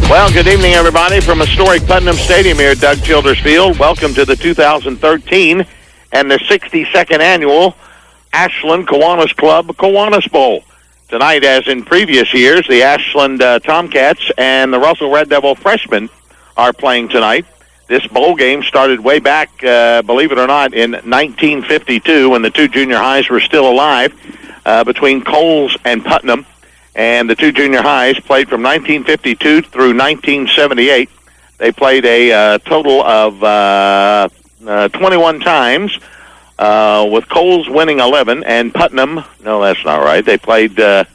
Well, good evening, everybody, from historic Putnam Stadium here at Doug Childers Field. Welcome to the 2013 and the 62nd annual Ashland Kiwanis Club Kiwanis Bowl. Tonight, as in previous years, the Ashland Tomcats and the Russell Red Devil freshmen are playing tonight. This bowl game started way back, believe it or not, in 1952 when the two junior highs were still alive, between Coles and Putnam. And the two junior highs played from 1952 through 1978. They played a total of 21 times, with Coles winning 11, and Putnam, no, that's not right. They played, there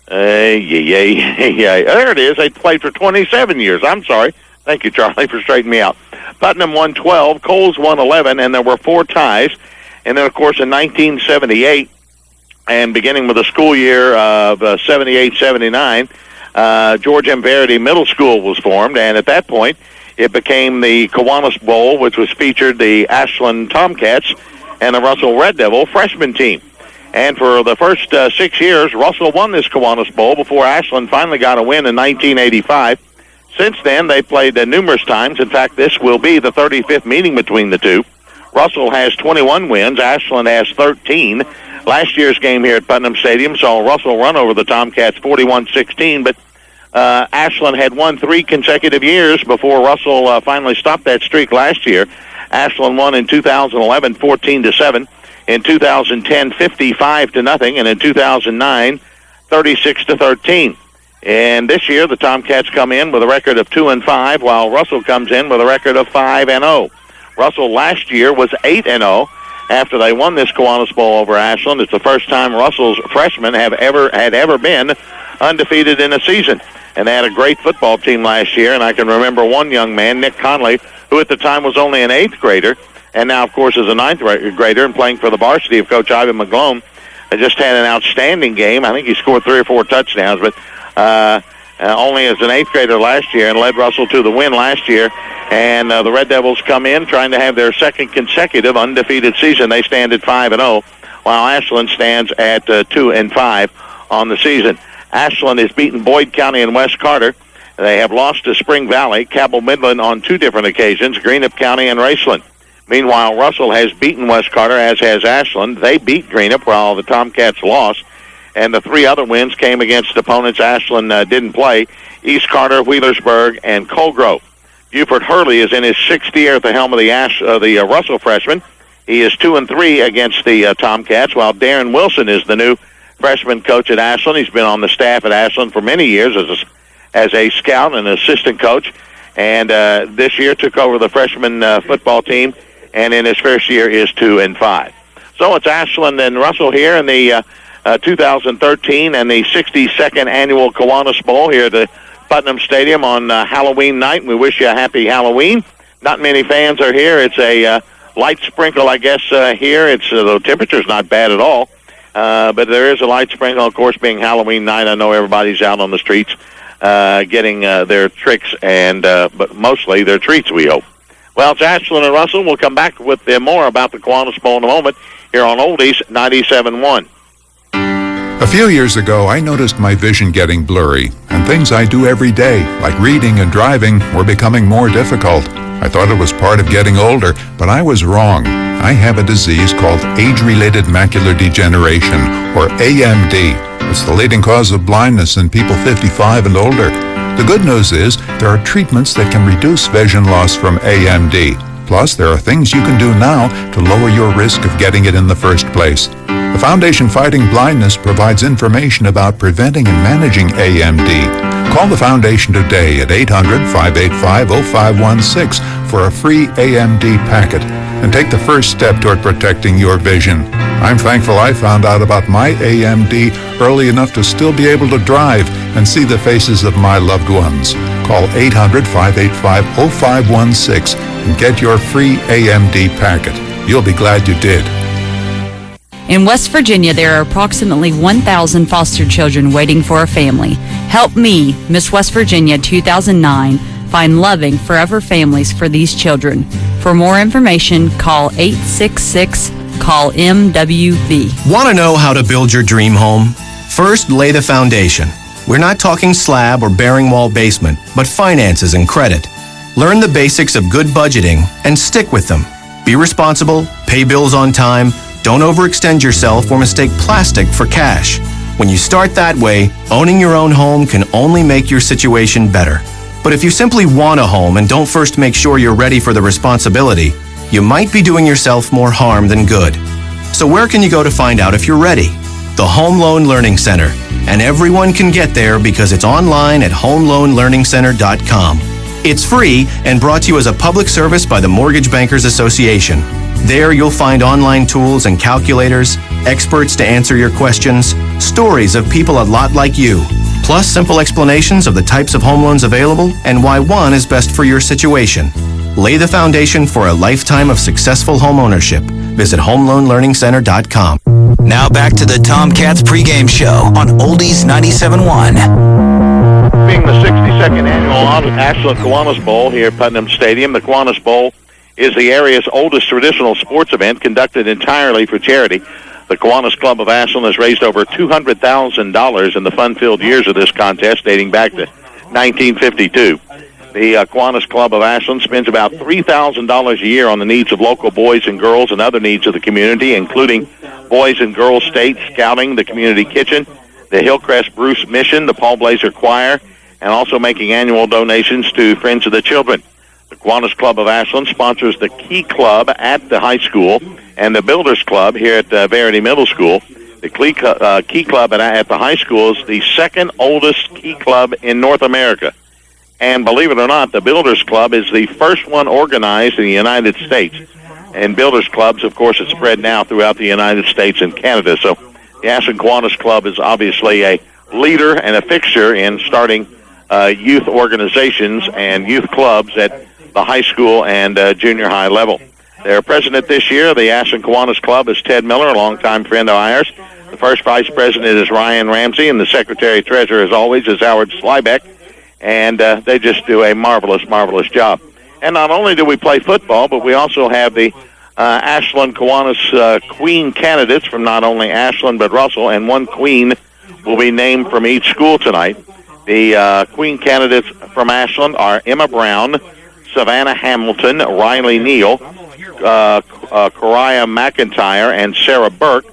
it is. They played for 27 years. I'm sorry. Thank you, Charlie, for straightening me out. Putnam won 12, Coles won 11, and there were 4 ties. And then, of course, in 1978, and beginning with the school year of 78-79, George M. Verity Middle School was formed, and at that point, it became the Kiwanis Bowl, which was featured the Ashland Tomcats and the Russell Red Devil freshman team. And for the first 6 years, Russell won this Kiwanis Bowl before Ashland finally got a win in 1985. Since then, they played numerous times. In fact, this will be the 35th meeting between the two. Russell has 21 wins. Ashland has 13. Last year's game here at Putnam Stadium saw Russell run over the Tomcats 41-16, but Ashland had won 3 consecutive years before Russell finally stopped that streak last year. Ashland won in 2011 14-7, in 2010 55-0, and in 2009 36-13. And this year the Tomcats come in with a record of 2-5, while Russell comes in with a record of 5-0. Russell last year was 8-0. After they won this Kiwanis Bowl over Ashland. It's the first time Russell's freshmen had ever been undefeated in a season. And they had a great football team last year, and I can remember one young man, Nick Conley, who at the time was only an 8th grader, and now, of course, is a 9th grader and playing for the varsity of Coach Ivan McGlone. Just had an outstanding game. I think he scored 3 or 4 touchdowns, but only as an 8th grader last year, and led Russell to the win last year. And the Red Devils come in trying to have their second consecutive undefeated season. They stand at 5-0, while Ashland stands at 2-5 on the season. Ashland has beaten Boyd County and West Carter. They have lost to Spring Valley, Cabell Midland on 2 different occasions, Greenup County and Raceland. Meanwhile, Russell has beaten West Carter, as has Ashland. They beat Greenup while the Tomcats lost. And the 3 other wins came against opponents Ashland didn't play, East Carter, Wheelersburg, and Colgrove. Buford Hurley is in his 6th year at the helm of the Russell freshman. He is 2-3 against the Tomcats, while Darren Wilson is the new freshman coach at Ashland. He's been on the staff at Ashland for many years as a scout and assistant coach, and this year took over the freshman football team, and in his first year is 2-5. So it's Ashland and Russell here in the 2013 and the 62nd annual Kiwanis Bowl here at the Putnam Stadium on Halloween night. We wish you a happy Halloween. Not many fans are here. It's a light sprinkle, I guess, here. It's the temperature's not bad at all, but there is a light sprinkle. Of course, being Halloween night, I know everybody's out on the streets getting their tricks and but mostly their treats, we hope. Well, it's Ashland and Russell. We'll come back with more about the Kiwanis Bowl in a moment here on Oldies 97.1. A few years ago, I noticed my vision getting blurry, and things I do every day, like reading and driving, were becoming more difficult. I thought it was part of getting older, but I was wrong. I have a disease called age-related macular degeneration, or AMD. It's the leading cause of blindness in people 55 and older. The good news is there are treatments that can reduce vision loss from AMD. Plus, there are things you can do now to lower your risk of getting it in the first place. The Foundation Fighting Blindness provides information about preventing and managing AMD. Call the Foundation today at 800-585-0516 for a free AMD packet and take the first step toward protecting your vision. I'm thankful I found out about my AMD early enough to still be able to drive and see the faces of my loved ones. Call 800-585-0516 and get your free AMD packet. You'll be glad you did. In West Virginia, there are approximately 1,000 foster children waiting for a family. Help me, Miss West Virginia 2009, find loving, forever families for these children. For more information, call 866-CALL-MWV. Want to know how to build your dream home? First, lay the foundation. We're not talking slab or bearing wall basement, but finances and credit. Learn the basics of good budgeting and stick with them. Be responsible, pay bills on time, don't overextend yourself or mistake plastic for cash. When you start that way, owning your own home can only make your situation better. But if you simply want a home and don't first make sure you're ready for the responsibility, you might be doing yourself more harm than good. So where can you go to find out if you're ready? The Home Loan Learning Center. And everyone can get there because it's online at homeloanlearningcenter.com. It's free and brought to you as a public service by the Mortgage Bankers Association. There you'll find online tools and calculators, experts to answer your questions, stories of people a lot like you, plus simple explanations of the types of home loans available and why one is best for your situation. Lay the foundation for a lifetime of successful home ownership. Visit homeloanlearningcenter.com. Now back to the Tomcats pregame show on Oldies 97.1. Being the 62nd annual Ashland Kiwanis Bowl here at Putnam Stadium, the Kiwanis Bowl is the area's oldest traditional sports event conducted entirely for charity. The Kiwanis Club of Ashland has raised over $200,000 in the fun-filled years of this contest dating back to 1952. The Kiwanis Club of Ashland spends about $3,000 a year on the needs of local boys and girls and other needs of the community, including Boys and Girls State, Scouting, the Community Kitchen, the Hillcrest Bruce Mission, the Paul Blazer Choir, and also making annual donations to Friends of the Children. The Kiwanis Club of Ashland sponsors the Key Club at the high school and the Builders Club here at Verity Middle School. The Key Club at the high school is the second oldest Key Club in North America. And believe it or not, the Builders Club is the first one organized in the United States. And Builders Clubs, of course, is spread now throughout the United States and Canada. So the Ashland Kiwanis Club is obviously a leader and a fixture in starting youth organizations and youth clubs at the high school and junior high level. Their president this year, the Ashland Kiwanis Club, is Ted Miller, a longtime friend of ours. The first vice president is Ryan Ramsey, and the secretary-treasurer, as always, is Howard Slybeck. And they just do a marvelous, marvelous job. And not only do we play football, but we also have the Ashland Kiwanis Queen candidates from not only Ashland but Russell, and one Queen will be named from each school tonight. The Queen candidates from Ashland are Emma Brown, Savannah Hamilton, Riley Neal, Kariah McIntyre, and Sarah Burke.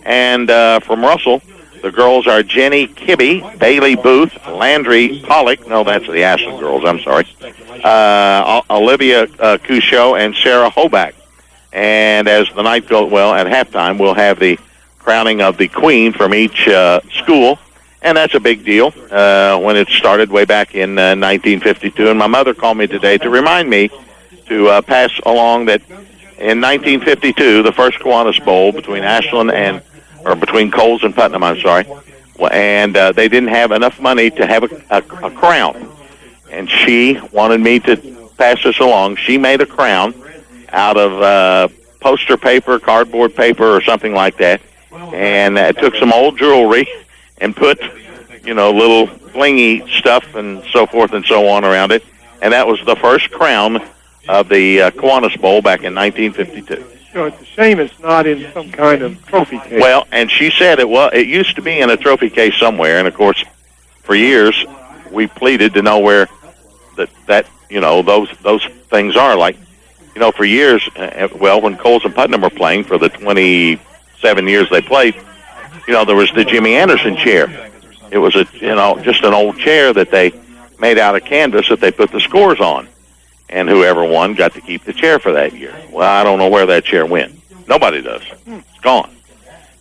And from Russell, the girls are Jenny Kibbe, Bailey Booth, Landry Pollock. No, that's the Ashland girls, I'm sorry. Olivia Couchot and Sarah Hoback. And as the night goes, well, at halftime, we'll have the crowning of the queen from each school. And that's a big deal when it started way back in 1952. And my mother called me today to remind me to pass along that in 1952, the first Kiwanis Bowl between between Coles and Putnam, I'm sorry, and they didn't have enough money to have a crown. And she wanted me to pass this along. She made a crown out of poster paper, cardboard paper, or something like that, and took some old jewelry and put, little blingy stuff and so forth and so on around it. And that was the first crown of the Kiwanis Bowl back in 1952. So it's a shame it's not in some kind of trophy case. Well, and she said it used to be in a trophy case somewhere, and of course, for years we pleaded to know where those things are. Like, for years, when Coles and Putnam were playing for the 27 years they played, there was the Jimmy Anderson chair. It was just an old chair that they made out of canvas that they put the scores on. And whoever won got to keep the chair for that year. Well, I don't know where that chair went. Nobody does. It's gone.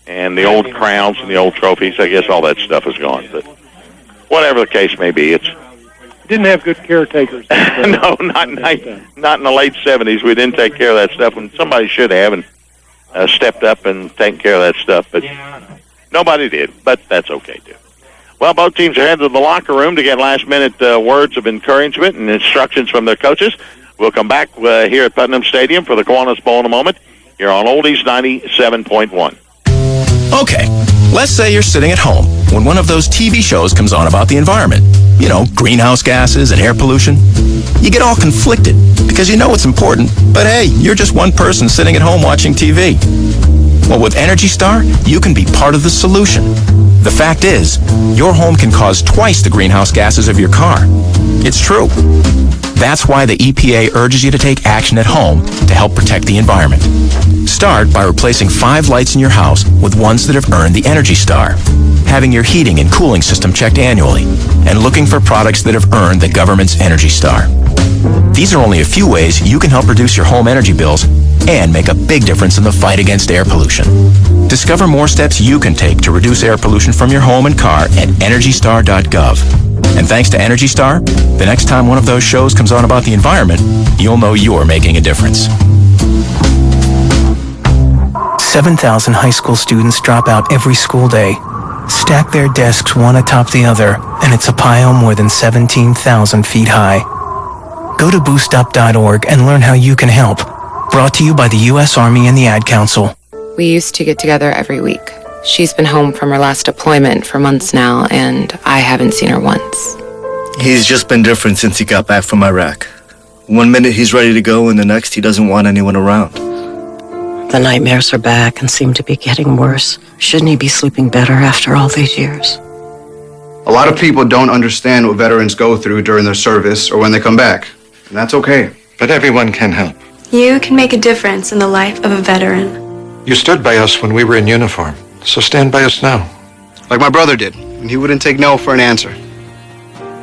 And the old crowns and the old trophies, I guess all that stuff is gone. But whatever the case may be, it's... Didn't have good caretakers. No, not in the late 70s. We didn't take care of that stuff, and somebody should have and stepped up and taken care of that stuff. But nobody did, but that's okay, too. Well, both teams are headed to the locker room to get last-minute words of encouragement and instructions from their coaches. We'll come back here at Putnam Stadium for the Kiwanis Bowl in a moment. Here on Oldies 97.1. Okay, let's say you're sitting at home when one of those TV shows comes on about the environment. Greenhouse gases and air pollution. You get all conflicted because you know it's important, but hey, you're just one person sitting at home watching TV. Well, with Energy Star, you can be part of the solution. The fact is, your home can cause twice the greenhouse gases of your car. It's true. That's why the EPA urges you to take action at home to help protect the environment. Start by replacing 5 lights in your house with ones that have earned the Energy Star, having your heating and cooling system checked annually, and looking for products that have earned the government's Energy Star. These are only a few ways you can help reduce your home energy bills and make a big difference in the fight against air pollution. Discover more steps you can take to reduce air pollution from your home and car at EnergyStar.gov. And thanks to Energy Star, the next time one of those shows comes on about the environment, you'll know you're making a difference. 7,000 high school students drop out every school day. Stack their desks one atop the other, and it's a pile more than 17,000 feet high. Go to boostup.org and learn how you can help. Brought to you by the U.S. Army and the Ad Council. We used to get together every week. She's been home from her last deployment for months now, and I haven't seen her once. He's just been different since he got back from Iraq. One minute he's ready to go, and the next he doesn't want anyone around. The nightmares are back and seem to be getting worse. Shouldn't he be sleeping better after all these years? A lot of people don't understand what veterans go through during their service or when they come back. And that's okay. But everyone can help. You can make a difference in the life of a veteran. You stood by us when we were in uniform, so stand by us now. Like my brother did, and he wouldn't take no for an answer.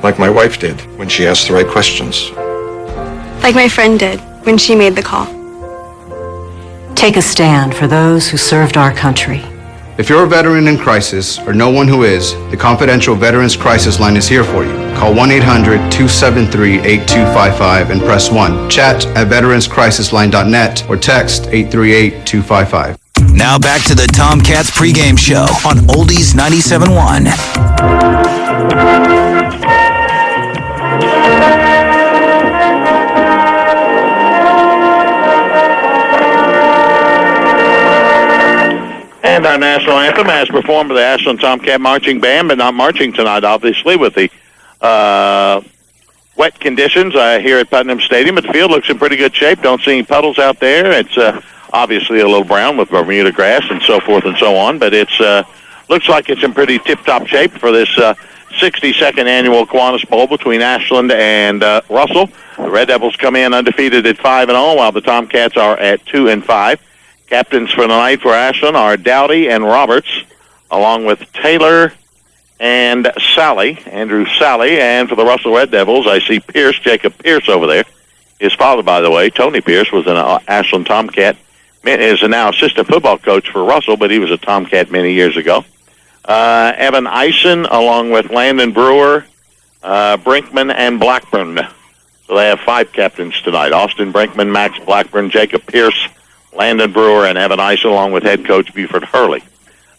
Like my wife did when she asked the right questions. Like my friend did when she made the call. Take a stand for those who served our country. If you're a veteran in crisis or know one who is, the confidential Veterans Crisis Line is here for you. Call 1-800-273-8255 and press 1. Chat at veteranscrisisline.net or text 838-255. Now back to the Tomcats pregame show on Oldies 97.1. And our national anthem as performed by the Ashland Tomcat Marching Band, but not marching tonight, obviously, with the wet conditions here at Putnam Stadium. But the field looks in pretty good shape. Don't see any puddles out there. It's obviously a little brown with Bermuda grass and so forth and so on, but it's looks like it's in pretty tip-top shape for this 62nd annual Kiwanis Bowl between Ashland and Russell. The Red Devils come in undefeated at 5-0, while the Tomcats are at 2-5. Captains for the night for Ashland are Dowdy and Roberts, along with Taylor and Sally, Andrew Sally. And for the Russell Red Devils, I see Pierce, Jacob Pierce over there. His father, by the way, Tony Pierce, was an Ashland Tomcat, is now assistant football coach for Russell, but he was a Tomcat many years ago. Evan Eisen, along with Landon Brewer, Brinkman, and Blackburn. So they have 5 captains tonight. Austin Brinkman, Max Blackburn, Jacob Pierce, Landon Brewer, and Evan Eisen, along with head coach Buford Hurley.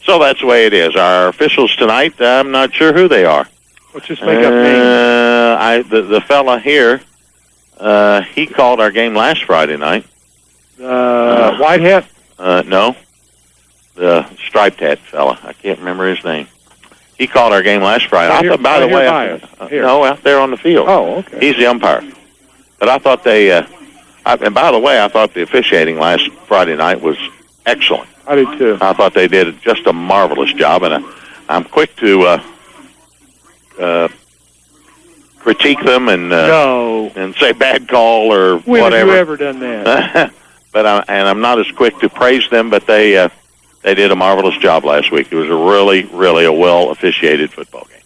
So that's the way it is. Our officials tonight, I'm not sure who they are. What's his makeup name? The fella here, he called our game last Friday night. White hat? No. The striped hat fella. I can't remember his name. He called our game last Friday. Out there on the field. Oh, okay. He's the umpire. But I thought and by the way, I thought the officiating last Friday night was excellent. I did too. I thought they did just a marvelous job, and I'm quick to critique them and say bad call or when whatever. Have you ever done that? But I'm not as quick to praise them, but they did a marvelous job last week. It was a really, really a well officiated football game.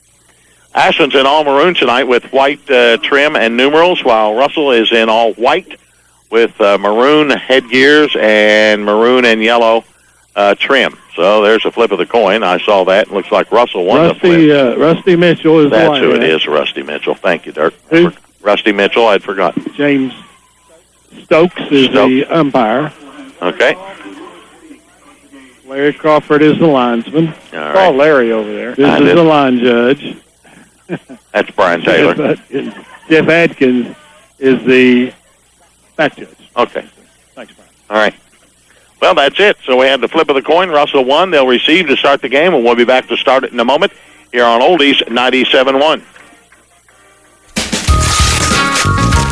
Ashland's in all maroon tonight with white trim and numerals, while Russell is in all white with maroon headgears and maroon and yellow trim. So there's a flip of the coin. I saw that. It looks like Russell won the flip. Rusty Mitchell is That's who it is, Rusty Mitchell. Thank you, Dirk. Who? Rusty Mitchell, I'd forgotten. James Stokes is the umpire. Okay. Larry Crawford is the linesman. All right. Call Larry over there. This is the line judge. That's Brian Taylor. Jeff Adkins is the back judge. Okay. Thanks, Brian. All right. Well, that's it. So we had the flip of the coin. Russell won. They'll receive to start the game, and we'll be back to start it in a moment here on Oldies 97.1.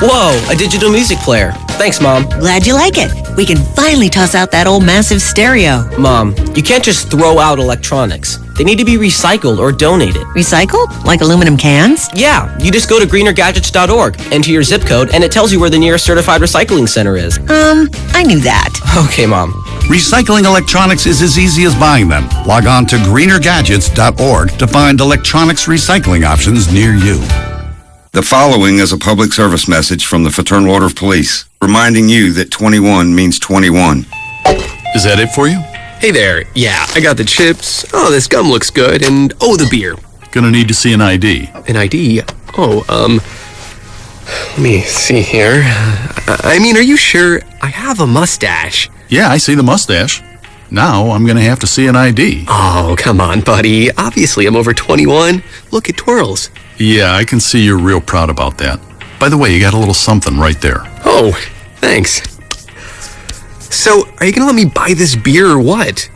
Whoa, a digital music player. Thanks, Mom. Glad you like it. we can finally toss out that old massive stereo. Mom, you can't just throw out electronics. They need to be recycled or donated. Recycled? Like aluminum cans? Yeah, you just go to greenergadgets.org, enter your zip code, and it tells you where the nearest certified recycling center is. I knew that. Okay, Mom. Recycling electronics is as easy as buying them. Log on to greenergadgets.org to find electronics recycling options near you. The following is a public service message from the Fraternal Order of Police, reminding you that 21 means 21. Is that it for you? Hey there. Yeah, I got the chips. Oh, this gum looks good. And, oh, the beer. Gonna need to see an ID. An ID? Oh, let me see here. I mean, are you sure? I have a mustache. Yeah, I see the mustache. Now I'm gonna have to see an ID. Oh, come on, buddy. Obviously, I'm over 21. Look, it twirls. Yeah, I can see you're real proud about that. By the way, you got a little something right there. Oh, thanks. So, are you gonna let me buy this beer or what?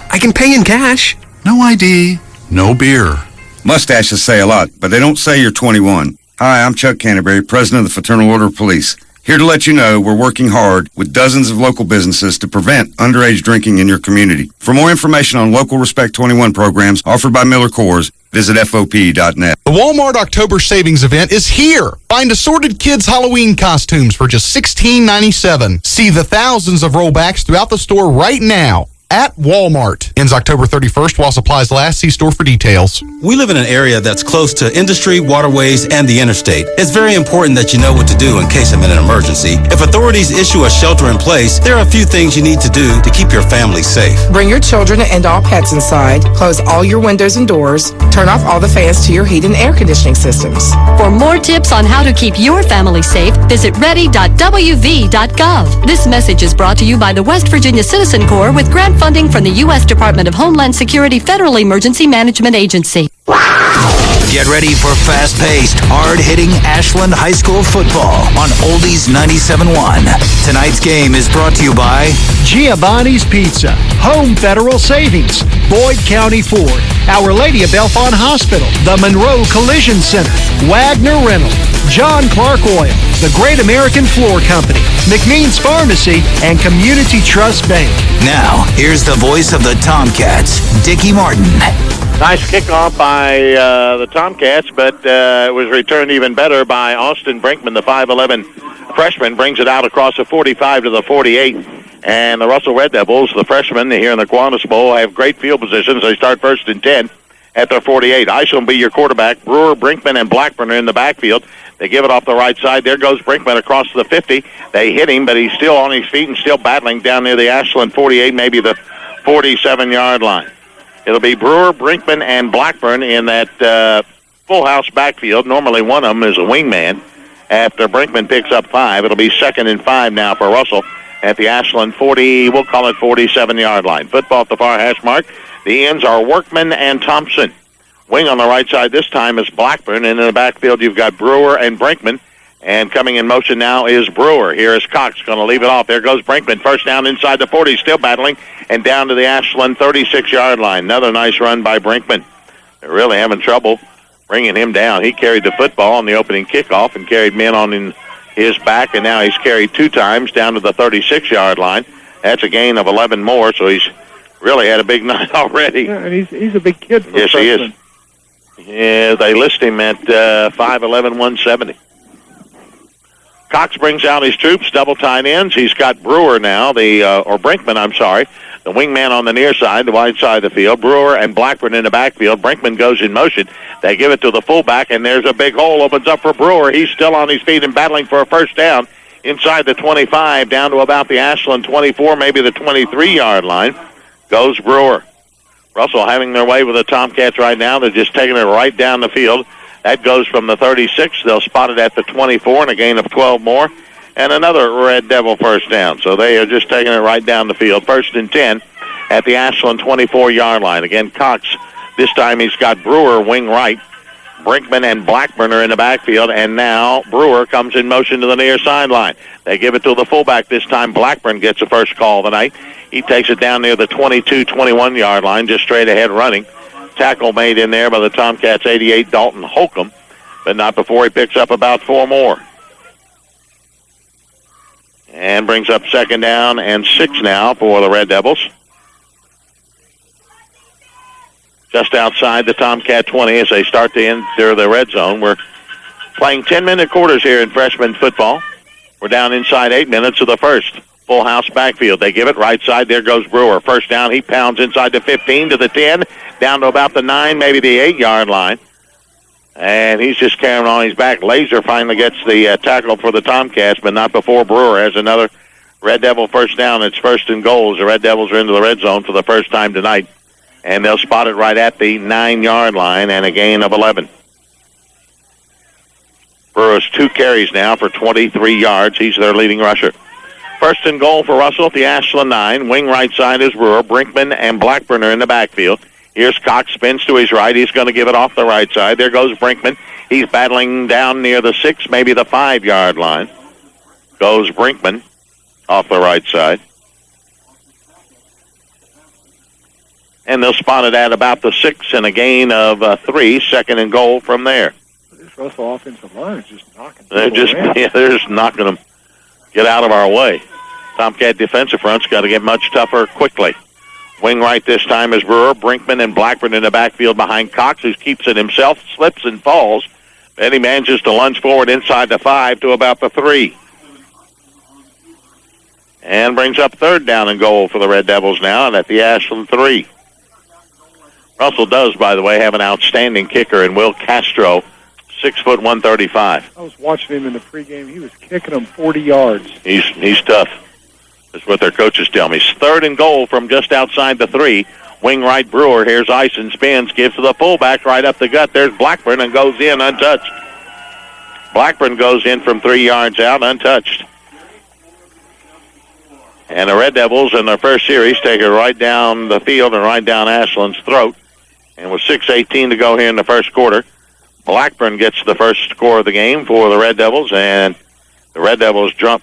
I can pay in cash. No ID, no beer. Mustaches say a lot, but they don't say you're 21. Hi, I'm Chuck Canterbury, President of the Fraternal Order of Police. Here to let you know we're working hard with dozens of local businesses to prevent underage drinking in your community. For more information on local Respect 21 programs offered by Miller Coors, visit FOP.net. The Walmart October Savings Event is here. Find assorted kids' Halloween costumes for just $16.97. See the thousands of rollbacks throughout the store right now at Walmart. Ends October 31st while supplies last. See store for details. We live in an area that's close to industry, waterways, and the interstate. It's very important that you know what to do in case of an emergency. If authorities issue a shelter in place, there are a few things you need to do to keep your family safe. Bring your children and all pets inside. Close all your windows and doors. Turn off all the fans to your heat and air conditioning systems. For more tips on how to keep your family safe, visit ready.wv.gov. This message is brought to you by the West Virginia Citizen Corps with grant funding from the U.S. Department of Homeland Security Federal Emergency Management Agency. Get ready for fast-paced, hard-hitting Ashland High School football on Oldies 97.1. Tonight's game is brought to you by Giovanni's Pizza, Home Federal Savings, Boyd County Ford, Our Lady of Belfont Hospital, the Monroe Collision Center, Wagner Rental, John Clark Oil, the Great American Floor Company, McMeans Pharmacy, and Community Trust Bank. Now, here's the voice of the Tomcats, Dicky Martin. Nice kickoff by the Tomcats, but it was returned even better by Austin Brinkman, the 5'11 freshman, brings it out across the 45 to the 48. And the Russell Red Devils, the freshmen here in the Kiwanis Bowl, have great field positions. They start first and 10 at their 48. Ice will be your quarterback. Brewer, Brinkman, and Blackburn are in the backfield. They give it off the right side. There goes Brinkman across the 50. They hit him, but he's still on his feet and still battling down near the Ashland 48, maybe the 47-yard line. It'll be Brewer, Brinkman, and Blackburn in that full house backfield. Normally one of them is a wingman. After Brinkman picks up 5, it'll be 2nd and 5 now for Russell at the Ashland 40, we'll call it 47-yard line. Football at the far hash mark. The ends are Workman and Thompson. Wing on the right side this time is Blackburn, and in the backfield you've got Brewer and Brinkman. And coming in motion now is Brewer. Here is Cox going to leave it off. There goes Brinkman. First down inside the 40, still battling, and down to the Ashland 36-yard line. Another nice run by Brinkman. They're really having trouble bringing him down. He carried the football on the opening kickoff and carried men on his back, and now he's carried 2 times down to the 36-yard line. That's a gain of 11 more, so he's really had a big night already. Yeah, and he's a big kid for Yes, he is. Yeah, they list him at 5'11", 170. Cox brings out his troops, double tight ends. He's got Brewer now, or Brinkman, I'm sorry, the wingman on the near side, the wide side of the field. Brewer and Blackburn in the backfield. Brinkman goes in motion. They give it to the fullback, and there's a big hole opens up for Brewer. He's still on his feet and battling for a first down inside the 25, down to about the Ashland 24, maybe the 23-yard line. Goes Brewer. Russell having their way with the Tomcats right now. They're just taking it right down the field. That goes from the 36. They'll spot it at the 24 and a gain of 12 more. And another Red Devil first down. So they are just taking it right down the field. First and 10 at the Ashland 24-yard line. Again, Cox, this time he's got Brewer wing right. Brinkman and Blackburn are in the backfield. And now Brewer comes in motion to the near sideline. They give it to the fullback. This time Blackburn gets the first call of the night. He takes it down near the 22, 21-yard line, just straight ahead running. Tackle made in there by the Tomcats 88, Dalton Holcomb, but not before he picks up about 4 more. And brings up 2nd down and 6 now for the Red Devils. Just outside the Tomcat 20 as they start to enter the red zone. We're playing 10-minute quarters here in freshman football. We're down inside 8 minutes of the first. Full house backfield. They give it right side. There goes Brewer. First down. He pounds inside the 15 to the 10, down to about the 9, maybe the 8-yard line. And he's just carrying on his back. Laser finally gets the tackle for the Tomcats, but not before Brewer has another Red Devil first down. It's 1st and goal. The Red Devils are into the red zone for the first time tonight. And they'll spot it right at the 9-yard line and a gain of 11. Brewer's 2 carries now for 23 yards. He's their leading rusher. 1st and goal for Russell at the Ashland 9. Wing right side is Brewer. Brinkman and Blackburn are in the backfield. Here's Cox, spins to his right. He's going to give it off the right side. There goes Brinkman. He's battling down near the 6, maybe the 5-yard line. Goes Brinkman off the right side. And they'll spot it at about the 6 and a gain of 3. 2nd and goal from there. This Russell offensive line is just knocking. They're just knocking them. Get out of our way. Tomcat defensive front's got to get much tougher quickly. Wing right this time is Brewer. Brinkman and Blackburn in the backfield behind Cox, who keeps it himself, slips and falls. Then he manages to lunge forward inside the 5 to about the 3. And brings up 3rd down and goal for the Red Devils now, and at the Ashland 3. Russell does, by the way, have an outstanding kicker in Will Castro, 6 foot 135. I was watching him in the pregame. He was kicking them 40 yards. He's tough. That's what their coaches tell me. 3rd and goal from just outside the 3. Wing right Brewer. Here's Ison, spins, gives to the fullback right up the gut. There's Blackburn and goes in untouched. Blackburn goes in from 3 yards out untouched. And the Red Devils in their first series take it right down the field and right down Ashland's throat. And with 6:18 to go here in the first quarter, Blackburn gets the first score of the game for the Red Devils, and the Red Devils jump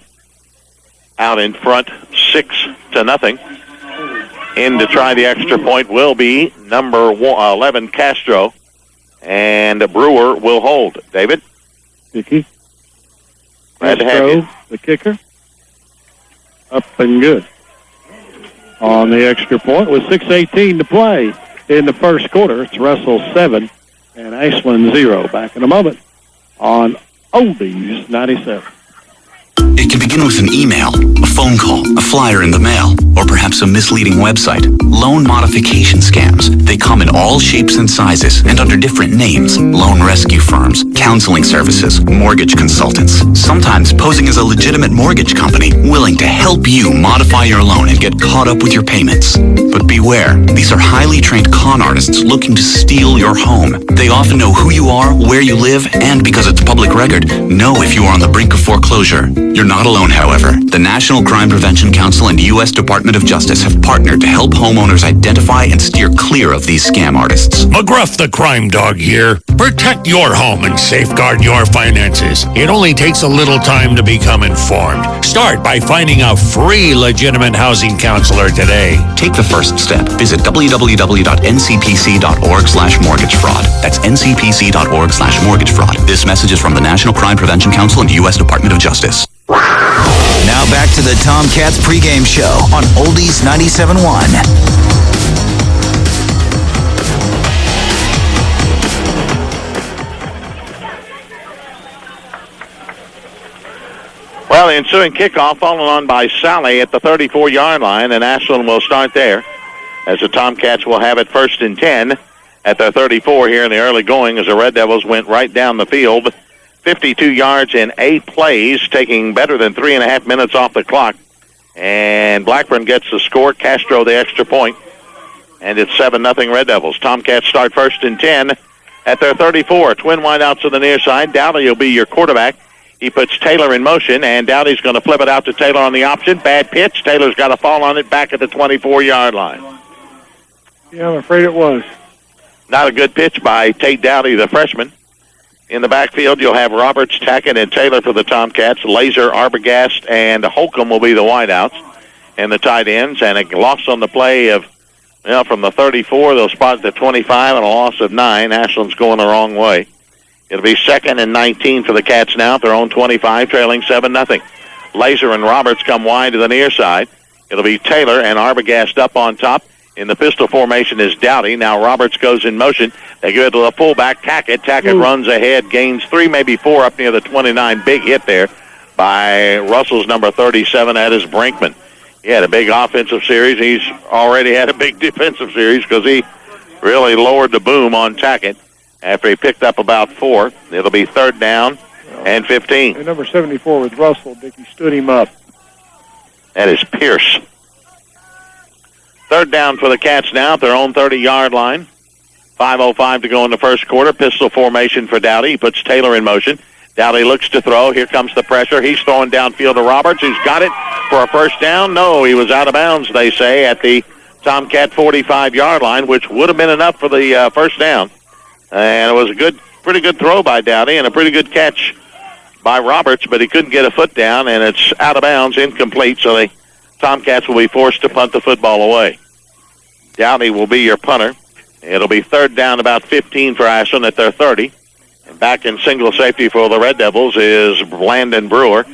out in front 6-0. In to try the extra point will be number 11, Castro, and Brewer will hold. David? Dicky. Glad to have you. The kicker. Up and good. On the extra point with 6:18 to play in the first quarter. It's Russell 7 and Ashland 0. Back in a moment on Oldies 97. It can begin with an email, a phone call, a flyer in the mail, or perhaps a misleading website. Loan modification scams. They come in all shapes and sizes and under different names. Loan rescue firms, counseling services, mortgage consultants, sometimes posing as a legitimate mortgage company willing to help you modify your loan and get caught up with your payments. But beware, these are highly trained con artists looking to steal your home. They often know who you are, where you live, and because it's public record, know if you are on the brink of foreclosure. You're not alone, however. The National Crime Prevention Council and U.S. Department of Justice have partnered to help homeowners identify and steer clear of these scam artists. McGruff the Crime Dog here. Protect your home and safeguard your finances. It only takes a little time to become informed. Start by finding a free legitimate housing counselor today. Take the first step. Visit www.ncpc.org/mortgage-fraud. That's ncpc.org/mortgage fraud. This message is from the National Crime Prevention Council and U.S. Department of Justice. Now back to the Tomcats pregame show on Oldies 97.1. Well, the ensuing kickoff followed on by Sally at the 34-yard line, and Ashland will start there as the Tomcats will have it 1st and 10 at their 34 here in the early going as the Red Devils went right down the field. 52 yards in 8 plays, taking better than 3.5 minutes off the clock. And Blackburn gets the score, Castro the extra point, and it's 7-0 Red Devils. Tomcats start 1st and 10 at their 34. Twin wideouts to the near side. Dowdy will be your quarterback. He puts Taylor in motion, and Dowdy's going to flip it out to Taylor on the option. Bad pitch. Taylor's got a fall on it back at the 24-yard line. Yeah, I'm afraid it was. Not a good pitch by Tate Dowdy, the freshman. In the backfield, you'll have Roberts, Tackett, and Taylor for the Tomcats. Laser, Arbogast, and Holcomb will be the wideouts and the tight ends. And a loss on the play of, from the 34, they'll spot the 25 and a loss of 9. Ashland's going the wrong way. It'll be 2nd and 19 for the Cats now at their own 25, trailing 7-0. Laser and Roberts come wide to the near side. It'll be Taylor and Arbogast up on top. In the pistol formation is Dowdy. Now Roberts goes in motion. They give it to the fullback, Tackett. Tackett runs ahead, gains 3, maybe 4 up near the 29. Big hit there by Russell's number 37. That is Brinkman. He had a big offensive series. He's already had a big defensive series because he really lowered the boom on Tackett after he picked up about 4. It'll be 3rd down and 15. And number 74 with Russell. Dickey stood him up. That is Pierce. 3rd down for the Cats now at their own 30-yard line. 5:05 to go in the first quarter. Pistol formation for Dowdy. He puts Taylor in motion. Dowdy looks to throw. Here comes the pressure. He's throwing downfield to Roberts, who's got it for a first down. No, he was out of bounds, they say, at the Tomcat 45-yard line, which would have been enough for the first down. And it was a pretty good throw by Dowdy and a pretty good catch by Roberts, but he couldn't get a foot down, and it's out of bounds, incomplete, so the Tomcats will be forced to punt the football away. Dowdy will be your punter. It'll be 3rd down, about 15 for Ashland at their 30. And back in single safety for the Red Devils is Landon Brewer,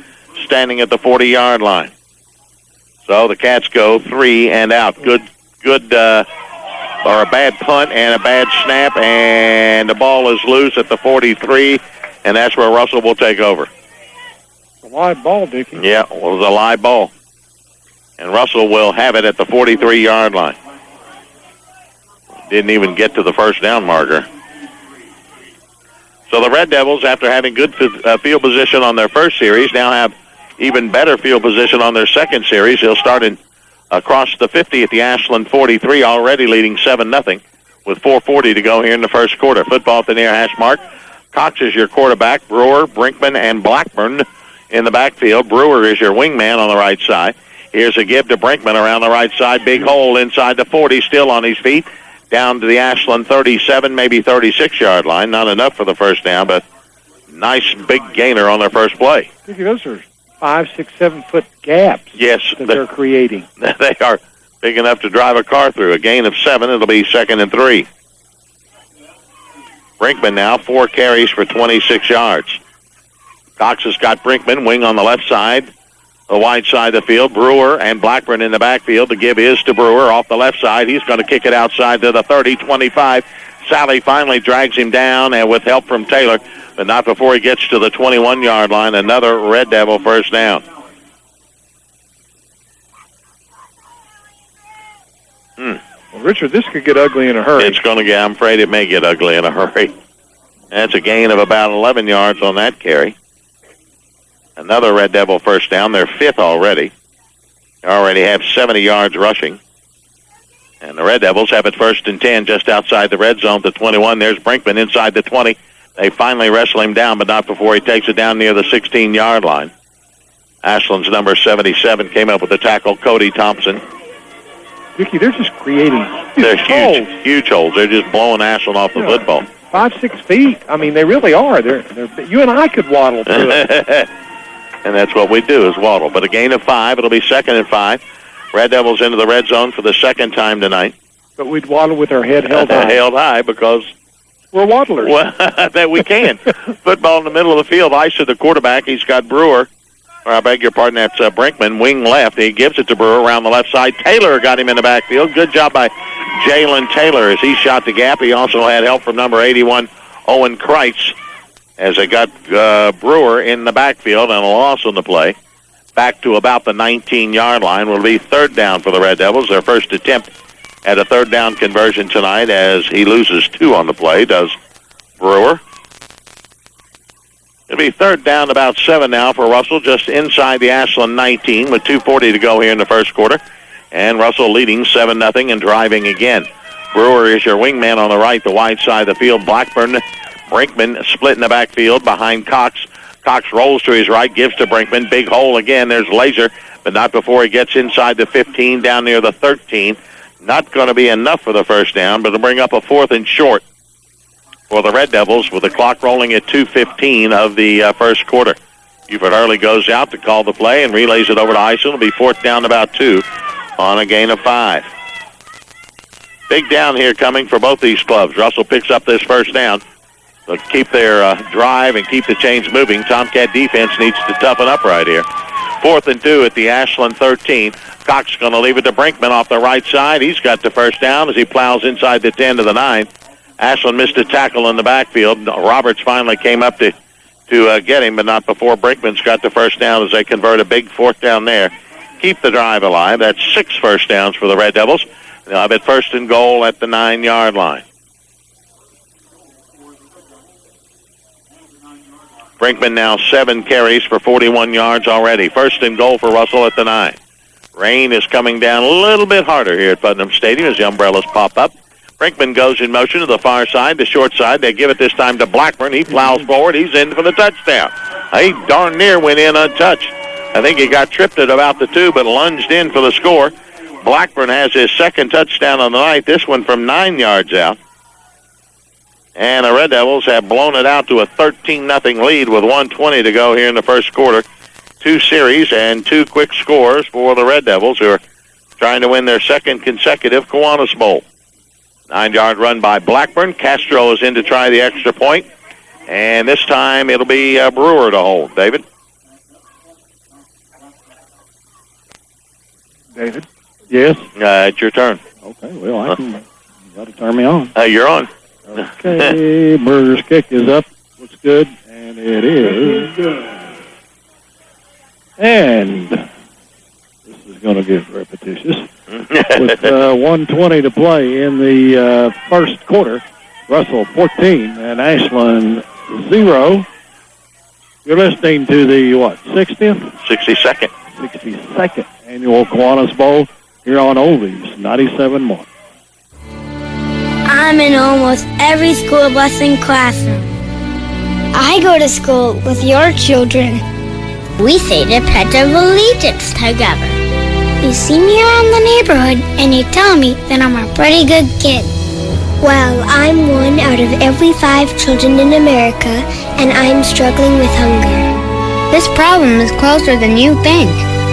standing at the 40-yard line. So the Cats go 3 and out. Good, or a bad punt and a bad snap, and the ball is loose at the 43, and that's where Russell will take over. A live ball, Dickey. Yeah, it was a live ball. And Russell will have it at the 43-yard line. Didn't even get to the first down marker. So the Red Devils, after having good field position on their first series, now have even better field position on their second series. They'll start in across the 50 at the Ashland 43, already leading 7-0 with 4:40 to go here in the first quarter. Football at the near hash mark. Cox is your quarterback. Brewer, Brinkman, and Blackburn in the backfield. Brewer is your wingman on the right side. Here's a give to Brinkman around the right side. Big hole inside the 40, still on his feet. Down to the Ashland 37, maybe 36-yard line. Not enough for the first down, but nice big gainer on their first play. Those are 5, 6, 7-foot gaps. Yes, that they're creating. They are big enough to drive a car through. A gain of 7. It'll be 2nd and 3. Brinkman now 4 carries for 26 yards. Cox has got Brinkman, wing on the left side. The wide side of the field, Brewer and Blackburn in the backfield. The give is to Brewer off the left side. He's going to kick it outside to the 30, 25. Sally finally drags him down, and with help from Taylor, but not before he gets to the 21-yard line. Another Red Devil first down. Well, Richard, this could get ugly in a hurry. It's going to get, I'm afraid it may get ugly in a hurry. That's a gain of about 11 yards on that carry. Another Red Devil first down. They're 5th already. They already have 70 yards rushing. And the Red Devils have it 1st and 10 just outside the red zone to 21. There's Brinkman inside the 20. They finally wrestle him down, but not before he takes it down near the 16-yard line. Ashland's number 77 came up with the tackle, Cody Thompson. Dickey, they're just creating huge holes. They're just blowing Ashland off the football. 5, 6 feet. I mean, they really are. They're you and I could waddle through it. And that's what we do is waddle. But a gain of 5. It'll be 2nd and 5. Red Devils into the red zone for the second time tonight. But we'd waddle with our head held high. Held high because we're waddlers. Well, that we can. Football in the middle of the field. Ice to the quarterback. He's got Brewer. Or I beg your pardon, that's Brinkman, wing left. He gives it to Brewer around the left side. Taylor got him in the backfield. Good job by Jalen Taylor as he shot the gap. He also had help from number 81, Owen Kreitz, as they got Brewer in the backfield and a loss on the play. Back to about the 19-yard line will be 3rd down for the Red Devils. Their first attempt at a 3rd down conversion tonight as he loses 2 on the play, does Brewer. It'll be 3rd down, about 7 now for Russell, just inside the Ashland 19 with 2:40 to go here in the first quarter. And Russell leading 7-0 and driving again. Brewer is your wingman on the right, the wide side of the field. Blackburn, Brinkman split in the backfield behind Cox. Cox rolls to his right, gives to Brinkman. Big hole again. There's Laser, but not before he gets inside the 15, down near the 13. Not going to be enough for the first down, but it'll bring up a 4th and short for the Red Devils with the clock rolling at 2:15 of the first quarter. Buford Hurley goes out to call the play and relays it over to Ison. It'll be 4th down about 2 on a gain of 5. Big down here coming for both these clubs. Russell picks up this first down. They'll keep their drive and keep the chains moving. Tomcat defense needs to toughen up right here. 4th and 2 at the Ashland 13. Cox going to leave it to Brinkman off the right side. He's got the first down as he plows inside the 10 to the 9. Ashland missed a tackle in the backfield. Roberts finally came up to get him, but not before Brinkman's got the first down as they convert a big 4th down there. Keep the drive alive. That's 6 first downs for the Red Devils. They'll have it 1st and goal at the 9-yard line. Brinkman now 7 carries for 41 yards already. 1st and goal for Russell at the 9. Rain is coming down a little bit harder here at Putnam Stadium as the umbrellas pop up. Brinkman goes in motion to the far side, the short side. They give it this time to Blackburn. He plows forward. He's in for the touchdown. He darn near went in untouched. I think he got tripped at about the 2, but lunged in for the score. Blackburn has his 2nd touchdown on the night, this one from 9 yards out. And the Red Devils have blown it out to a 13-0 lead with 1:20 to go here in the first quarter. 2 series and 2 quick scores for the Red Devils, who are trying to win their 2nd consecutive Kiwanis Bowl. 9-yard run by Blackburn. Castro is in to try the extra point. And this time it'll be Brewer to hold. David? David? Yes? It's your turn. Okay, well, you got to turn me on. You're on. Okay, Berger's kick is up. Looks good, and it is good. And this is going to get repetitious. With 1:20 to play in the first quarter, Russell 14 and Ashland 0. You're listening to the, 60th? 62nd. 62nd Annual Kiwanis Bowl here on Oldies 97.1. I'm in almost every school bus and classroom. I go to school with your children. We say the Pledge of Allegiance together. You see me around the neighborhood and you tell me that I'm a pretty good kid. Well, I'm 1 out of every 5 children in America, and I'm struggling with hunger. This problem is closer than you think.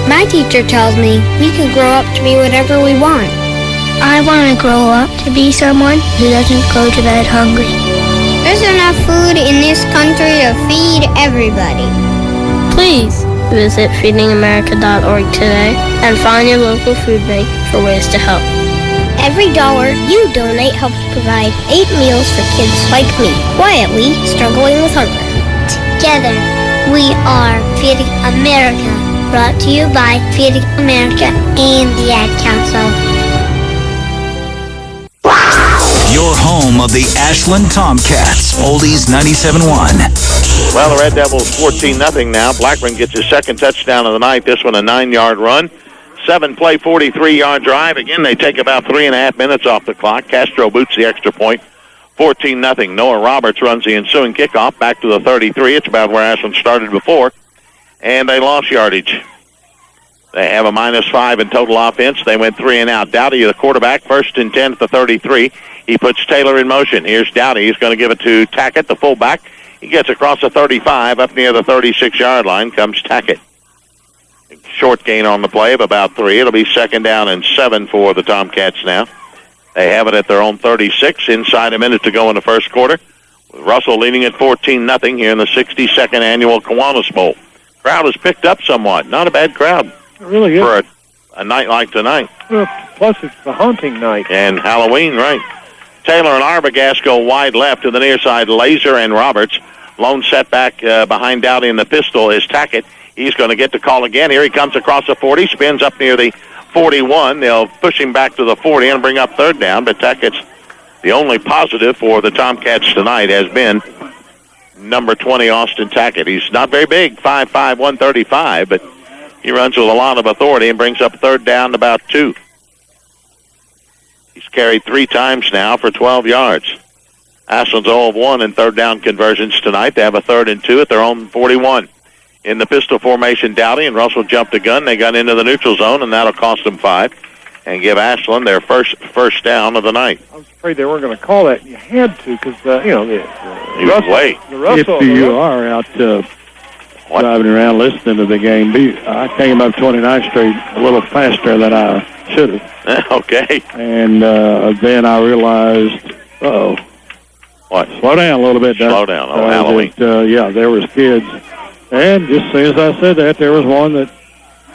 My teacher tells me we can grow up to be whatever we want. I want to grow up to be someone who doesn't go to bed hungry. There's enough food in this country to feed everybody. Please visit feedingamerica.org today and find your local food bank for ways to help. Every dollar you donate helps provide 8 meals for kids like me, quietly struggling with hunger. Together, we are Feeding America, brought to you by Feeding America and the Ad Council. Your home of the Ashland Tomcats, Oldies 97.1. Well, the Red Devils 14-0 now. Blackburn gets his 2nd touchdown of the night. This one a 9-yard run. 7-play, 43-yard drive. Again, they take about 3.5 minutes off the clock. Castro boots the extra point. 14-0. Noah Roberts runs the ensuing kickoff back to the 33. It's about where Ashland started before. And they lost yardage. They have a -5 in total offense. They went 3 and out. Dowdy, the quarterback, 1st and 10 at the 33. He puts Taylor in motion. Here's Dowdy. He's going to give it to Tackett, the fullback. He gets across the 35. Up near the 36-yard line comes Tackett. Short gain on the play of about 3. It'll be 2nd down and 7 for the Tomcats now. They have it at their own 36. Inside a minute to go in the first quarter. With Russell leading at 14-0 here in the 62nd Annual Kiwanis Bowl. Crowd has picked up somewhat. Not a bad crowd. It really is. For a night like tonight. Well, plus it's the hunting night. And Halloween, right. Taylor and Arbogast go wide left to the near side. Laser and Roberts. Lone setback behind Dowdy in the pistol is Tackett. He's going to get the call again. Here he comes across the 40. Spins up near the 41. They'll push him back to the 40 and bring up 3rd down. But Tackett's the only positive for the Tomcats tonight has been number 20, Austin Tackett. He's not very big, 5'5", 135, but he runs with a lot of authority and brings up 3rd down about 2. He's carried 3 times now for 12 yards. Ashland's 0 of 1 in 3rd down conversions tonight. They have a 3rd and 2 at their own 41. In the pistol formation, Dowdy and Russell jumped the gun. They got into the neutral zone, and that'll cost them 5 and give Ashland their first down of the night. I was afraid they weren't going to call that. You had to because, he was late. If you are out driving around listening to the game, I came up 29th Street a little faster than I should have. Okay. And then I realized, what? Slow down a little bit. Slow down. Halloween. There was kids. And just as soon as I said that, there was one that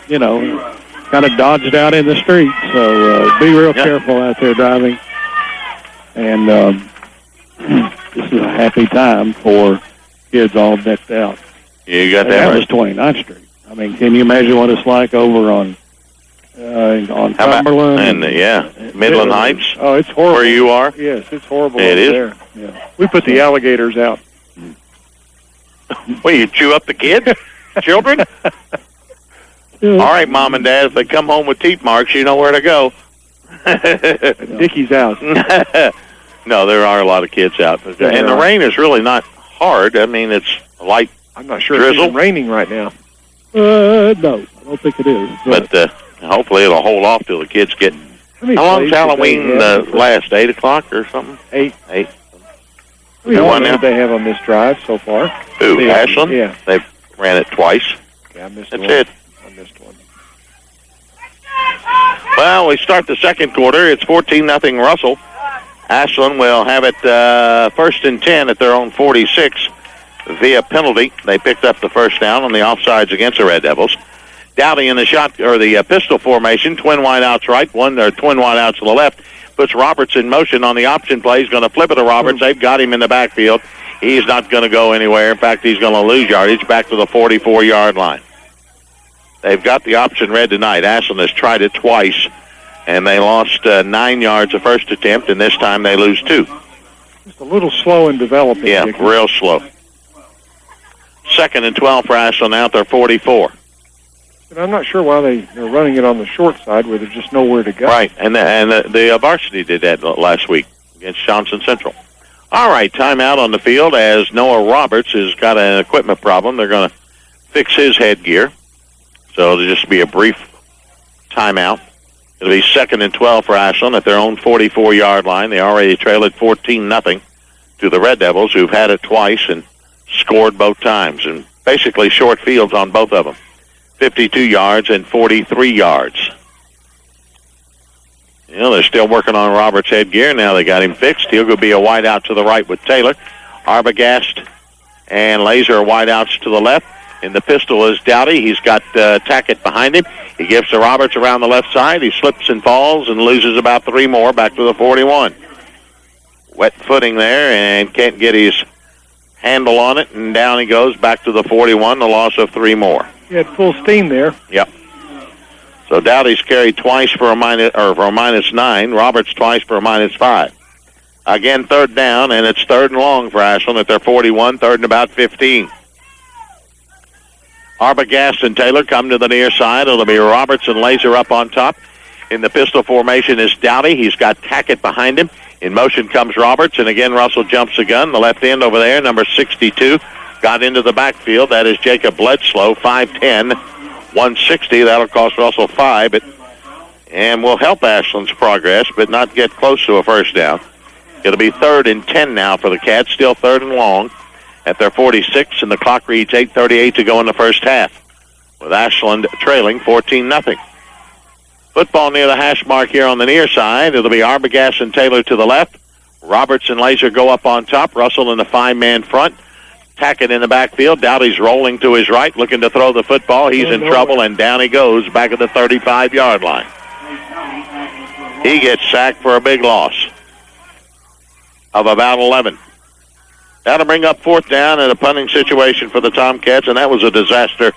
kind of dodged out in the street. So be real careful out there driving. And this is a happy time for kids all decked out. Yeah, you got that That right. was 29th Street. I mean, can you imagine what it's like over on Cumberland? Midland Heights. Oh, it's horrible. Where you are? Yes, it's horrible It over is? there. Yeah. We put the alligators out. Well, you chew up the kids? Children? All right, Mom and Dad, if they come home with teeth marks, you know where to go. Dickie's house. No, there are a lot of kids out. And the rain is really not hard. I mean, it's light I'm not sure drizzle. if it's raining right now. No, I don't think it is. But hopefully it'll hold off till the kids get... How long is Halloween last? 8 o'clock or something? 8. How What did they have on this drive so far? Who, Ashland? Yeah. They ran it twice. Okay, I missed That's one. it. I missed one. Well, we start the second quarter. It's 14-0 Russell. Ashland will have it first and 10 at their own 46 via penalty. They picked up the first down on the offsides against the Red Devils. Dowdy in the the pistol formation, twin wideouts right, twin wideouts to the left, puts Roberts in motion on the option play. He's going to flip it to Roberts. They've got him in the backfield. He's not going to go anywhere. In fact, he's going to lose yardage back to the 44-yard line. They've got the option read tonight. Ashland has tried it twice, and they lost 9 yards the first attempt, and this time they lose 2. Just a little slow in developing. Yeah, Dickie. real slow. Second and 12 for Ashland out there, 44. And I'm not sure why they're running it on the short side where there's just nowhere to go. Right, and the varsity did that last week against Johnson Central. All right, timeout on the field as Noah Roberts has got an equipment problem. They're going to fix his headgear. So it'll just be a brief timeout. It'll be second and 12 for Ashland at their own 44-yard line. They already trailed it 14-0 to the Red Devils, who've had it twice and scored both times. And basically short fields on both of them, 52 yards and 43 yards. You know, they're still working on Roberts' headgear. Now they got him fixed. He'll go be a wide out to the right with Taylor. Arbogast and Laser are wide outs to the left. In the pistol is Dowdy. He's got Tackett behind him. He gives to Roberts around the left side. He slips and falls and loses about 3 more back to the 41. Wet footing there and can't get his handle on it, and down he goes back to the 41, the loss of 3 more. He had full steam there. Yep. So Dowdy's carried twice for a -9. Roberts twice for a -5. Again, third down, and it's third and long for Ashland at their 41, third and about 15. Arbogast and Taylor come to the near side. It'll be Roberts and Laser up on top. In the pistol formation is Dowdy. He's got Tackett behind him. In motion comes Roberts, and again Russell jumps the gun. The left end over there, number 62, got into the backfield. That is Jacob Bledsoe, 5'10", 160. That'll cost Russell 5, and will help Ashland's progress, but not get close to a first down. It'll be third and 10 now for the Cats, still third and long at their 46, and the clock reads 8:38 to go in the first half, with Ashland trailing 14-0. Football near the hash mark here on the near side. It'll be Arbogast and Taylor to the left. Roberts and Laser go up on top. Russell in the 5-man front. Tackett in the backfield. Dowdy's rolling to his right, looking to throw the football. He's in trouble, and down he goes back at the 35-yard line. He gets sacked for a big loss of about 11. That'll bring up fourth down and a punting situation for the Tomcats, and that was a disaster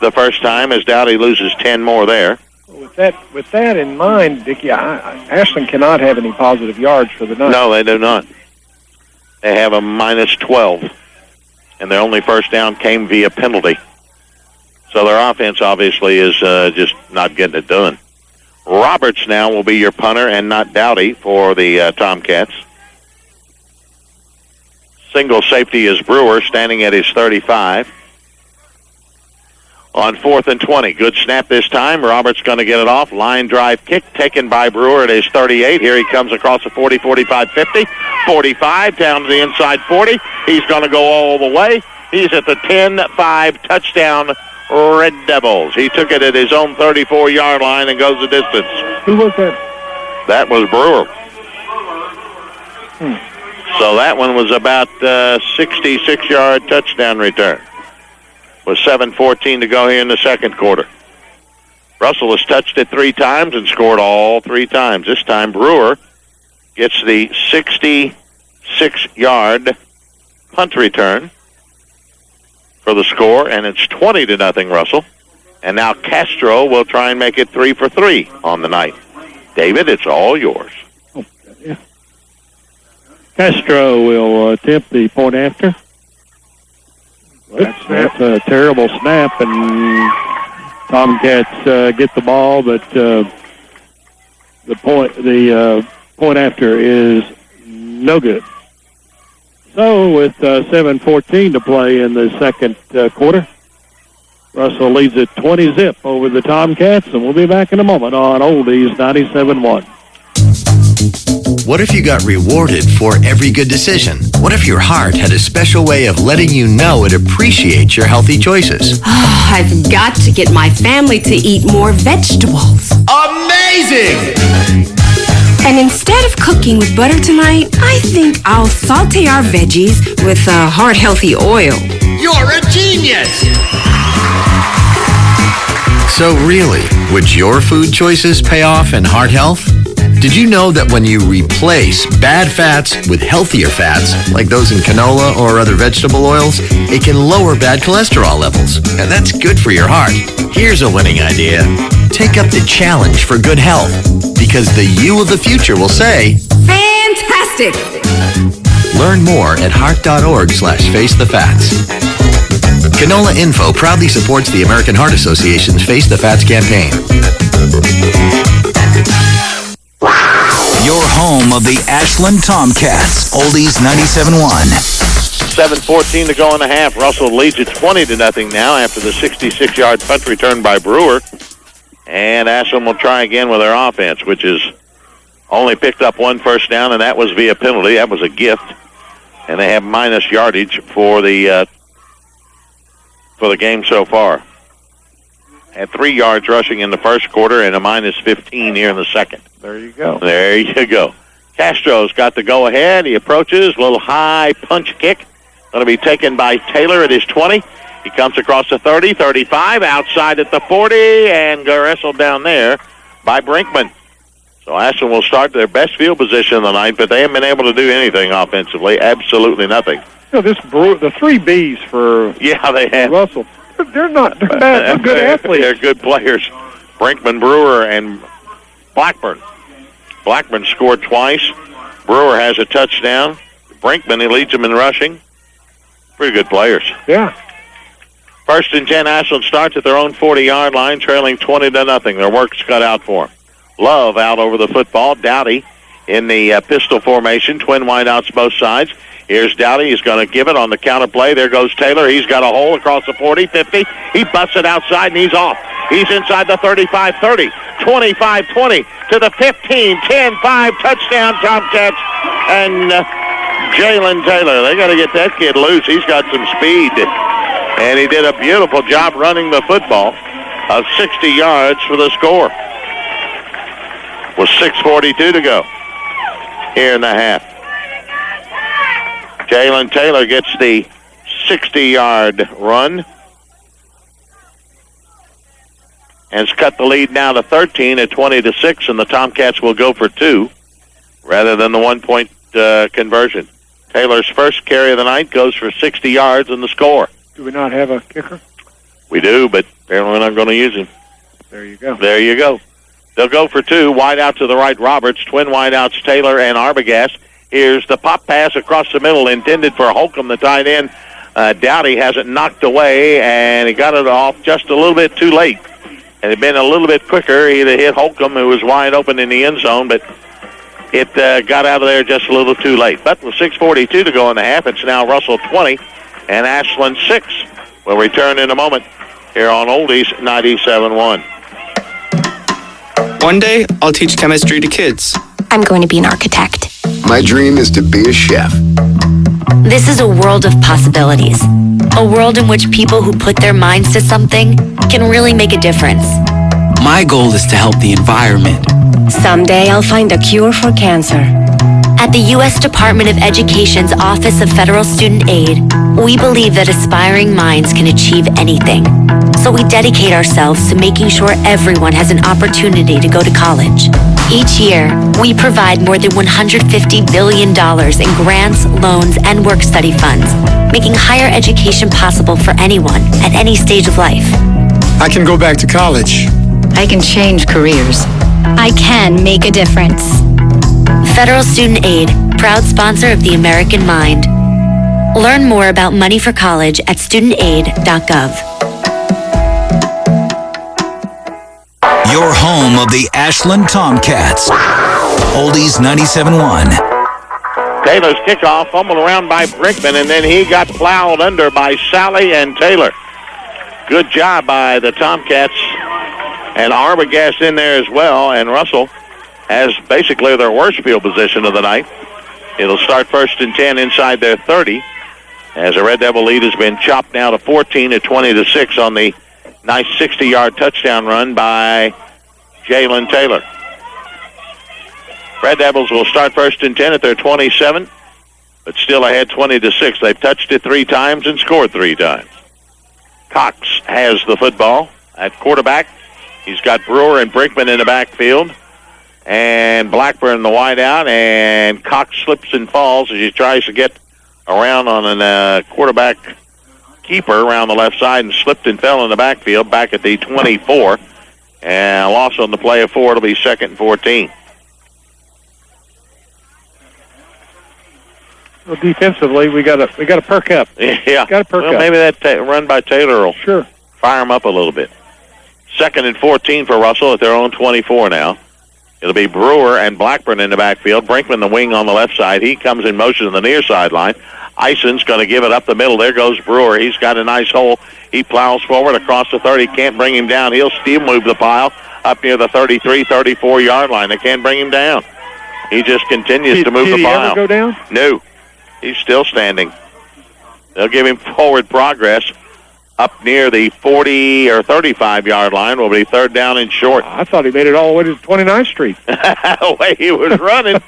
the first time as Dowdy loses 10 more there. With that in mind, Dickie, Ashland cannot have any positive yards for the night. No, they do not. They have a -12, and their only first down came via penalty. So their offense obviously is just not getting it done. Roberts now will be your punter and not Dowdy for the Tomcats. Single safety is Brewer, standing at his 35. On 4th and 20. Good snap this time. Roberts going to get it off. Line drive kick taken by Brewer at his 38. Here he comes across the 40, 45, 50. 45 down to the inside 40. He's going to go all the way. He's at the 10-5 touchdown Red Devils. He took it at his own 34-yard line and goes the distance. Who was that? That was Brewer. So that one was about 66-yard touchdown return. With 7:14 to go here in the second quarter. Russell has touched it 3 times and scored all 3 times. This time Brewer gets the 66-yard punt return for the score, and it's 20-0 Russell. And now Castro will try and make it 3 for 3 on the night. David, it's all yours. Castro will attempt the point after. That's a terrible snap, and Tomcats get the ball, but the point after is no good. So with 7:14 to play in the second quarter, Russell leads it 20-0 over the Tomcats, and we'll be back in a moment on Oldies 97.1. What if you got rewarded for every good decision? What if your heart had a special way of letting you know it appreciates your healthy choices? Oh, I've got to get my family to eat more vegetables. Amazing! And instead of cooking with butter tonight, I think I'll saute our veggies with heart-healthy oil. You're a genius! So really, would your food choices pay off in heart health? Did you know that when you replace bad fats with healthier fats, like those in canola or other vegetable oils, it can lower bad cholesterol levels? And that's good for your heart. Here's a winning idea. Take up the challenge for good health, because the you of the future will say, Fantastic! Learn more at heart.org/facethefats. Canola Info proudly supports the American Heart Association's Face the Fats campaign. Your home of the Ashland Tomcats, Oldies 97.1. 7:14 to go in the half. Russell leads it 20-0 now after the 66-yard punt return by Brewer. And Ashland will try again with their offense, which is only picked up 1 first down, and that was via penalty. That was a gift. And they have minus yardage for the game so far. Had 3 yards rushing in the first quarter and a minus 15 here in the second. There you go. There you go. Castro's got the go-ahead. He approaches. A little high punch kick. Going to be taken by Taylor at his 20. He comes across the 30, 35, outside at the 40, and wrestled down there by Brinkman. So Ashland will start their best field position of the night, but they haven't been able to do anything offensively. Absolutely nothing. You know, the 3 Bs for they have. Russell. They're not bad. They're good athletes. They're good players. Brinkman, Brewer, and Blackburn. Blackburn scored twice. Brewer has a touchdown. Brinkman, he leads them in rushing. Pretty good players. Yeah. 1st and 10, Ashland starts at their own 40-yard line, trailing 20-0. Their work's cut out for them. Love out over the football. Dowdy in the pistol formation. Twin wideouts both sides. Here's Dowdy. He's going to give it on the counter play. There goes Taylor. He's got a hole across the 40, 50. He busts it outside, and he's off. He's inside the 35-30, 25-20 to the 15, 10-5 touchdown Tomcats. And Jalen Taylor, they got to get that kid loose. He's got some speed. And he did a beautiful job running the football of 60 yards for the score. With 6:42 to go here in the half. Jalen Taylor gets the 60-yard run. And it's cut the lead now to 13 at 20-6, and the Tomcats will go for 2 rather than the 1-point conversion. Taylor's first carry of the night goes for 60 yards in the score. Do we not have a kicker? We do, but apparently we're not going to use him. There you go. There you go. They'll go for 2. Wide out to the right, Roberts. Twin wideouts, Taylor and Arbogast. Here's the pop pass across the middle, intended for Holcomb, the tight end. Dowdy has it knocked away, and he got it off just a little bit too late. And it'd been a little bit quicker, he'd have hit Holcomb, who was wide open in the end zone, but it got out of there just a little too late. But with 6:42 to go in the half, it's now Russell 20 and Ashland 6. We'll return in a moment here on Oldies 97.1. One day, I'll teach chemistry to kids. I'm going to be an architect. My dream is to be a chef. This is a world of possibilities. A world in which people who put their minds to something can really make a difference. My goal is to help the environment. Someday I'll find a cure for cancer. At the U.S. Department of Education's Office of Federal Student Aid, We believe that aspiring minds can achieve anything. So we dedicate ourselves to making sure everyone has an opportunity to go to college. Each year, we provide more than $150 billion in grants, loans, and work-study funds, making higher education possible for anyone at any stage of life. I can go back to college. I can change careers. I can make a difference. Federal Student Aid, proud sponsor of the American Mind. Learn more about money for college at studentaid.gov. Your home of the Ashland Tomcats. Oldies 97.1. Taylor's kickoff fumbled around by Brinkman, and then he got plowed under by Sally and Taylor. Good job by the Tomcats. And Arbogast in there as well, and Russell has basically their worst field position of the night. It'll start 1st and 10 inside their 30, as the Red Devil lead has been chopped now to 14 at 20-6 on the nice 60-yard touchdown run by Jalen Taylor. Red Devils will start 1st and 10 at their 27, but still ahead 20-6. They've touched it 3 times and scored 3 times. Cox has the football at quarterback. He's got Brewer and Brinkman in the backfield, and Blackburn the wide out, and Cox slips and falls as he tries to get around on a quarterback keeper around the left side and slipped and fell in the backfield back at the 24, and a loss on the play of 4. It'll be 2nd and 14. Well, defensively, we got to perk up. Yeah, got to perk up. Maybe that run by Taylor will fire him up a little bit. 2nd and 14 for Russell at their own 24 now. It'll be Brewer and Blackburn in the backfield. Brinkman the wing on the left side. He comes in motion on the near sideline. Ison's going to give it up the middle. There goes Brewer. He's got a nice hole. He plows forward across the 30. Can't bring him down. He'll still move the pile up near the 33, 34-yard line. They can't bring him down. He just continues to move the pile. Did he ever go down? No. He's still standing. They'll give him forward progress up near the 40 or 35-yard line. Will be 3rd down and short. I thought he made it all the way to 29th Street. The way he was running.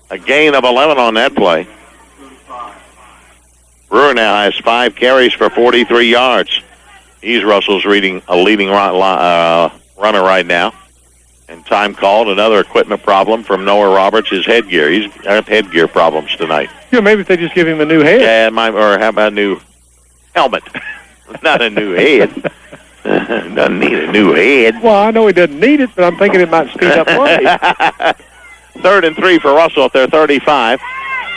A gain of 11 on that play. Brewer now has 5 carries for 43 yards. He's Russell's leading runner right now. And time called. Another equipment problem from Noah Roberts, his headgear. He's got headgear problems tonight. Yeah, maybe if they just give him a new head. Yeah, or how about a new helmet? Not a new head. Doesn't need a new head. Well, I know he doesn't need it, but I'm thinking it might speed up play. 3rd and 3 for Russell at their 35.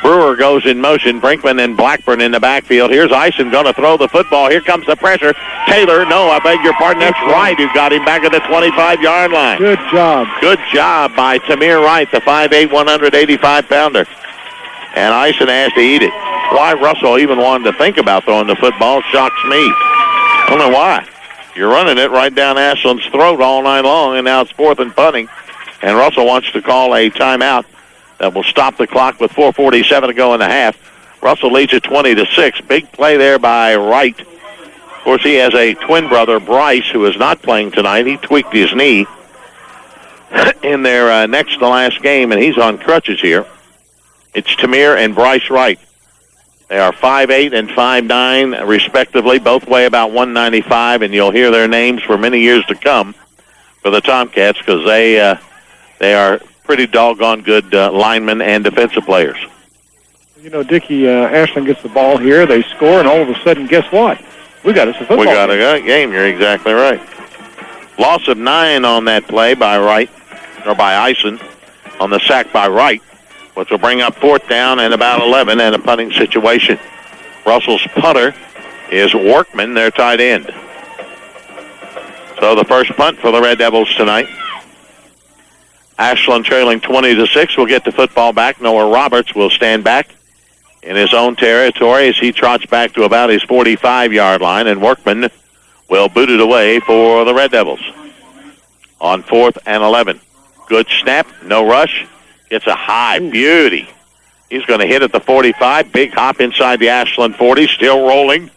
Brewer goes in motion. Brinkman and Blackburn in the backfield. Here's Ison going to throw the football. Here comes the pressure. Taylor, no, I beg your pardon. That's Wright who got him back at the 25-yard line. Good job. Good job by Tamir Wright, the 5'8", 185-pounder. And Ison has to eat it. Why Russell even wanted to think about throwing the football shocks me. I don't know why. You're running it right down Ashland's throat all night long, and now it's 4th and punting. And Russell wants to call a timeout that will stop the clock with 4:47 to go in the half. Russell leads at 20-6. Big play there by Wright. Of course, he has a twin brother, Bryce, who is not playing tonight. He tweaked his knee in their next to last game, and he's on crutches here. It's Tamir and Bryce Wright. They are 5'8" and 5'9", respectively. Both weigh about 195, and you'll hear their names for many years to come for the Tomcats because they are pretty doggone good linemen and defensive players. You know, Dicky, Ashland gets the ball here. They score, and all of a sudden, guess what? We got us a football We got a game. You're exactly right. Loss of 9 on that play by Wright, or by Ison, on the sack by Wright, which will bring up 4th down and about 11 and a punting situation. Russell's punter is Workman, their tight end. So the first punt for the Red Devils tonight. Ashland trailing 20-6 will get the football back. Noah Roberts will stand back in his own territory as he trots back to about his 45-yard line, and Workman will boot it away for the Red Devils. On 4th and 11. Good snap, no rush. It's a high beauty. He's going to hit at the 45. Big hop inside the Ashland 40, still rolling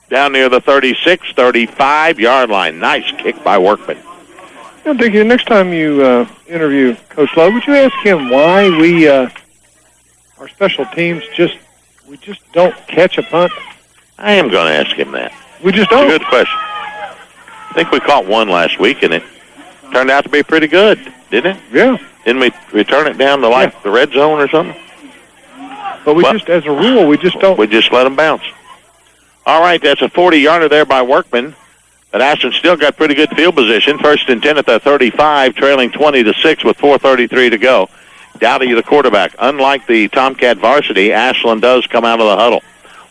down near the 36, 35-yard line. Nice kick by Workman. You know, Dickie, next time you interview Coach Lowe, would you ask him why our special teams just We just don't catch a punt. I am going to ask him that. We just It's don't. a good question. I think we caught one last week, and it turned out to be pretty good, didn't it? Yeah. Didn't we turn it down to the red zone or something? But just, as a rule, we just don't. We just let them bounce. All right, that's a 40-yarder there by Workman. But Ashland still got pretty good field position. 1st and 10 at the 35, trailing 20-6 with 4:33 to go. Dowdy, the quarterback. Unlike the Tomcat varsity, Ashland does come out of the huddle.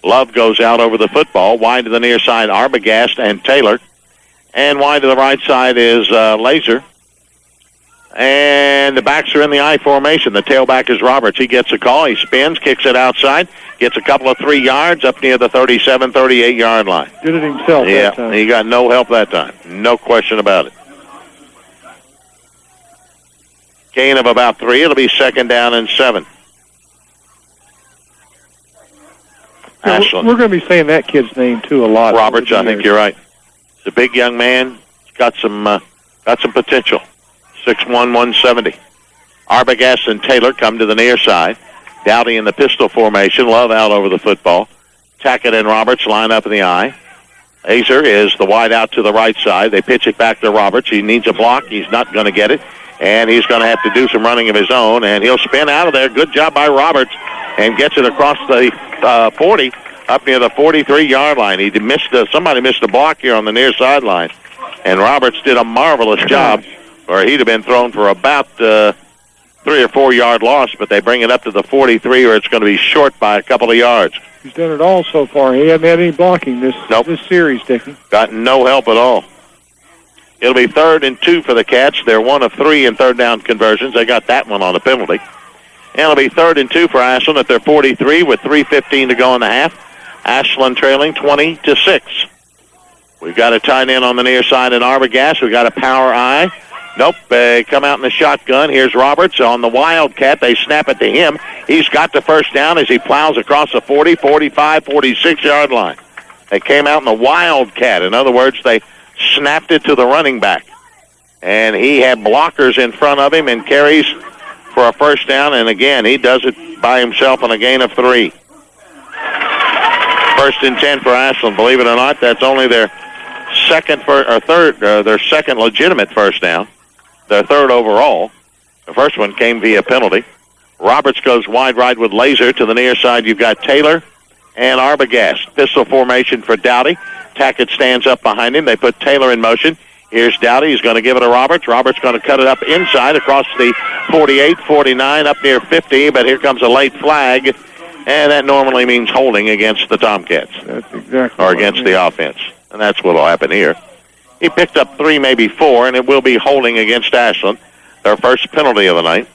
Love goes out over the football. Wide to the near side, Arbogast and Taylor. And wide to the right side is Laser. And the backs are in the I formation. The tailback is Roberts. He gets a call. He spins, kicks it outside, gets a couple of 3 yards up near the 37, 38-yard line. Did it himself that time. He got no help that time. No question about it. Gain of about 3. It'll be 2nd down and 7. Ashland. We're going to be saying that kid's name, too, a lot. Roberts, I think you're right. He's a big young man. He's got some potential. 6'1", 170. Arbogast and Taylor come to the near side. Dowdy in the pistol formation. Love out over the football. Tackett and Roberts line up in the I. Azer is the wide out to the right side. They pitch it back to Roberts. He needs a block. He's not going to get it. And he's going to have to do some running of his own. And he'll spin out of there. Good job by Roberts. And gets it across the 40 up near the 43-yard line. Somebody missed a block here on the near sideline. And Roberts did a marvelous job, or he'd have been thrown for about 3 or 4 yard loss, but they bring it up to the 43, or it's going to be short by a couple of yards. He's done it all so far. He hasn't had any blocking this series, Dickie. Got no help at all. It'll be 3rd and 2 for the Cats. They're 1 of 3 in third down conversions. They got that one on a penalty. And it'll be 3rd and 2 for Ashland at their 43 with 3:15 to go in the half. Ashland trailing 20-6. We've got a tight end on the near side in Arbogast. We've got a power I. Nope, they come out in the shotgun. Here's Roberts on the Wildcat. They snap it to him. He's got the first down as he plows across the 40, 45, 46-yard line. They came out in the Wildcat. In other words, they snapped it to the running back. And he had blockers in front of him and carries for a first down. And again, he does it by himself on a gain of 3. 1st and 10 for Ashland. Believe it or not, that's only their second legitimate first down. Their 3rd overall. The first one came via penalty. Roberts goes wide right with Laser. To the near side, you've got Taylor and Arbogast. Pistol formation for Dowdy. Tackett stands up behind him. They put Taylor in motion. Here's Dowdy. He's going to give it to Roberts. Roberts going to cut it up inside across the 48, 49, up near 50, but here comes a late flag, and that normally means holding against the Tomcats. That's exactly or against the offense, and that's what will happen here. He picked up 3, maybe 4, and it will be holding against Ashland. Their first penalty of the night.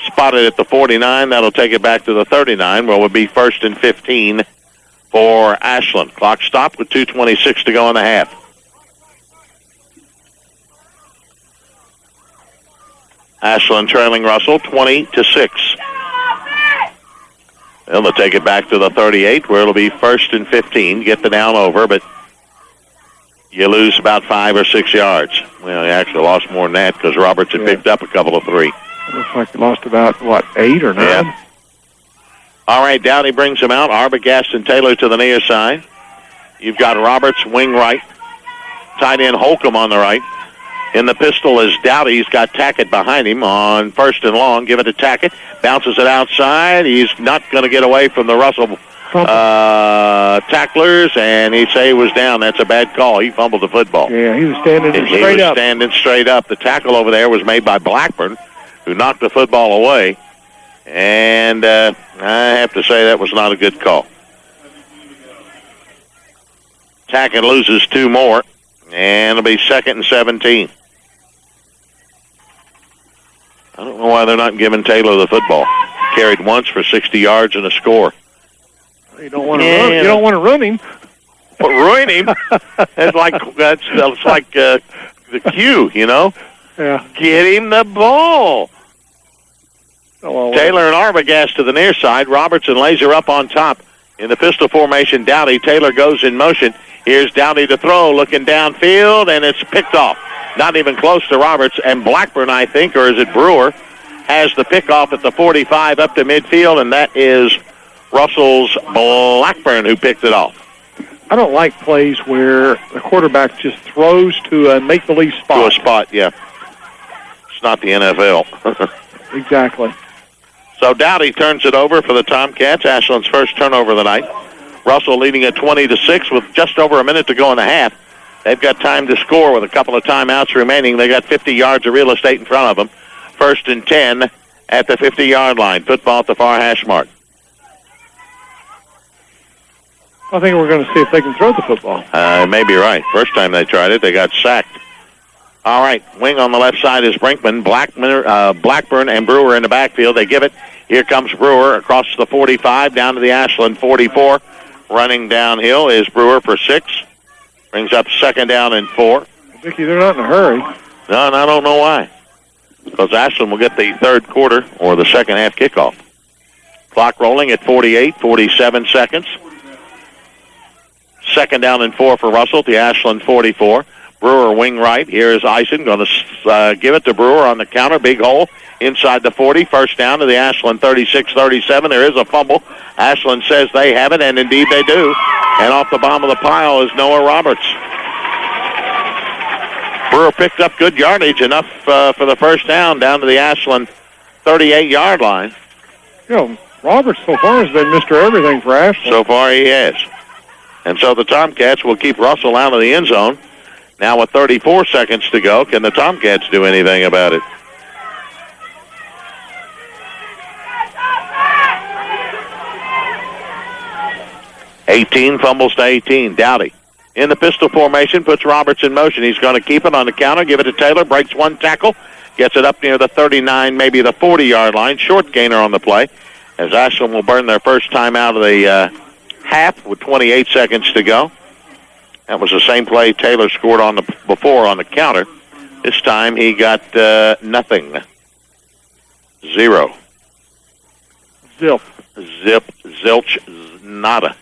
Spotted at the 49. That'll take it back to the 39, where it will be 1st and 15 for Ashland. Clock stopped with 2:26 to go in the half. Ashland trailing Russell 20-6. They'll take it back to the 38, where it'll be 1st and 15. Get the down over, but you lose about 5 or 6 yards. Well, you actually lost more than that because Roberts had picked up a couple of 3. Looks like they lost about, 8 or 9? Yeah. All right, Dowdy brings him out. Arbogast and Taylor to the near side. You've got Roberts, wing right. Tight end Holcomb on the right. In the pistol is Dowdy. He's got Tackett behind him on 1st and long. Give it to Tackett. Bounces it outside. He's not going to get away from the Russell tacklers, and he'd say he was down. That's a bad call. He fumbled the football. Yeah, he was standing straight up. Standing straight up. The tackle over there was made by Blackburn, who knocked the football away. And I have to say that was not a good call. Tackett loses 2 more, and it'll be 2nd and 17. I don't know why they're not giving Taylor the football. Carried once for 60 yards and a score. You don't want to run. You don't want to run him. But ruin him. That's like the cue, you know. Yeah. Get him the ball. Oh, well, Taylor and Arbogast to the near side. Roberts and Laser up on top. In the pistol formation, Dowdy. Taylor goes in motion. Here's Dowdy to throw, looking downfield, and it's picked off. Not even close to Roberts. And Blackburn, I think, or is it Brewer, has the pickoff at the 45 up to midfield, and that is Russell's Blackburn who picked it off. I don't like plays where the quarterback just throws to a make-believe spot. To a spot, yeah. It's not the NFL. Exactly. So Dowdy turns it over for the Tomcats. Ashland's first turnover of the night. Russell leading at 20-6 with just over a minute to go in the half. They've got time to score with a couple of timeouts remaining. They got 50 yards of real estate in front of them. 1st and 10 at the 50-yard line. Football at the far hash mark. I think we're going to see if they can throw the football. May be right. First time they tried it, they got sacked. All right, wing on the left side is Brinkman. Blackburn and Brewer in the backfield. They give it. Here comes Brewer across the 45 down to the Ashland 44. Running downhill is Brewer for 6. Brings up 2nd down and 4. Dickie, they're not in a hurry. No, and I don't know why. Because Ashland will get the third quarter or the second half kickoff. Clock rolling at 47 seconds. 2nd down and 4 for Russell at the Ashland 44. Brewer wing right. Here is Eisen going to give it to Brewer on the counter. Big hole inside the 40. First down to the Ashland 36-37. There is a fumble. Ashland says they have it, and indeed they do. And off the bottom of the pile is Noah Roberts. Brewer picked up good yardage, enough for the first down to the Ashland 38-yard line. You know, Roberts so far has been Mr. Everything for Ashland. So far he has. And so the Tomcats will keep Russell out of the end zone. Now with 34 seconds to go, can the Tomcats do anything about it? Fumbles to 18. Dowdy in the pistol formation, puts Roberts in motion. He's going to keep it on the counter, give it to Taylor, breaks one tackle, gets it up near the 39, maybe the 40-yard line. Short gainer on the play, as Ashland will burn their first time out of the half with 28 seconds to go. That was the same play Taylor scored on before on the counter. This time he got nothing. 0. Zilch, nada.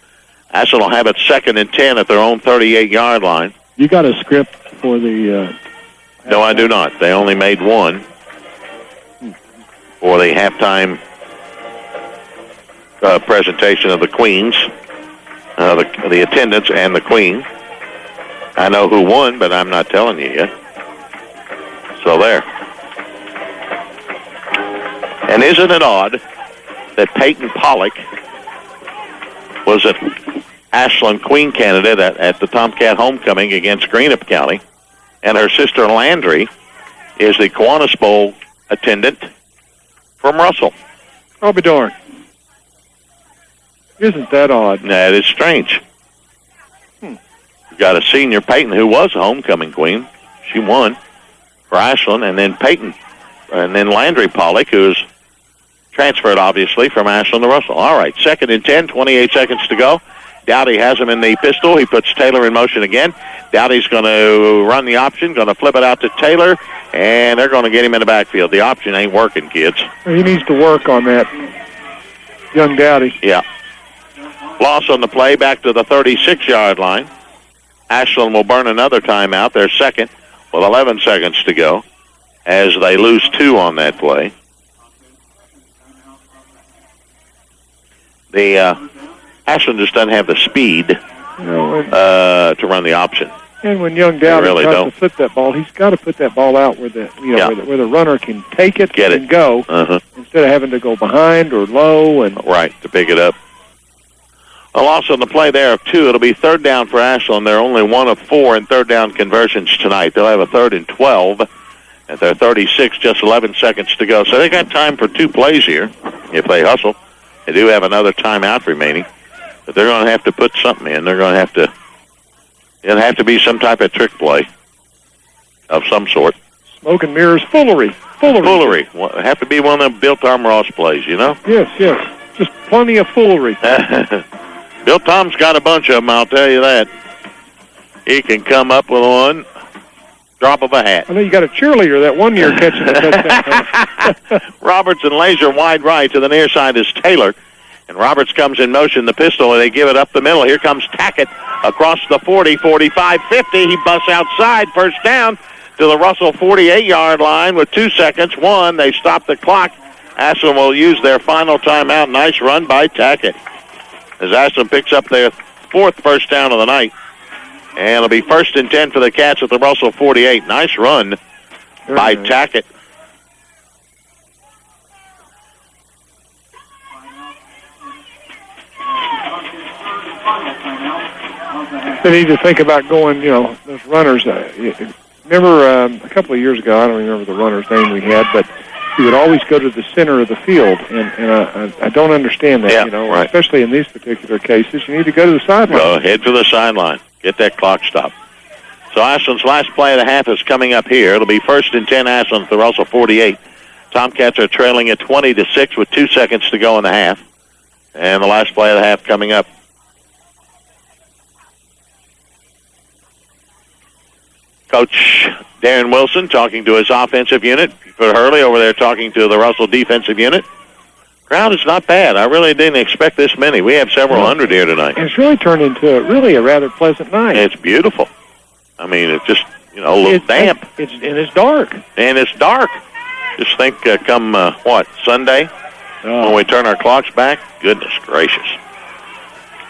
Ashland will have it 2nd and 10 at their own 38-yard line. You got a script for the... No, I do not. They only made one for the halftime presentation of the Queens, the attendants and the Queen. I know who won, but I'm not telling you yet. So there. And isn't it odd that Peyton Pollock was an Ashland Queen candidate at the Tomcat homecoming against Greenup County, and her sister Landry is the Kiwanis Bowl attendant from Russell. I'll be darned. Isn't that odd? That is strange. You've got a senior, Peyton, who was a homecoming queen. She won for Ashland, and then Peyton, and then Landry Pollock, who's transferred, obviously, from Ashland to Russell. All right, 2nd and 10, 28 seconds to go. Dowdy has him in the pistol. He puts Taylor in motion again. Dowdy's going to run the option, going to flip it out to Taylor, and they're going to get him in the backfield. The option ain't working, kids. He needs to work on that, young Dowdy. Yeah. Loss on the play back to the 36-yard line. Ashland will burn another timeout. They're second with 11 seconds to go as they lose 2 on that play. The Ashland just doesn't have the speed to run the option. And when young Dowdy tries to flip that ball, he's got to put that ball out where where the runner can take it and go instead of having to go behind or low and to pick it up. A loss on the play there of 2. It'll be 3rd down for Ashland. They're only 1 of 4 in 3rd down conversions tonight. They'll have a 3rd and 12 at their 36, just 11 seconds to go. So they got time for 2 plays here if they hustle. They do have another timeout remaining, but they're going to have to put something in. They're going to have to. It'll have to be some type of trick play of some sort. Smoke and mirrors, foolery. Well, it have to be one of them Bill Tom Ross plays, you know? Yes. Just plenty of foolery. Bill Tom's got a bunch of them, I'll tell you that. He can come up with one drop of a hat. I know you got a cheerleader that one year catching the touchdown. Robertson laser wide right to the near side is Taylor. And Roberts comes in motion, the pistol, and they give it up the middle. Here comes Tackett across the 40, 45, 50. He busts outside, first down. to the Russell 48-yard line with 2 seconds. They stop the clock. Ashland will use their final timeout. Nice run by Tackett, as Ashland picks up their 4th first down of the night. And it'll be 1st and 10 for the Cats at the Russell 48. Nice run by Tackett. They need to think about going, those runners. Remember a couple of years ago, I don't remember the runner's name we had, but he would always go to the center of the field, and I don't understand that, right. Especially in these particular cases. You need to go to the sideline. Go head to the sideline. Get that clock stopped. So Ashland's last play of the half is coming up here. It'll be 1st and 10 Ashland at the Russell 48. Tomcats are trailing at 20-6 with 2 seconds to go in the half. And the last play of the half coming up. Coach Darren Wilson talking to his offensive unit. Put Hurley over there talking to the Russell defensive unit. Crowd is not bad. I really didn't expect this many. We have several hundred here tonight. It's really turned into a rather pleasant night. It's beautiful. I mean, it's just, a little damp. It's dark. And it's dark. Just think come, Sunday, when we turn our clocks back? Goodness gracious.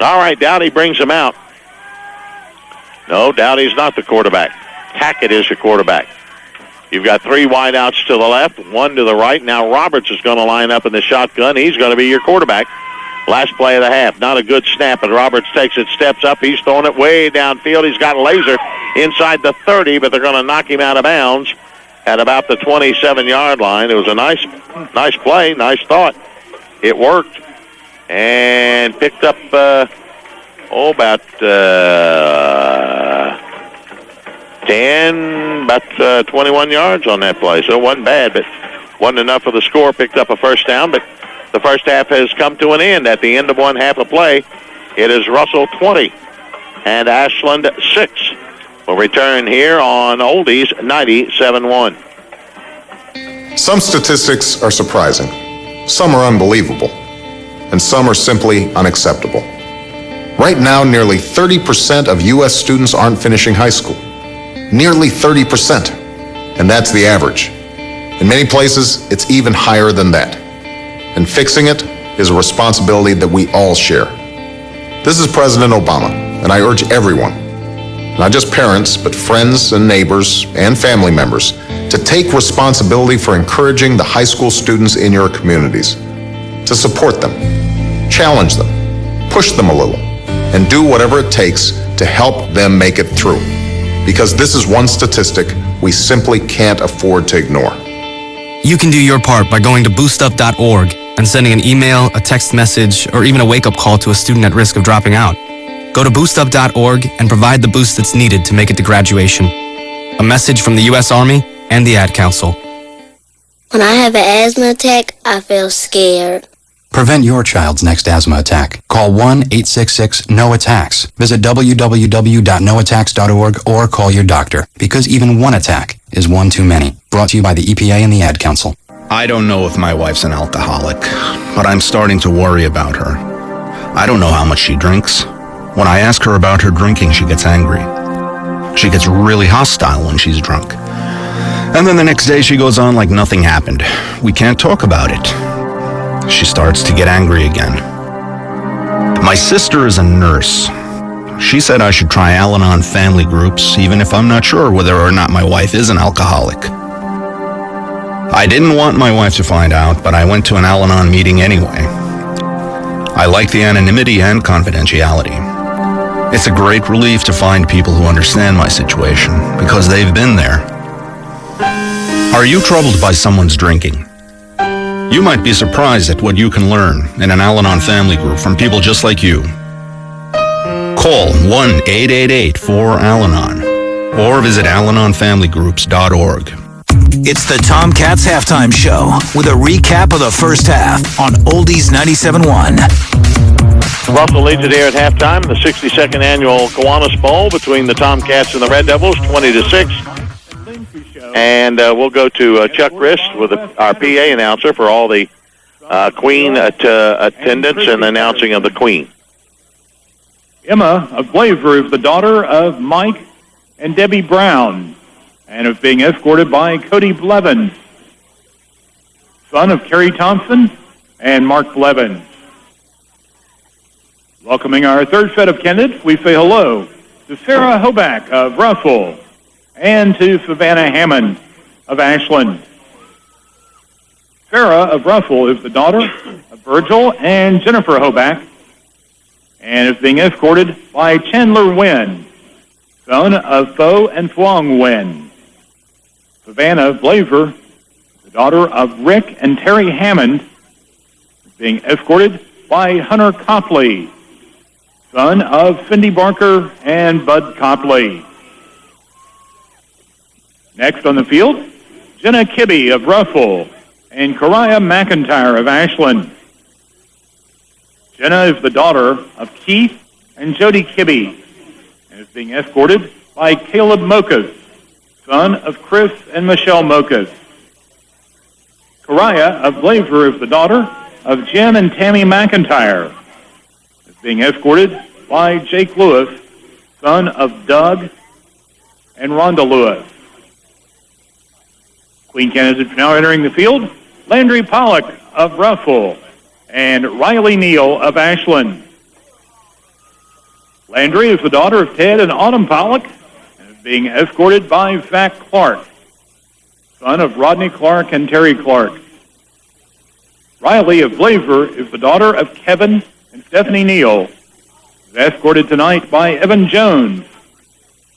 All right, Dowdy brings him out. No, Dowdy's not the quarterback. Tackett is the quarterback. You've got 3 wideouts to the left, 1 to the right. Now Roberts is going to line up in the shotgun. He's going to be your quarterback. Last play of the half. Not a good snap, and Roberts takes it, steps up. He's throwing it way downfield. He's got a laser inside the 30, but they're going to knock him out of bounds at about the 27-yard line. It was a nice play, nice thought. It worked, and picked up, about 21 yards on that play. So it wasn't bad, but wasn't enough for the score. Picked up a first down, but the first half has come to an end. At the end of one half of play, it is Russell 20 and Ashland 6. We'll return here on Oldies 97.1. Some statistics are surprising, some are unbelievable, and some are simply unacceptable. Right now, nearly 30% of U.S. students aren't finishing high school. Nearly 30%. And that's the average. In many places, it's even higher than that. And fixing it is a responsibility that we all share. This is President Obama, and I urge everyone, not just parents, but friends and neighbors and family members, to take responsibility for encouraging the high school students in your communities, to support them, challenge them, push them a little, and do whatever it takes to help them make it through. Because this is one statistic we simply can't afford to ignore. You can do your part by going to boostup.org and sending an email, a text message, or even a wake-up call to a student at risk of dropping out. Go to boostup.org and provide the boost that's needed to make it to graduation. A message from the U.S. Army and the Ad Council. When I have an asthma attack, I feel scared. Prevent your child's next asthma attack. Call 1-866-NO-ATTACKS. Visit www.noattacks.org or call your doctor, because even one attack is one too many. Brought to you by the EPA and the Ad Council. I don't know if my wife's an alcoholic, but I'm starting to worry about her. I don't know how much she drinks. When I ask her about her drinking, she gets angry. She gets really hostile when she's drunk. And then the next day she goes on like nothing happened. We can't talk about it. She starts to get angry again. My sister is a nurse. She said I should try Al-Anon family groups, even if I'm not sure whether or not my wife is an alcoholic. I didn't want my wife to find out, but I went to an Al-Anon meeting anyway. I like the anonymity and confidentiality. It's a great relief to find people who understand my situation, because they've been there. Are you troubled by someone's drinking? You might be surprised at what you can learn in an Al-Anon family group from people just like you. Call 1-888-4-AL-ANON or visit AlanonFamilyGroups.org. It's the Tomcats Halftime Show with a recap of the first half on Oldies 97.1. Russell leads it here at halftime in the 62nd annual Kiwanis Bowl between the Tomcats and the Red Devils, 20-6. And we'll go to Chuck Rist with our PA announcer for all the Queen attendance and announcing of the Queen. Emma of Blave Roof, the daughter of Mike and Debbie Brown, and is being escorted by Cody Blevins, son of Kerry Thompson and Mark Blevins. Welcoming our third set of candidates, we say hello to Sarah Hoback of Russell and to Savannah Hammond of Ashland. Sarah of Russell is the daughter of Virgil and Jennifer Hoback and is being escorted by Chandler Nguyen, son of Tho and Thuong Nguyen. Savannah Blazer, the daughter of Rick and Terry Hammond, is being escorted by Hunter Copley, son of Cindy Barker and Bud Copley. Next on the field, Jenna Kibbe of Russell and Kariah McIntyre of Ashland. Jenna is the daughter of Keith and Jody Kibbe and is being escorted by Caleb Mokas, son of Chris and Michelle Mokas. Kariah of Blazer is the daughter of Jim and Tammy McIntyre, being escorted by Jake Lewis, son of Doug and Rhonda Lewis. Queen candidates now entering the field, Landry Pollock of Russell and Riley Neal of Ashland. Landry is the daughter of Ted and Autumn Pollock and is being escorted by Zach Clark, son of Rodney Clark and Terry Clark. Riley of Blazer is the daughter of Kevin and Stephanie Neal, is escorted tonight by Evan Jones,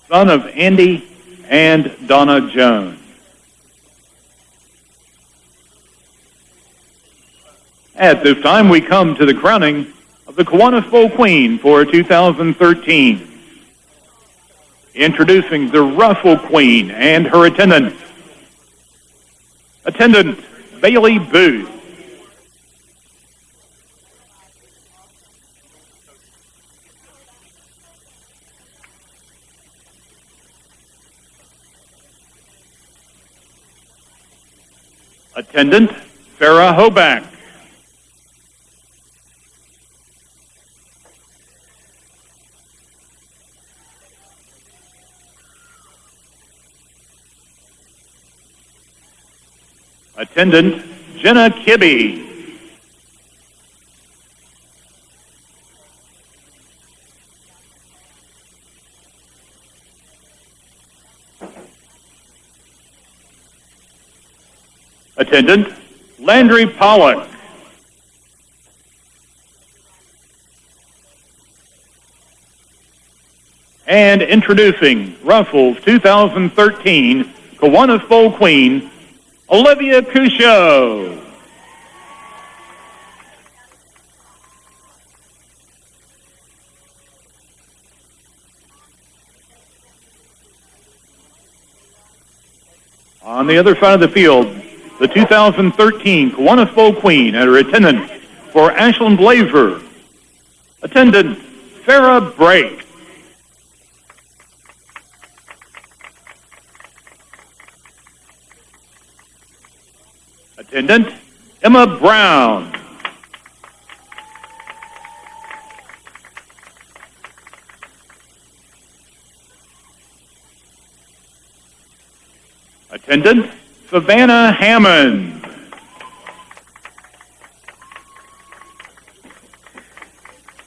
son of Andy and Donna Jones. At this time, we come to the crowning of the Kiwanis Bowl Queen for 2013. Introducing the Russell Queen and her attendant. Attendant Bailey Booth. Attendant Sarah Hoback. Attendant Jenna Kibbe. Attendant Landry Pollock. And introducing Russell's 2013 Kiwanis Bowl Queen, Olivia Cusho. On the other side of the field, the 2013 Kiwanis Bowl Queen and her attendant for Ashland Blazer, attendant Sarah Brake. Attendant Emma Brown. Attendant Savannah Hammond.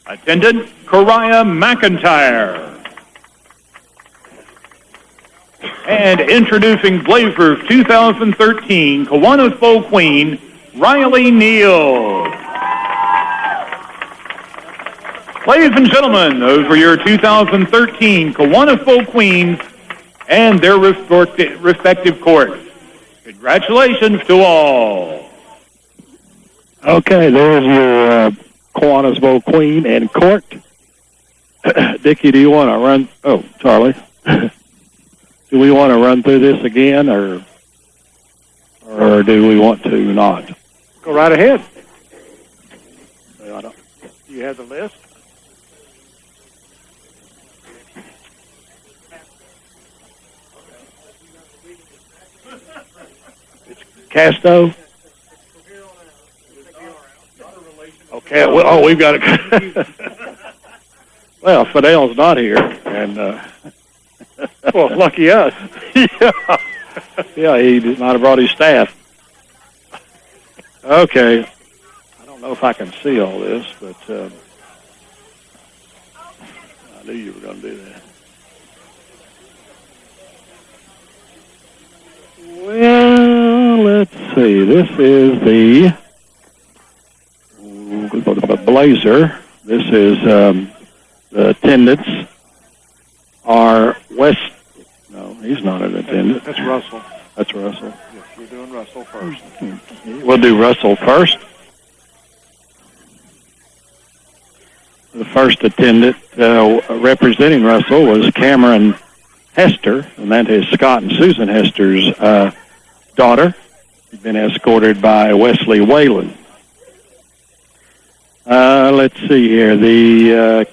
Attendant Kariah McIntyre. And introducing Blazers 2013 Kiwanis Bowl Queen, Riley Neal. Ladies and gentlemen, those were your 2013 Kiwanis Bowl Queens and their respective courts. Congratulations to all. Okay, there's your Kiwanis Bowl Queen and court. Dickie, do you want to run? Oh, Charlie. Do we want to run through this again, or do we want to not? Go right ahead. Do you have the list? Casto? Okay, well, we've got it. Well, Fidel's not here, and Well, lucky us. Yeah, he might have brought his staff. Okay. I don't know if I can see all this, but I knew you were going to do that. Well, let's see. This is the Blazer. This is the attendants are West. No, he's not an attendant. That's Russell. That's Russell. Yes, we're doing Russell first. We'll do Russell first. The first attendant representing Russell was Cameron Hester, and that is Scott and Susan Hester's daughter. She's been escorted by Wesley Whalen. Let's see here. The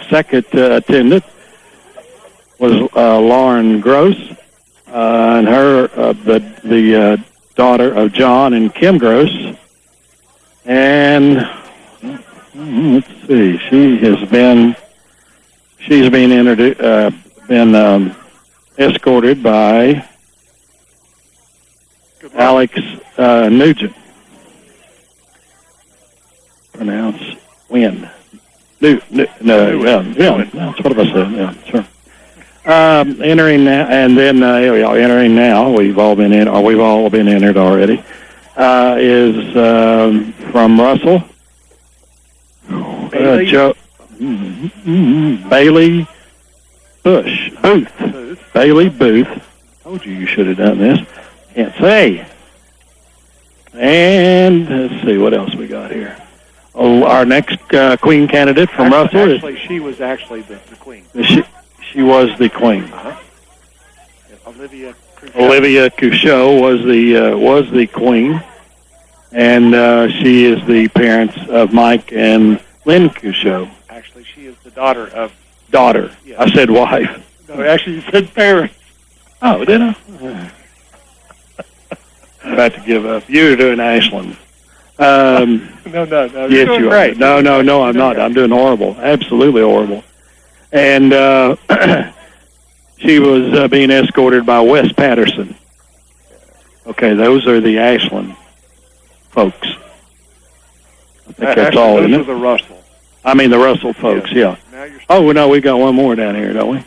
second attendant was Lauren Gross, and her the daughter of John and Kim Gross. And let's see, she's been escorted by Alex Nugent. Pronounce Wynn. That's what I said. Yeah, sure. Entering now, and then here we are. Entering now. We've all been entered already. Is from Russell. Joe Bailey Booth. Bailey Booth. Told you should have done this. Can't say. And let's see what else we got here. Oh, our next queen candidate from Russell. Actually, she was actually the queen. She was the queen. Uh-huh. Olivia Couchot was the queen, and she is the parents of Mike and Lynn Couchot. Actually, she is the daughter of... Daughter. Yes. I said wife. No, actually, you said parents. Oh, did I? I'm about to give up. You're doing Ashland. No. Yes, you great. are. No, I'm not. I'm doing horrible. Absolutely horrible. And she was being escorted by Wes Patterson. Okay, those are the Ashland folks. I think that's all, isn't it? Those are the Russell. I mean the Russell folks, yes. Yeah. Oh, no, we got one more down here, don't we?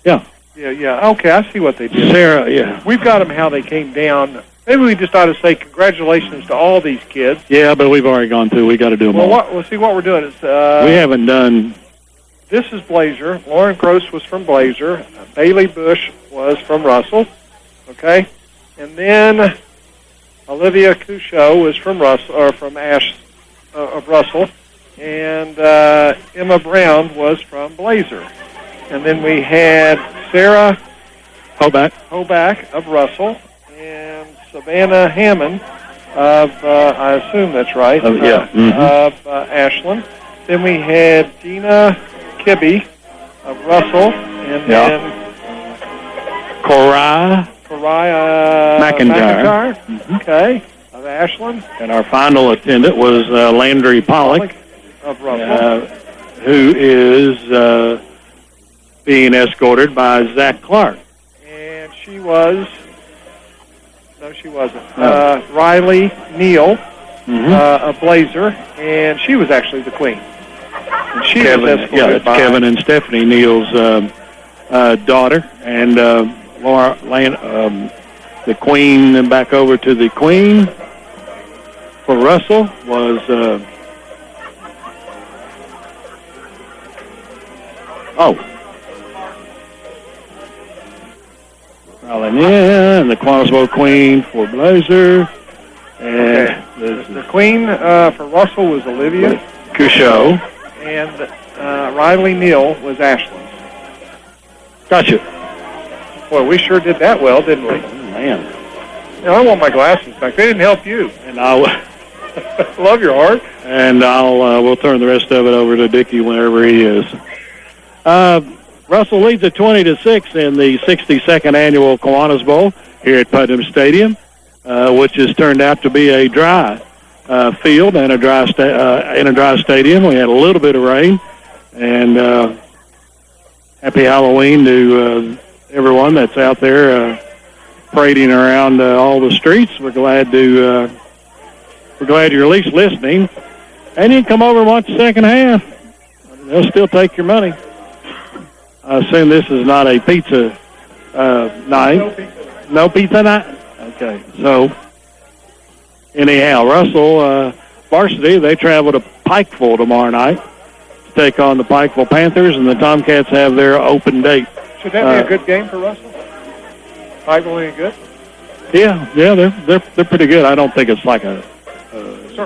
Yeah. Yeah. Okay, I see what they did. Sarah, yeah. We've got them how they came down. Maybe we just ought to say congratulations to all these kids. Yeah, but we've already gone through. We got to do them all. We'll see what we're doing. It's, we haven't done... This is Blazer. Lauren Gross was from Blazer. Bailey Bush was from Russell. Okay? And then Olivia Couchot was from Russell, or from of Russell. And Emma Brown was from Blazer. And then we had Sarah Hoback of Russell, and Savannah Hammond of, I assume that's right, of Ashland. Then we had Gina Kibbe of Russell, and then Corai McIntyre. Okay, of Ashland. And our final attendant was Landry Pollock of Russell, who is being escorted by Zach Clark. And she was... No, she wasn't. Riley Neal of Blazer, and she was actually the queen. And she was escorted by... Kevin and Stephanie Neal's daughter, and Laura, the queen, and back over to the queen for Russell was... and the Kiwanis Bowl queen for Blazer. And the queen for Russell was Olivia Couchot. And Riley Neal was Ashland. Gotcha. Boy, we sure did that well, didn't we? Man. I want my glasses back. They didn't help you. And I'll love your heart. And we'll turn the rest of it over to Dicky whenever he is. Russell leads at 20-6 in the 62nd annual Kiwanis Bowl here at Putnam Stadium, which has turned out to be a dry field and a dry stadium. We had a little bit of rain, and happy Halloween to everyone that's out there parading around all the streets. We're glad you're at least listening. And you can come over and watch the second half. They'll still take your money. I assume this is not a pizza night. No pizza night? Okay. So, anyhow, Russell varsity, they travel to Pikeville tomorrow night to take on the Pikeville Panthers, and the Tomcats have their open date. Should that be a good game for Russell? Pikeville any good? Yeah, they're pretty good. I don't think it's like a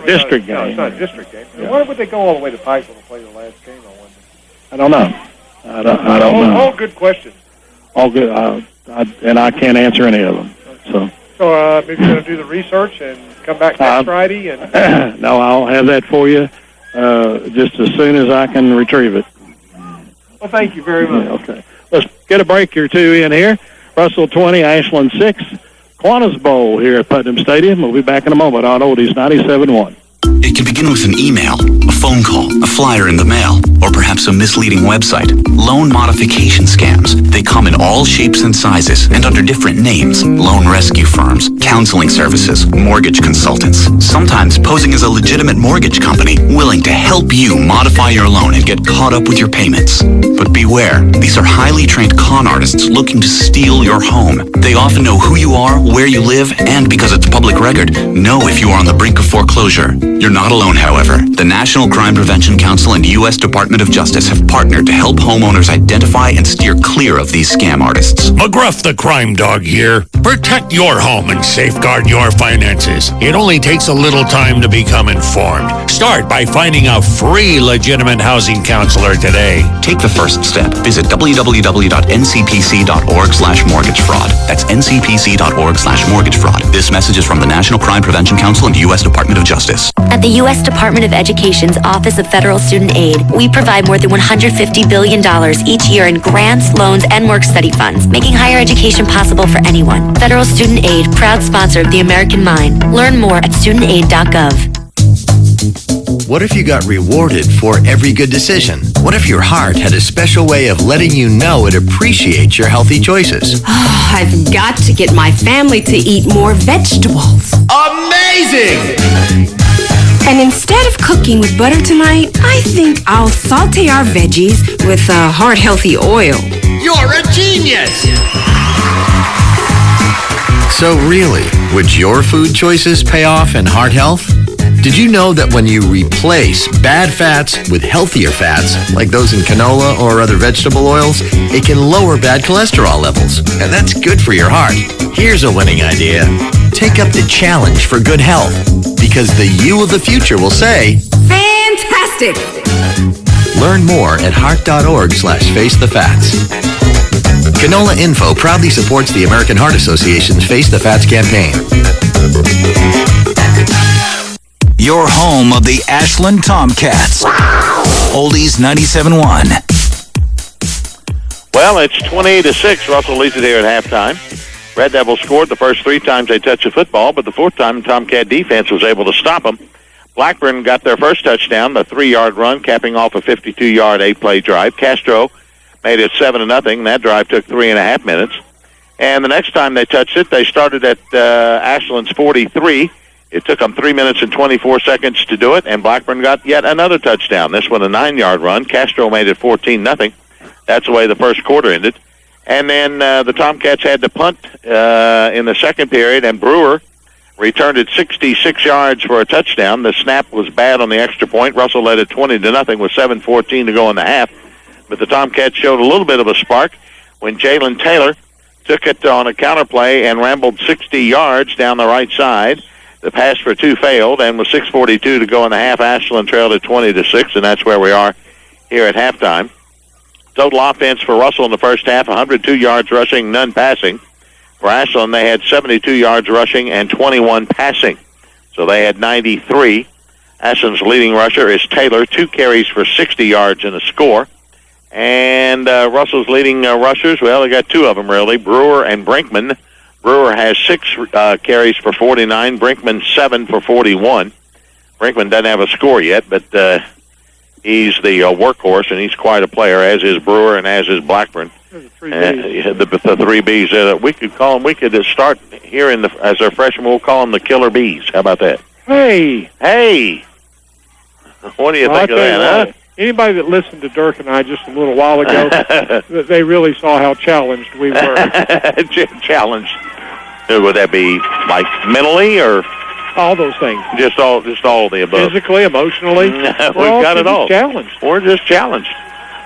district game. No, it's not a district game. Yeah. Why would they go all the way to Pikeville to play the last game on Wednesday? I don't know. I don't know. All good questions. All good, and I can't answer any of them. So maybe you're going to do the research and come back next Friday? And No, I'll have that for you just as soon as I can retrieve it. Well, thank you very much. Yeah, okay. Let's get a break or two in here. Russell 20, Ashland 6. Kiwanis Bowl here at Putnam Stadium. We'll be back in a moment on Oldies 97.1. It can begin with an email, a phone call, a flyer in the mail, or perhaps a misleading website. Loan modification scams. They come in all shapes and sizes and under different names. Loan rescue firms, counseling services, mortgage consultants. Sometimes posing as a legitimate mortgage company willing to help you modify your loan and get caught up with your payments. But beware, these are highly trained con artists looking to steal your home. They often know who you are, where you live, and because it's public record, know if you are on the brink of foreclosure. You're not alone, however. The National Crime Prevention Council and U.S. Department of Justice have partnered to help homeowners identify and steer clear of these scam artists. McGruff the Crime Dog here. Protect your home and safeguard your finances. It only takes a little time to become informed. Start by finding a free legitimate housing counselor today. Take the first step. Visit www.ncpc.org/mortgage fraud. That's ncpc.org/mortgage fraud. This message is from the National Crime Prevention Council and U.S. Department of Justice. At the U.S. Department of Education's Office of Federal Student Aid, we provide more than $150 billion each year in grants, loans, and work-study funds, making higher education possible for anyone. Federal Student Aid, proud sponsor of the American Mind. Learn more at studentaid.gov. What if you got rewarded for every good decision? What if your heart had a special way of letting you know it appreciates your healthy choices? Oh, I've got to get my family to eat more vegetables. Amazing! And instead of cooking with butter tonight, I think I'll saute our veggies with heart healthy oil. You're a genius! So really, would your food choices pay off in heart health? Did you know that when you replace bad fats with healthier fats, like those in canola or other vegetable oils, it can lower bad cholesterol levels? And that's good for your heart. Here's a winning idea. Take up the challenge for good health, because the you of the future will say, Fantastic! Learn more at heart.org/facethefats. Canola Info proudly supports the American Heart Association's Face the Fats campaign. Your home of the Ashland Tomcats. Oldies 97.1. Well, it's 28-6. Russell leads it here at halftime. Red Devils scored the first 3 times they touched the football, but the 4th time Tomcat defense was able to stop them. Blackburn got their first touchdown, the 3-yard run, capping off a 52-yard 8-play drive. Castro made it 7-0, and that drive took 3.5 minutes. And the next time they touched it, they started at Ashland's 43. It took them 3 minutes and 24 seconds to do it, and Blackburn got yet another touchdown. This one a 9-yard run. Castro made it 14-0. That's the way the first quarter ended. And then the Tomcats had to punt in the second period, and Brewer returned it 66 yards for a touchdown. The snap was bad on the extra point. Russell led it 20-0 with 7:14 to go in the half. But the Tomcats showed a little bit of a spark when Jalen Taylor took it on a counterplay and rambled 60 yards down the right side. The pass for 2 failed, and with 6:42 to go in the half, Ashland trailed at 20-6, and that's where we are here at halftime. Total offense for Russell in the first half, 102 yards rushing, none passing. For Ashland, they had 72 yards rushing and 21 passing. So they had 93. Ashland's leading rusher is Taylor, 2 carries for 60 yards and a score. And Russell's leading rushers, well, they got 2 of them, really, Brewer and Brinkman. Brewer has 6 carries for 49, Brinkman 7 for 41. Brinkman doesn't have a score yet, but He's the workhorse, and he's quite a player, as is Brewer and as is Blackburn. The three Bs. We could call them. We could start here as their freshmen. We'll call them the Killer Bees. How about that? Hey. What do you think of that? Huh? Anybody that listened to Dirk and I just a little while ago, they really saw how challenged we were. Challenged. Would that be like mentally or? All those things. Just all of the above. Physically, emotionally. We've got it all. Challenged. We're just challenged.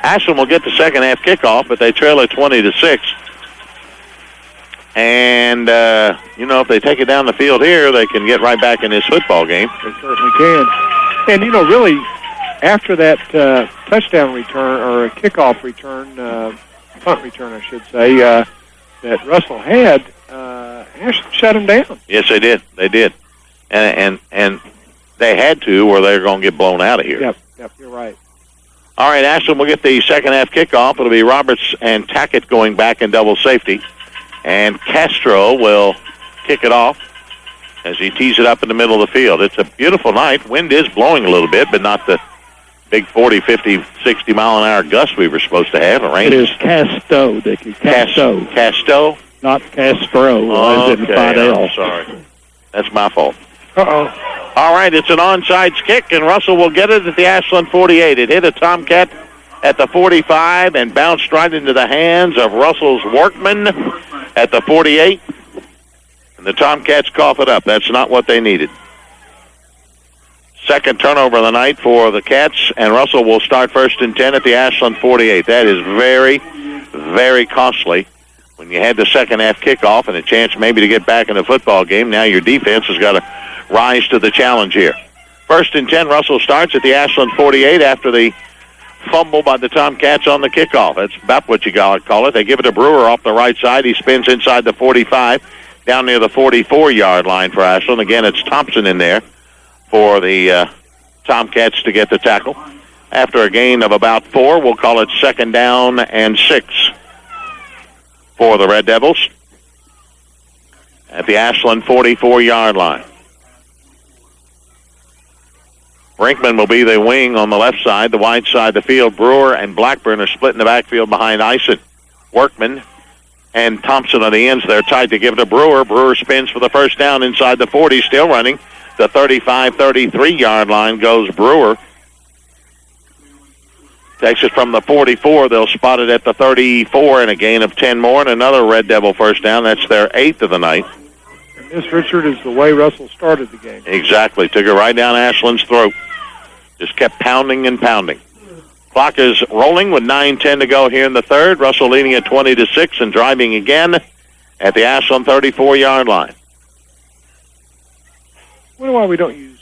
Ashland will get the second half kickoff, but they trail at 20-6. And, if they take it down the field here, they can get right back in this football game. They certainly can. And, really, after that touchdown return, or a kickoff return, punt return, I should say, that Russell had, Ashland shut him down. Yes, they did. They did. And they had to, or they're going to get blown out of here. Yep, you're right. All right, Ashland will get the second half kickoff. It'll be Roberts and Tackett going back in double safety. And Castro will kick it off as he tees it up in the middle of the field. It's a beautiful night. Wind is blowing a little bit, but not the big 40, 50, 60 mile an hour gust we were supposed to have. It is Casto, Dickie. Casto. Casto? Not Castro. I'm sorry. That's my fault. Uh-oh. All right, it's an onside kick, and Russell will get it at the Ashland 48. It hit a Tomcat at the 45 and bounced right into the hands of Russell's workman at the 48. And the Tomcats cough it up. That's not what they needed. Second turnover of the night for the Cats, and Russell will start 1st and 10 at the Ashland 48. That is very, very costly. When you had the second half kickoff and a chance maybe to get back in the football game, now your defense has got to rise to the challenge here. 1st and 10, Russell starts at the Ashland 48 after the fumble by the Tomcats on the kickoff. That's about what you call it. They give it to Brewer off the right side. He spins inside the 45, down near the 44-yard line for Ashland. Again, it's Thompson in there for the Tomcats to get the tackle. After a gain of about 4, we'll call it 2nd down and 6 for the Red Devils at the Ashland 44-yard line. Brinkman will be the wing on the left side, the wide side of the field. Brewer and Blackburn are split in the backfield behind Ison. Workman and Thompson on the ends. They're tied to give it to Brewer. Brewer spins for the first down inside the 40, still running. The 35, 33-yard line goes Brewer. Takes it from the 44. They'll spot it at the 34 and a gain of 10 more and another Red Devil first down. That's their 8th of the night. And this, Richard, is the way Russell started the game. Exactly. Took it right down Ashland's throat. Just kept pounding and pounding. Clock is rolling with 9:10 to go here in the third. Russell leading at 20-6 and driving again at the Ashland 34-yard line. I wonder why we don't use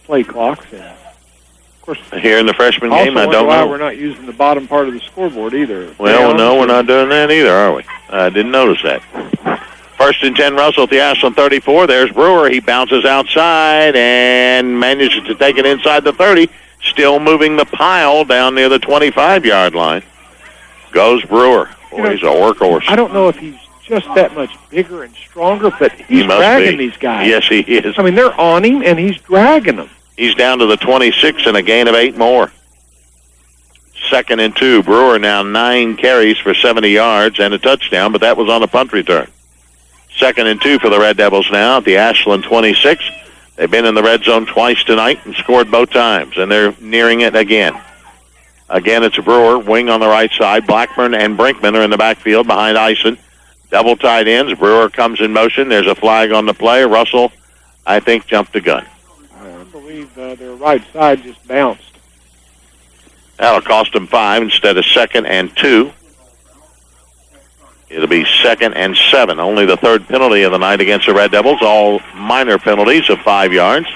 play clocks. And of course, here in the freshman game, I don't know. Why we're not using the bottom part of the scoreboard either. Well, no, we're not doing that either, are we? I didn't notice that. 1st and 10, Russell at the Ashland 34. There's Brewer. He bounces outside and manages to take it inside the 30. Still moving the pile down near the 25-yard line. Goes Brewer. Boy, he's a workhorse. I don't know if he's just that much bigger and stronger, but he's dragging these guys. Yes, he is. I mean, they're on him, and he's dragging them. He's down to the 26 and a gain of 8 more. 2nd and 2. Brewer now 9 carries for 70 yards and a touchdown, but that was on a punt return. 2nd and 2 for the Red Devils now at the Ashland 26. They've been in the red zone twice tonight and scored both times, and they're nearing it again. Again, it's a Brewer, wing on the right side. Blackburn and Brinkman are in the backfield behind Ison. Double tight ends. Brewer comes in motion. There's a flag on the play. Russell, I think, jumped the gun. I believe their right side just bounced. That'll cost them 5 instead of 2nd and 2. It'll be 2nd and 7. Only the 3rd penalty of the night against the Red Devils. All minor penalties of 5 yards.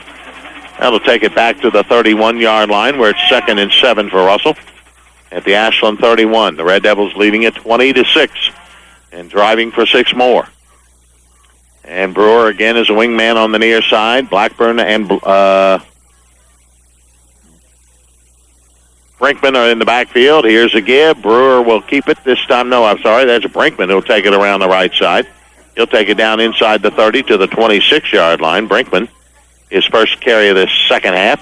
That'll take it back to the 31-yard line where it's 2nd and 7 for Russell at the Ashland 31. The Red Devils leading it 20-6 and driving for 6 more. And Brewer again is a wingman on the near side. Blackburn and Brinkman are in the backfield. Here's a give. Brewer will keep it this time. No, I'm sorry. That's Brinkman who'll take it around the right side. He'll take it down inside the 30 to the 26-yard line. Brinkman, his first carry of this second half.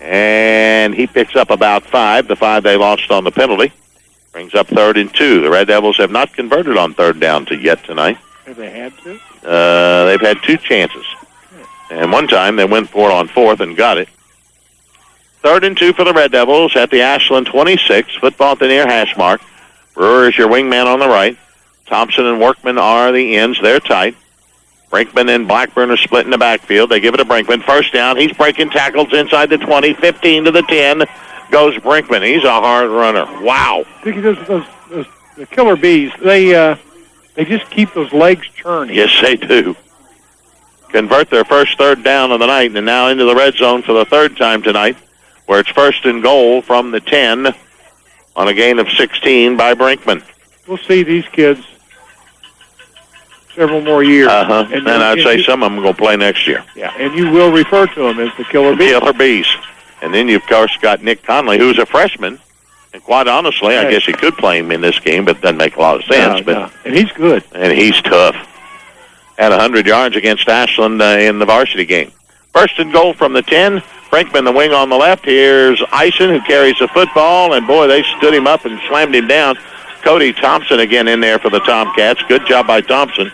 And he picks up about 5, the 5 they lost on the penalty. Brings up 3rd and 2. The Red Devils have not converted on 3rd down yet tonight. Have they had to? They've had 2 chances. And one time they went for it on 4th and got it. 3rd and 2 for the Red Devils at the Ashland 26. Football at the near hash mark. Brewer is your wingman on the right. Thompson and Workman are the ends. They're tight. Brinkman and Blackburn are split in the backfield. They give it to Brinkman. First down. He's breaking tackles inside the 20. 15 to the 10 goes Brinkman. He's a hard runner. Wow. The killer bees, they just keep those legs churning. Yes, they do. Convert their first 3rd down of the night, and now into the red zone for the 3rd time tonight, where it's 1st and goal from the 10 on a gain of 16 by Brinkman. We'll see these kids several more years. And I'd say some of them will play next year. Yeah, and you will refer to them as the killer bees. Killer bees. And then you've, of course, got Nick Conley, who's a freshman. And quite honestly, I guess you could play him in this game, but it doesn't make a lot of sense. No. And he's good. And he's tough. Had 100 yards against Ashland in the varsity game. 1st and goal from the 10. Brinkman, the wing on the left. Here's Eisen, who carries the football. And, boy, they stood him up and slammed him down. Cody Thompson again in there for the Tomcats. Good job by Thompson.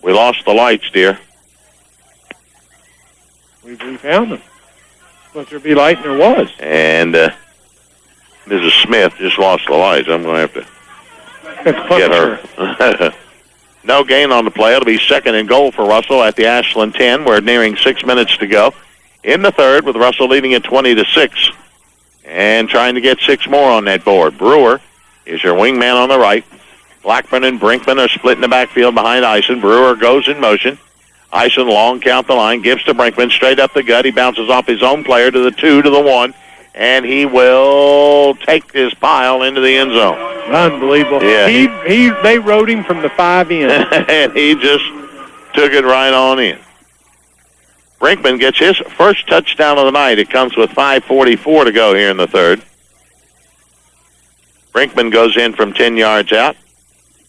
We lost the lights, dear. We found them. But there'd be light, and there was. And Mrs. Smith just lost the lights. I'm going to have to get her. No gain on the play. It'll be 2nd and goal for Russell at the Ashland 10. We're nearing 6 minutes to go in the 3rd, with Russell leading at 20-6 and trying to get 6 more on that board. Brewer is your wingman on the right. Blackburn and Brinkman are split in the backfield behind Eisen. Brewer goes in motion. Eisen long count the line, gives to Brinkman straight up the gut. He bounces off his own player to the 2, to the 1, and he will take his pile into the end zone. Unbelievable. Yeah. They rode him from the 5 in. And he just took it right on in. Brinkman gets his first touchdown of the night. It comes with 5:44 to go here in the 3rd. Brinkman goes in from 10 yards out.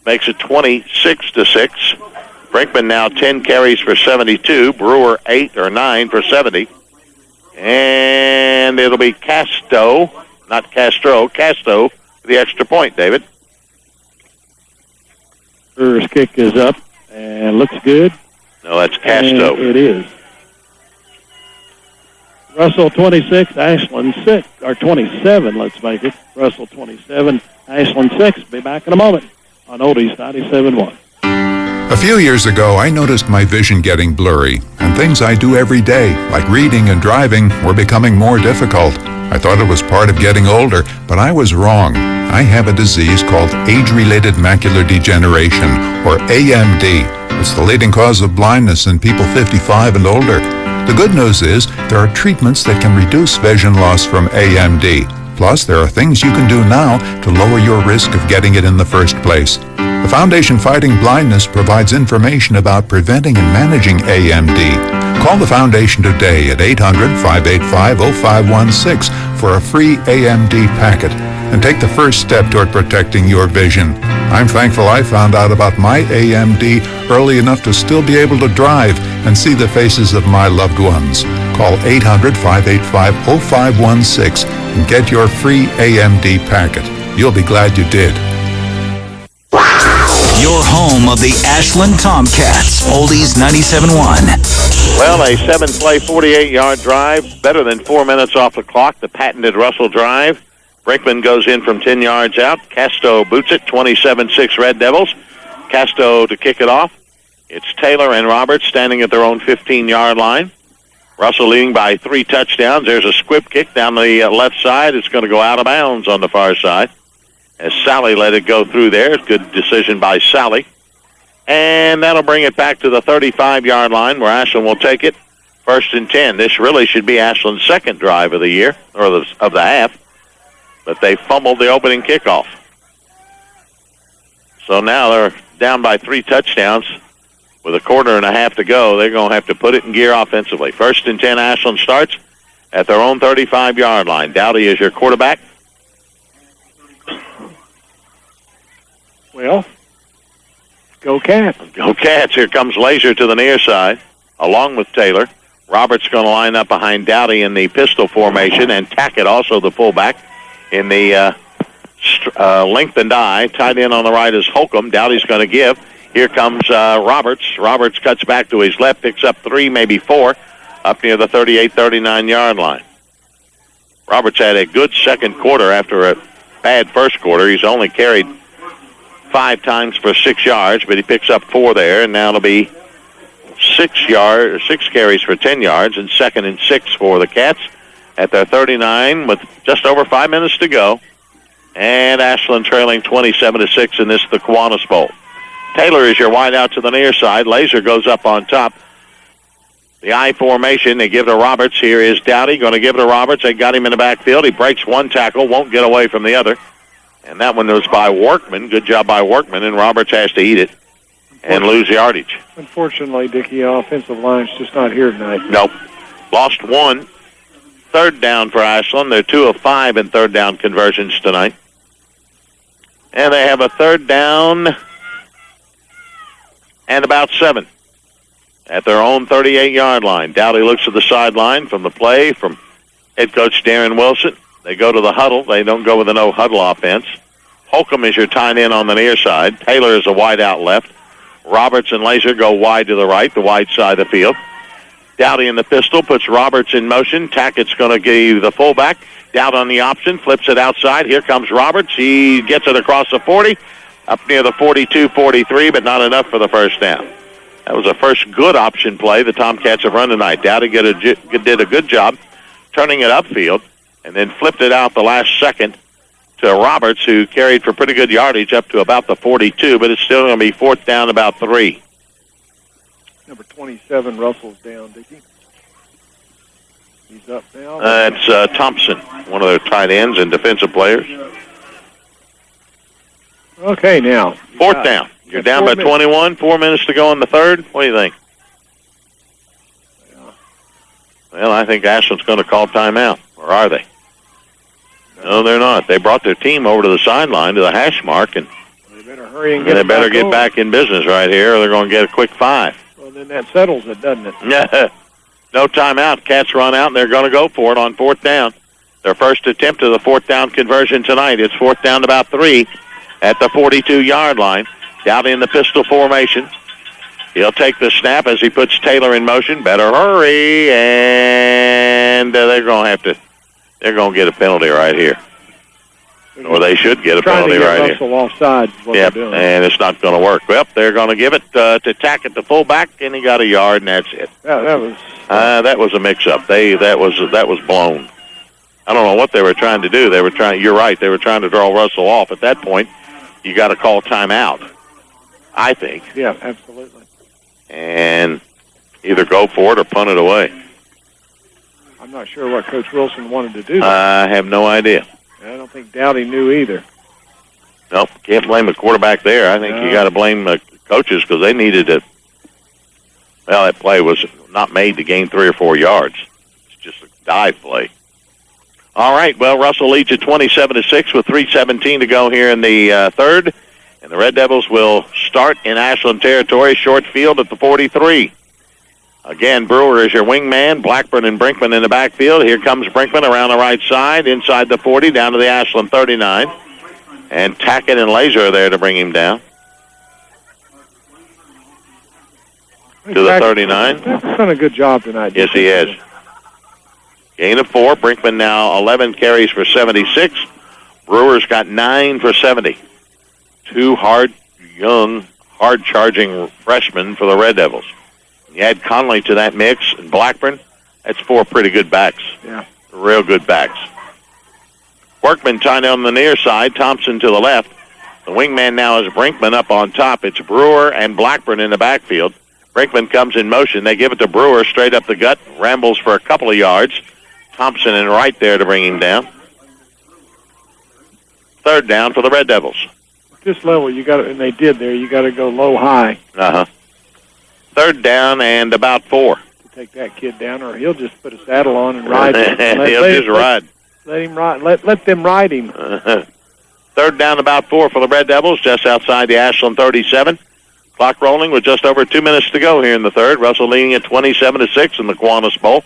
Makes it 26-6. Brinkman now 10 carries for 72. Brewer 8 or 9 for 70. And it'll be Castro for the extra point, David. Brewer's kick is up and looks good. No, that's Castro. It is. Russell 26, Ashland 6, or 27, let's make it. Russell 27, Ashland 6. Be back in a moment on Oldies 97.1. A few years ago, I noticed my vision getting blurry, and things I do every day, like reading and driving, were becoming more difficult. I thought it was part of getting older, but I was wrong. I have a disease called age-related macular degeneration, or AMD. It's the leading cause of blindness in people 55 and older. The good news is there are treatments that can reduce vision loss from AMD. Plus, there are things you can do now to lower your risk of getting it in the first place. The Foundation Fighting Blindness provides information about preventing and managing AMD. Call the Foundation today at 800-585-0516 for a free AMD packet and take the first step toward protecting your vision. I'm thankful I found out about my AMD early enough to still be able to drive and see the faces of my loved ones. Call 800-585-0516 and get your free AMD packet. You'll be glad you did. Your home of the Ashland Tomcats, Oldies 97.1. Well, a 7-play, 48-yard drive, better than 4 minutes off the clock, the patented Russell drive. Brinkman goes in from 10 yards out. Casto boots it, 27-6 Red Devils. Casto to kick it off. It's Taylor and Roberts standing at their own 15-yard line. Russell leading by 3 touchdowns. There's a squib kick down the left side. It's going to go out of bounds on the far side. As Sally let it go through there. Good decision by Sally. And that'll bring it back to the 35-yard line where Ashland will take it. 1st and 10. This really should be Ashland's second drive of the year, or of the half. But they fumbled the opening kickoff. So now they're down by 3 touchdowns. With a quarter and a half to go, they're going to have to put it in gear offensively. 1st and 10, Ashland starts at their own 35-yard line. Dowdy is your quarterback. Well, go Cats. Go Cats. Here comes Laser to the near side, along with Taylor. Roberts going to line up behind Dowdy in the pistol formation, and Tackett, also the fullback, in the lengthened I. Tight end on the right is Holcomb. Dowdy's going to give. Here comes Roberts. Roberts cuts back to his left, picks up 3, maybe 4, up near the 38-39-yard line. Roberts had a good second quarter after a bad first quarter. He's only carried 5 times for 6 yards, but he picks up 4 there, and now it'll be 6 carries for 10 yards, and 2nd and 6 for the Cats at their 39 with just over 5 minutes to go. And Ashland trailing 27-6 in this, the Kiwanis Bowl. Taylor is your wide out to the near side. Laser goes up on top. The I formation, they give to Roberts. Here is Dowdy, going to give it to Roberts. They got him in the backfield. He breaks one tackle, won't get away from the other. And that one was by Workman. Good job by Workman, and Roberts has to eat it and lose yardage. Unfortunately, Dicky, offensive line's just not here tonight. Nope. Lost 1. 3rd down for Ashland. They're 2 of 5 in 3rd down conversions tonight. And they have a 3rd down and about 7 at their own 38-yard line. Dowdy looks at the sideline from the play from head coach Darren Wilson. They go to the huddle. They don't go with a no-huddle offense. Holcomb is your tight end on the near side. Taylor is a wide out left. Roberts and Laser go wide to the right, the wide side of the field. Dowdy in the pistol puts Roberts in motion. Tackett's going to give the fullback. Down on the option, flips it outside. Here comes Roberts. He gets it across the 40, up near the 42-43, but not enough for the first down. That was the first good option play the Tomcats have run tonight. Dowdy did a good job turning it upfield and then flipped it out the last second to Roberts, who carried for pretty good yardage up to about the 42, but it's still going to be 4th down about 3. Number 27, Russell's down, Dicky. He's up now. It's Thompson, one of their tight ends and defensive players. Okay, now. 4th down. You're down by 21, 4 minutes to go in the 3rd. What do you think? Yeah. Well, I think Ashland's going to call timeout, or are they? No, they're not. They brought their team over to the sideline to the hash mark, and they better hurry and they better get back in business right here, or they're going to get a quick 5. Well, then that settles it, doesn't it? Yeah. No timeout. Cats run out, and they're going to go for it on 4th down. Their first attempt of the 4th down conversion tonight. It's 4th down to about 3 at the 42-yard line. Down in the pistol formation. He'll take the snap as he puts Taylor in motion. Better hurry, and they're going to get a penalty right here. Or they should get a penalty right here. Russell offside is what they're doing. And it's not going to work. Well, they're going to give it to Tackett, the fullback, and he got a yard, and that's it. That was a mix-up. That was blown. I don't know what they were trying to do. You're right. They were trying to draw Russell off. At that point, you got to call timeout, I think. Yeah, absolutely. And either go for it or punt it away. I'm not sure what Coach Wilson wanted to do. I have no idea. I don't think Dowdy knew either. Nope, can't blame the quarterback there. I think you got to blame the coaches because they needed it. Well, that play was not made to gain 3 or 4 yards. It's just a dive play. All right, well, Russell leads at 27-6 with 3:17 to go here in the 3rd. And the Red Devils will start in Ashland territory, short field at the 43. Again, Brewer is your wingman. Blackburn and Brinkman in the backfield. Here comes Brinkman around the right side, inside the 40, down to the Ashland 39. And Tackett and Laser are there to bring him down. To the 39. He's done a good job tonight. Yes, he has. Gain of 4. Brinkman now 11 carries for 76. Brewer's got 9 for 70. 2 hard-charging freshmen for the Red Devils. You add Conley to that mix and Blackburn, that's 4 pretty good backs. Yeah. Real good backs. Workman tied on the near side, Thompson to the left. The wingman now is Brinkman up on top. It's Brewer and Blackburn in the backfield. Brinkman comes in motion. They give it to Brewer straight up the gut, rambles for a couple of yards. Thompson in right there to bring him down. 3rd down for the Red Devils. At this level, you got to, and they did there, you got to go low-high. 3rd down and about 4. To take that kid down, or he'll just put a saddle on and ride him. He'll just ride. Let him ride. Let them ride him. 3rd down about 4 for the Red Devils, just outside the Ashland 37. Clock rolling with just over 2 minutes to go here in the third. Russell leading at 27-6 in the Kiwanis Bowl.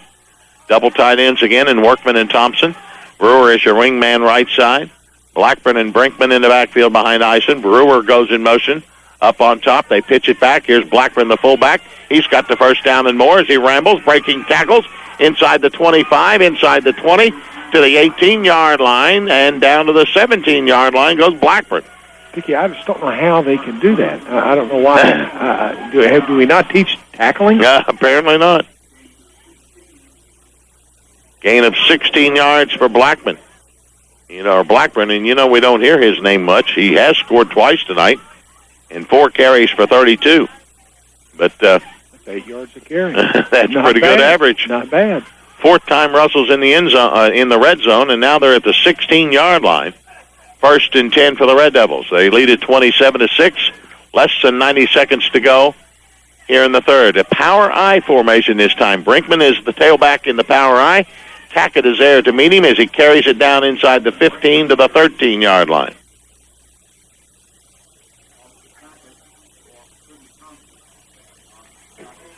Double tight ends again in Workman and Thompson. Brewer is your wingman right side. Blackburn and Brinkman in the backfield behind Eisen. Brewer goes in motion. Up on top, they pitch it back. Here's Blackburn, the fullback. He's got the first down and more as he rambles, breaking tackles inside the 25, inside the 20, to the 18-yard line, and down to the 17-yard line goes Blackburn. Dicky, I just don't know how they can do that. I don't know why. Do we not teach tackling? Apparently not. Gain of 16 yards for Blackburn. Blackburn, and we don't hear his name much. He has scored twice tonight and 4 carries for 32. But that's 8 yards a carry. That's pretty good average. Not bad. Fourth time Russell's in the end zone, in the red zone, and now they're at the 16-yard line. 1st and 10 for the Red Devils. They lead at 27-6. Less than 90 seconds to go here in the third. A power I formation this time. Brinkman is the tailback in the power I. Tackett is there to meet him as he carries it down inside the 15 to the 13-yard line.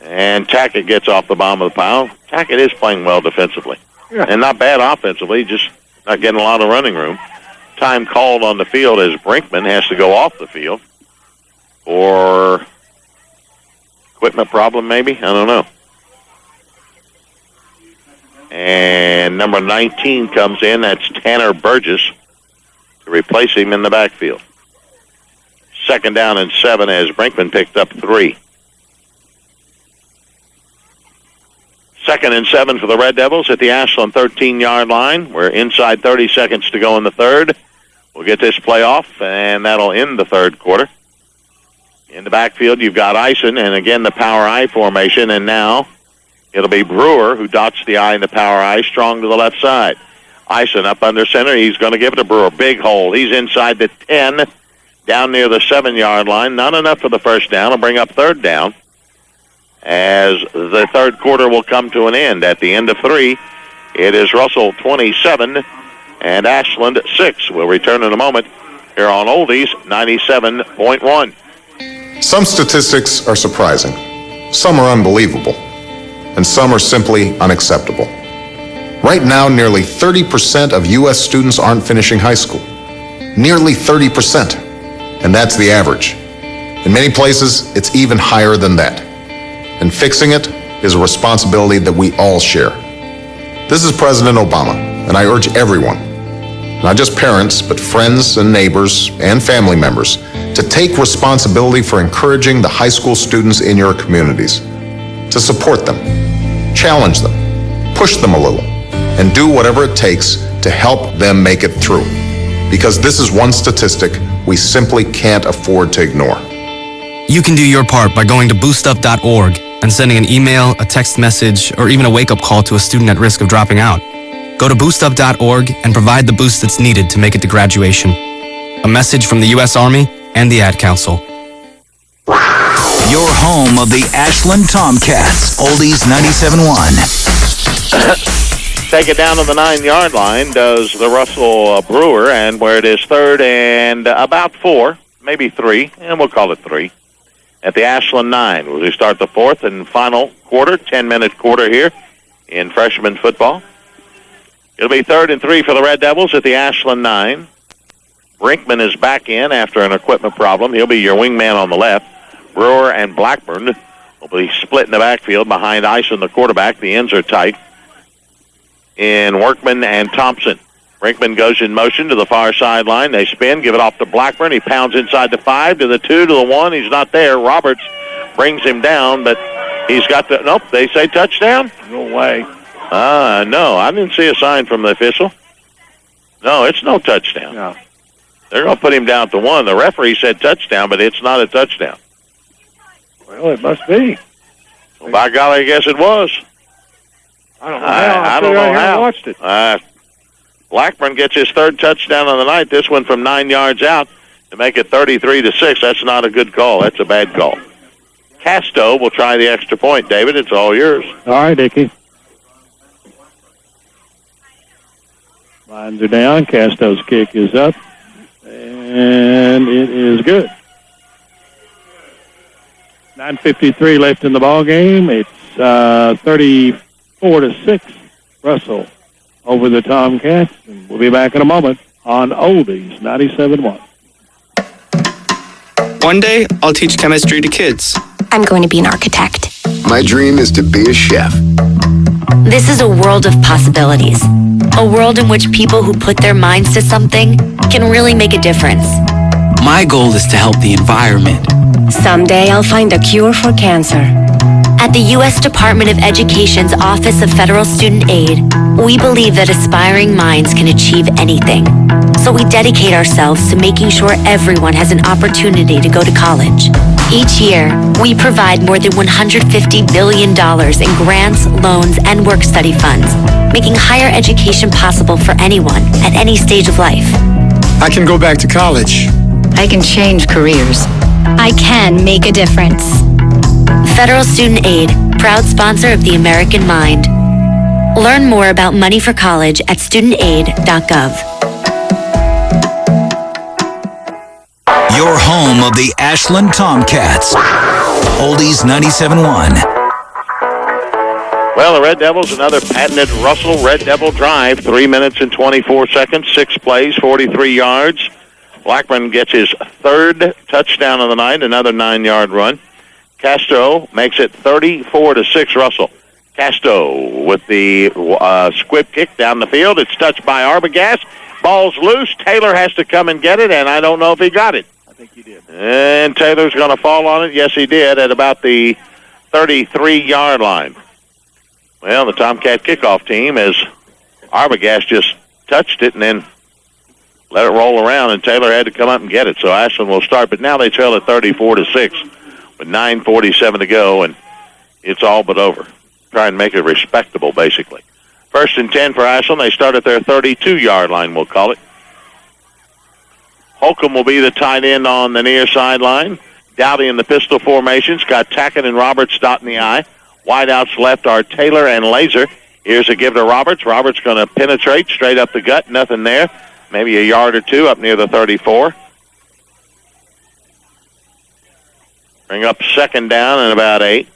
And Tackett gets off the bottom of the pile. Tackett is playing well defensively. Yeah. And not bad offensively, just not getting a lot of running room. Time called on the field as Brinkman has to go off the field for equipment problem maybe? I don't know. And number 19 comes in. That's Tanner Burgess to replace him in the backfield. 2nd down and 7 as Brinkman picked up 3. 2nd and 7 for the Red Devils at the Ashland 13-yard line. We're inside 30 seconds to go in the third. We'll get this play off, and that'll end the third quarter. In the backfield, you've got Eisen, and again the power I formation, and now it'll be Brewer who dots the I in the power I, strong to the left side. Eisen up under center. He's going to give it to Brewer. Big hole. He's inside the 10, down near the 7-yard line. Not enough for the first down. He'll bring up 3rd down as the third quarter will come to an end. At the end of 3, it is Russell 27 and Ashland 6. We'll return in a moment here on Oldies 97.1. Some statistics are surprising, some are unbelievable, and some are simply unacceptable. Right now, nearly 30% of U.S. students aren't finishing high school. Nearly 30%. And that's the average. In many places, it's even higher than that. And fixing it is a responsibility that we all share. This is President Obama, and I urge everyone, not just parents, but friends and neighbors and family members, to take responsibility for encouraging the high school students in your communities, to support them, challenge them, push them a little, and do whatever it takes to help them make it through. Because this is one statistic we simply can't afford to ignore. You can do your part by going to boostup.org and sending an email, a text message, or even a wake-up call to a student at risk of dropping out. Go to boostup.org and provide the boost that's needed to make it to graduation. A message from the U.S. Army and the Ad Council. Your home of the Ashland Tomcats, Oldies 97.1. Take it down to the 9-yard line does the Russell Brewer, and where it is 3rd and about 4, maybe 3, and we'll call it 3, at the Ashland 9. We start the 4th and final quarter, 10-minute quarter here in freshman football. It'll be 3rd and 3 for the Red Devils at the Ashland 9. Brinkman is back in after an equipment problem. He'll be your wingman on the left. Brewer and Blackburn will be split in the backfield behind Eisen, the quarterback. The ends are tight in Workman and Thompson. Brinkman goes in motion to the far sideline. They spin, give it off to Blackburn. He pounds inside the 5, to the 2, to the 1. He's not there. Roberts brings him down, but he's got the... Nope, they say touchdown? No way. No, I didn't see a sign from the official. No, it's no touchdown. No. They're going to put him down to 1. The referee said touchdown, but it's not a touchdown. Well, it must be. Well, by golly, I guess it was. I don't know how. I don't know how. I watched it. Blackburn gets his 3rd touchdown of the night. This one from 9 yards out to make it 33-6. That's not a good call. That's a bad call. Casto will try the extra point. David, it's all yours. All right, Dicky. Lines are down. Casto's kick is up. And it is good. 9:53 left in the ball game. It's 34-6. Russell over the Tomcats. And we'll be back in a moment on Oldies 97.1. One day, I'll teach chemistry to kids. I'm going to be an architect. My dream is to be a chef. This is a world of possibilities. A world in which people who put their minds to something can really make a difference. My goal is to help the environment. Someday I'll find a cure for cancer. At the U.S. Department of Education's Office of Federal Student Aid, we believe that aspiring minds can achieve anything. So we dedicate ourselves to making sure everyone has an opportunity to go to college. Each year, we provide more than $150 billion in grants, loans, and work-study funds, making higher education possible for anyone at any stage of life. I can go back to college. I can change careers. I can make a difference. Federal Student Aid, proud sponsor of the American Mind. Learn more about money for college at studentaid.gov. Your home of the Ashland Tomcats. Oldies 97.1. Well, the Red Devils, another patented Russell Red Devil drive. 3 minutes and 24 seconds, 6 plays, 43 yards. Blackburn gets his third touchdown of the night, another 9-yard run. Castro makes it 34-6 Russell. Castro with the squib kick down the field. It's touched by Arbogast. Ball's loose. Taylor has to come and get it, and I don't know if he got it. I think he did. And Taylor's going to fall on it. Yes, he did, at about the 33-yard line. Well, the Tomcat kickoff team, as Arbogast just touched it and then let it roll around, and Taylor had to come up and get it. So Ashland will start, but now they trail at 34-6 with 9:47 to go, and it's all but over. Try and make it respectable, basically. 1st and 10 for Ashland. They start at their 32-yard line, we'll call it. Holcomb will be the tight end on the near sideline. Dowdy in the pistol formations. Got Tackett and Roberts dotting the I. Wideouts left are Taylor and Laser. Here's a give to Roberts. Roberts going to penetrate straight up the gut. Nothing there. Maybe a yard or two up near the 34. Bring up 2nd down and about 8.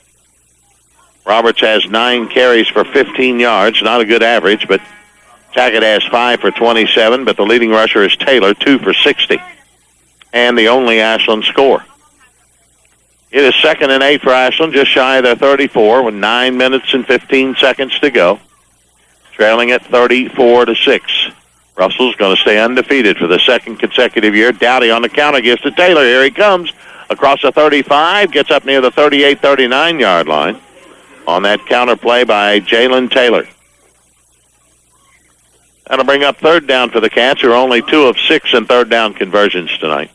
Roberts has 9 carries for 15 yards. Not a good average, but Tackett has 5 for 27, but the leading rusher is Taylor, 2 for 60. And the only Ashland score. It is 2nd and 8 for Ashland, just shy of their 34 with 9 minutes and 15 seconds to go. Trailing at 34-6. Russell's going to stay undefeated for the 2nd consecutive year. Dowdy on the counter gives to Taylor. Here he comes across the 35, gets up near the 38, 39-yard line on that counter play by Jalen Taylor. That'll bring up 3rd down for the Cats, who are only 2 of 6 in 3rd down conversions tonight.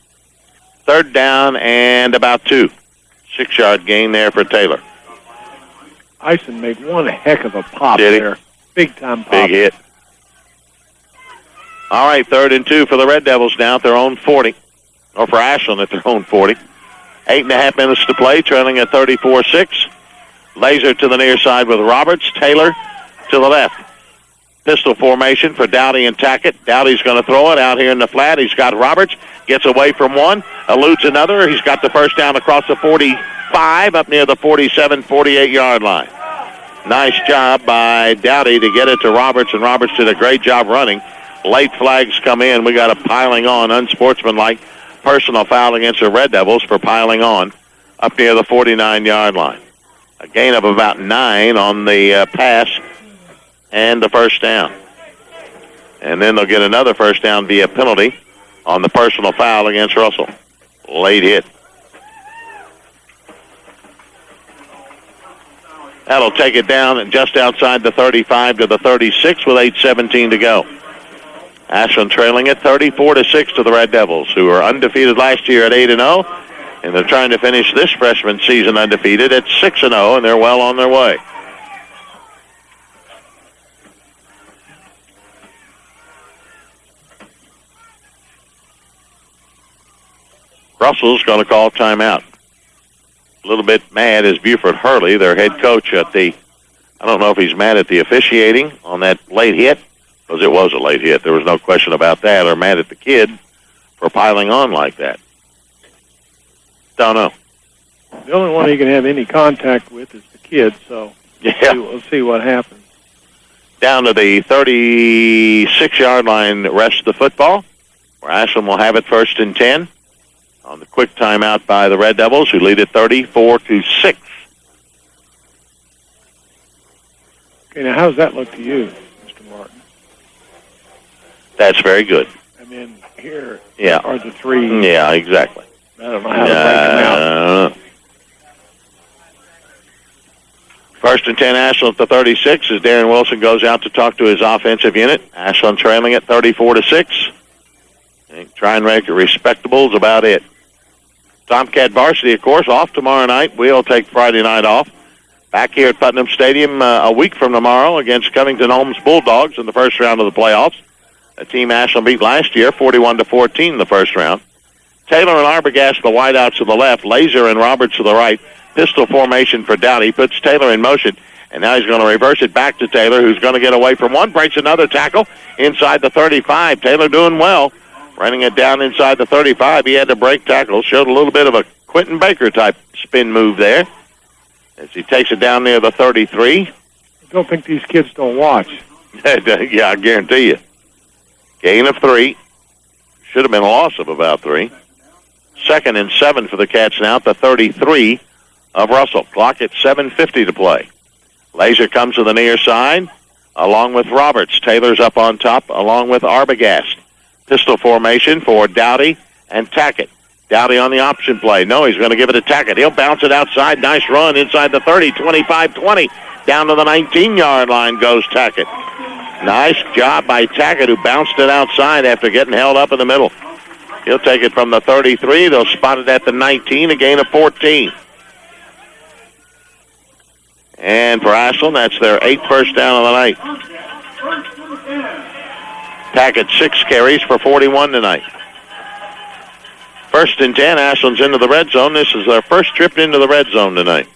3rd down and about 2. 6-yard gain there for Taylor. Ison made one heck of a pop there. Big-time pop. Big hit. All right, 3rd and 2 for the Red Devils now at their own 40. Or for Ashland at their own 40. 8.5 minutes to play, trailing at 34-6. Laser to the near side with Roberts. Taylor to the left. Pistol formation for Dowdy and Tackett. Dowdy's going to throw it out here in the flat. He's got Roberts. Gets away from one. Eludes another. He's got the first down across the 45 up near the 47, 48-yard line. Nice job by Dowdy to get it to Roberts, and Roberts did a great job running. Late flags come in. We got a piling on, unsportsmanlike personal foul against the Red Devils for piling on up near the 49-yard line. A gain of about 9 on the pass and the first down. And then they'll get another first down via penalty on the personal foul against Russell. Late hit. That'll take it down just outside the 35 to the 36 with 8:17 to go. Ashland trailing at 34-6 to the Red Devils, who were undefeated last year at 8-0, and they're trying to finish this freshman season undefeated at 6-0, and they're well on their way. Russell's going to call timeout. A little bit mad is Buford Hurley, their head coach, at the, I don't know if he's mad at the officiating on that late hit, because it was a late hit. There was no question about that, or mad at the kid for piling on like that. Don't know. The only one he can have any contact with is the kid, so we'll see what happens. Down to the 36-yard line, rest the football, where Ashland will have it 1st and 10 on the quick timeout by the Red Devils, who lead it 34-6. Okay, now how does that look to you, Mr. Martin? That's very good. I mean, here Yeah. are the three. Yeah, exactly. I don't know how to break them out. 1st and 10, Ashland at the 36 as Darren Wilson goes out to talk to his offensive unit. Ashland trailing at 34-6. Try and make it respectable is about it. Tomcat varsity, of course, off tomorrow night. We'll take Friday night off. Back here at Putnam Stadium a week from tomorrow against Covington Holmes Bulldogs in the first round of the playoffs. A team Ashland beat last year, 41-14 in the first round. Taylor and Arbogast, the wideouts to the left. Laser and Roberts to the right. Pistol formation for Dowdy. Puts Taylor in motion. And now he's going to reverse it back to Taylor, who's going to get away from one. Breaks another tackle inside the 35. Taylor doing well. Running it down inside the 35. He had to break tackles. Showed a little bit of a Quentin Baker-type spin move there as he takes it down near the 33. I don't think these kids don't watch. Yeah, I guarantee you. Gain of 3. Should have been a loss of about 3. 2nd and 7 for the Cats now at the 33 of Russell. Clock at 7:50 to play. Laser comes to the near side along with Roberts. Taylor's up on top along with Arbogast. Pistol formation for Dowdy and Tackett. Dowdy on the option play. No, he's going to give it to Tackett. He'll bounce it outside. Nice run inside the 30, 25-20. Down to the 19-yard line goes Tackett. Nice job by Tackett, who bounced it outside after getting held up in the middle. He'll take it from the 33. They'll spot it at the 19, a gain of 14. And for Ashland, that's their 8th first down of the night. Tackett 6 carries for 41 tonight. 1st and 10, Ashland's into the red zone. This is their first trip into the red zone tonight.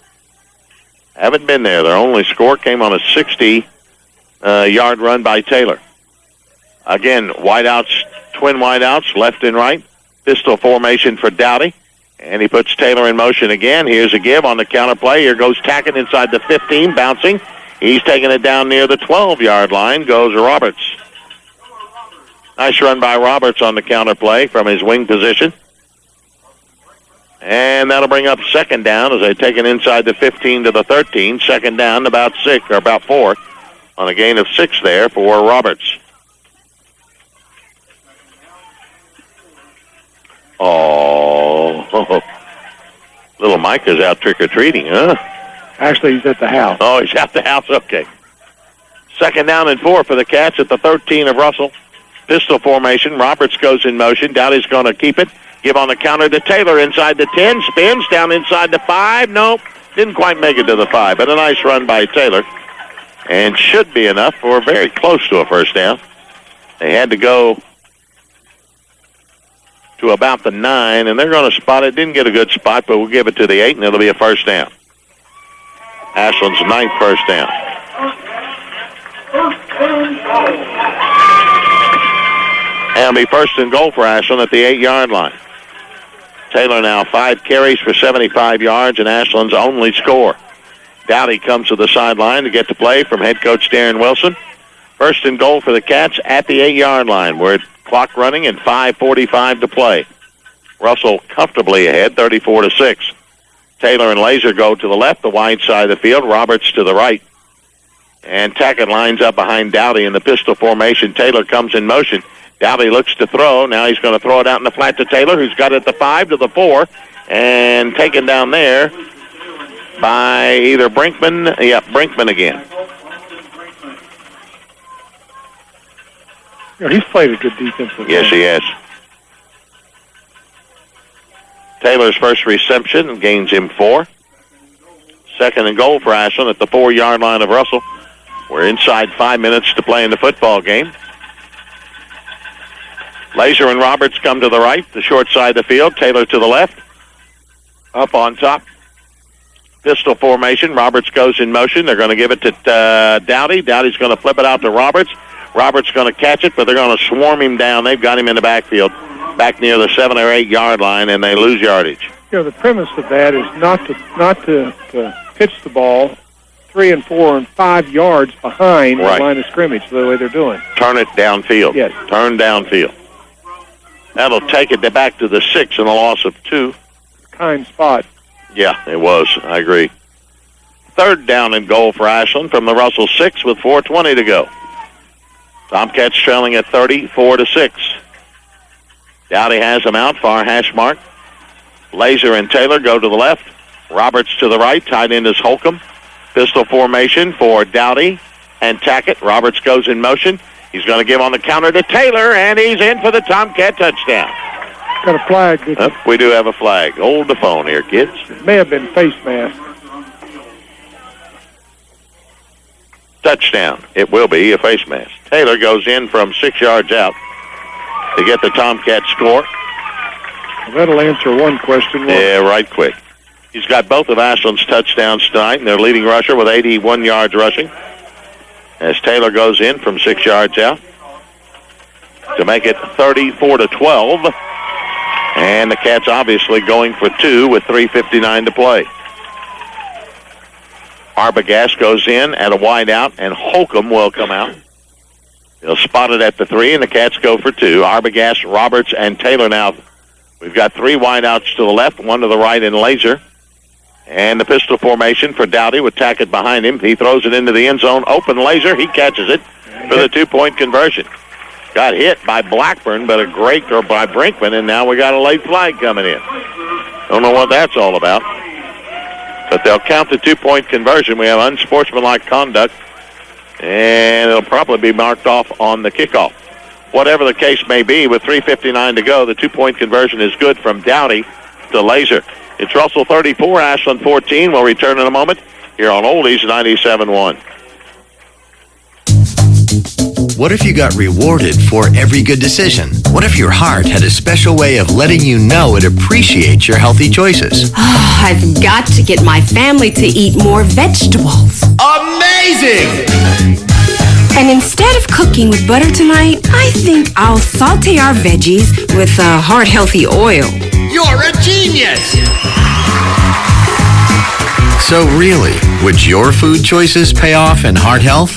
Haven't been there. Their only score came on a 60-yard run by Taylor. Again, wideouts, twin wideouts, left and right. Pistol formation for Dowdy. And he puts Taylor in motion again. Here's a give on the counter play. Here goes Tackett inside the 15, bouncing. He's taking it down near the 12-yard line. Goes Roberts. Nice run by Roberts on the counter play from his wing position. And that'll bring up 2nd down as they take it inside the 15 to the 13. 2nd down, about 6 or about 4 on a gain of 6 there for Roberts. Oh, little Mike is out trick-or-treating, huh? Actually, he's at the house. Oh, he's at the house, okay. 2nd down and 4 for the Cats at the 13 of Russell. Pistol formation. Roberts goes in motion. Dowdy's going to keep it. Give on the counter to Taylor inside the 10. Spins down inside the 5. Nope, didn't quite make it to the 5, but a nice run by Taylor. And should be enough for very close to a first down. They had to go to about the 9, and they're going to spot it. Didn't get a good spot, but we'll give it to the 8, and it'll be a first down. Ashland's 9th first down. And it'll be 1st and goal for Ashland at the 8-yard line. Taylor now 5 carries for 75 yards, and Ashland's only score. Dowdy comes to the sideline to get the play from head coach Darren Wilson. 1st and goal for the Cats at the 8-yard line. We're clock running and 5:45 to play. Russell comfortably ahead, 34-6. Taylor and Laser go to the left, the wide side of the field. Roberts to the right. And Tackett lines up behind Dowdy in the pistol formation. Taylor comes in motion. Dowdy looks to throw. Now he's going to throw it out in the flat to Taylor, who's got it at the 5 to the 4. And taken down there by either Brinkman. Yep, Brinkman again. You know, he's played a good defensive game. Yes, he has. Taylor's first reception gains him 4. 2nd and goal for Ashland at the 4-yard line of Russell. We're inside 5 minutes to play in the football game. Laser and Roberts come to the right, the short side of the field. Taylor to the left. Up on top. Pistol formation. Roberts goes in motion. They're going to give it to Dowdy. Dowdy's going to flip it out to Roberts. Roberts going to catch it, but they're going to swarm him down. They've got him in the backfield, back near the 7 or 8 yard line, and they lose yardage. The premise of that is not to pitch the ball 3 and 4 and 5 yards behind the line of scrimmage the way they're doing. Turn it downfield. Yes. Turn downfield. That'll take it back to the 6 and a loss of 2. Kind spot. Yeah, it was. I agree. 3rd down and goal for Ashland from the Russell 6 with 4:20 to go. Tomcats trailing at 34-6. Dowdy has them out, far hash mark. Laser and Taylor go to the left. Roberts to the right. Tight end is Holcomb. Pistol formation for Dowdy and Tackett. Roberts goes in motion. He's going to give on the counter to Taylor, and he's in for the Tomcat touchdown. Got a flag. We do have a flag. Hold the phone here, kids. It may have been face mask. Touchdown. It will be a face mask. Taylor goes in from 6 yards out to get the Tomcat score. That'll answer one question. Yeah, right quick. He's got both of Ashland's touchdowns tonight, and their leading rusher with 81 yards rushing. As Taylor goes in from 6 yards out to make it 34-12. And the Cats obviously going for 2 with 3:59 to play. Arbogast goes in at a wide out, and Holcomb will come out. He'll spot it at the 3, and the Cats go for 2. Arbogast, Roberts, and Taylor now. We've got 3 wideouts to the left, 1 to the right in Laser. And the pistol formation for Dowdy with Tackett behind him. He throws it into the end zone. Open Laser. He catches it for the 2-point conversion. Got hit by Blackburn, but a great or by Brinkman, and now we got a late flag coming in. Don't know what that's all about. But they'll count the 2-point conversion. We have unsportsmanlike conduct, and it'll probably be marked off on the kickoff. Whatever the case may be, with 3:59 to go, the 2-point conversion is good from Dowdy to Laser. It's Russell 34, Ashland 14. We'll return in a moment here on Oldies 97.1. What if you got rewarded for every good decision? What if your heart had a special way of letting you know it appreciates your healthy choices? Oh, I've got to get my family to eat more vegetables. Amazing! And instead of cooking with butter tonight, I think I'll saute our veggies with heart healthy oil. You're a genius! So really, would your food choices pay off in heart health?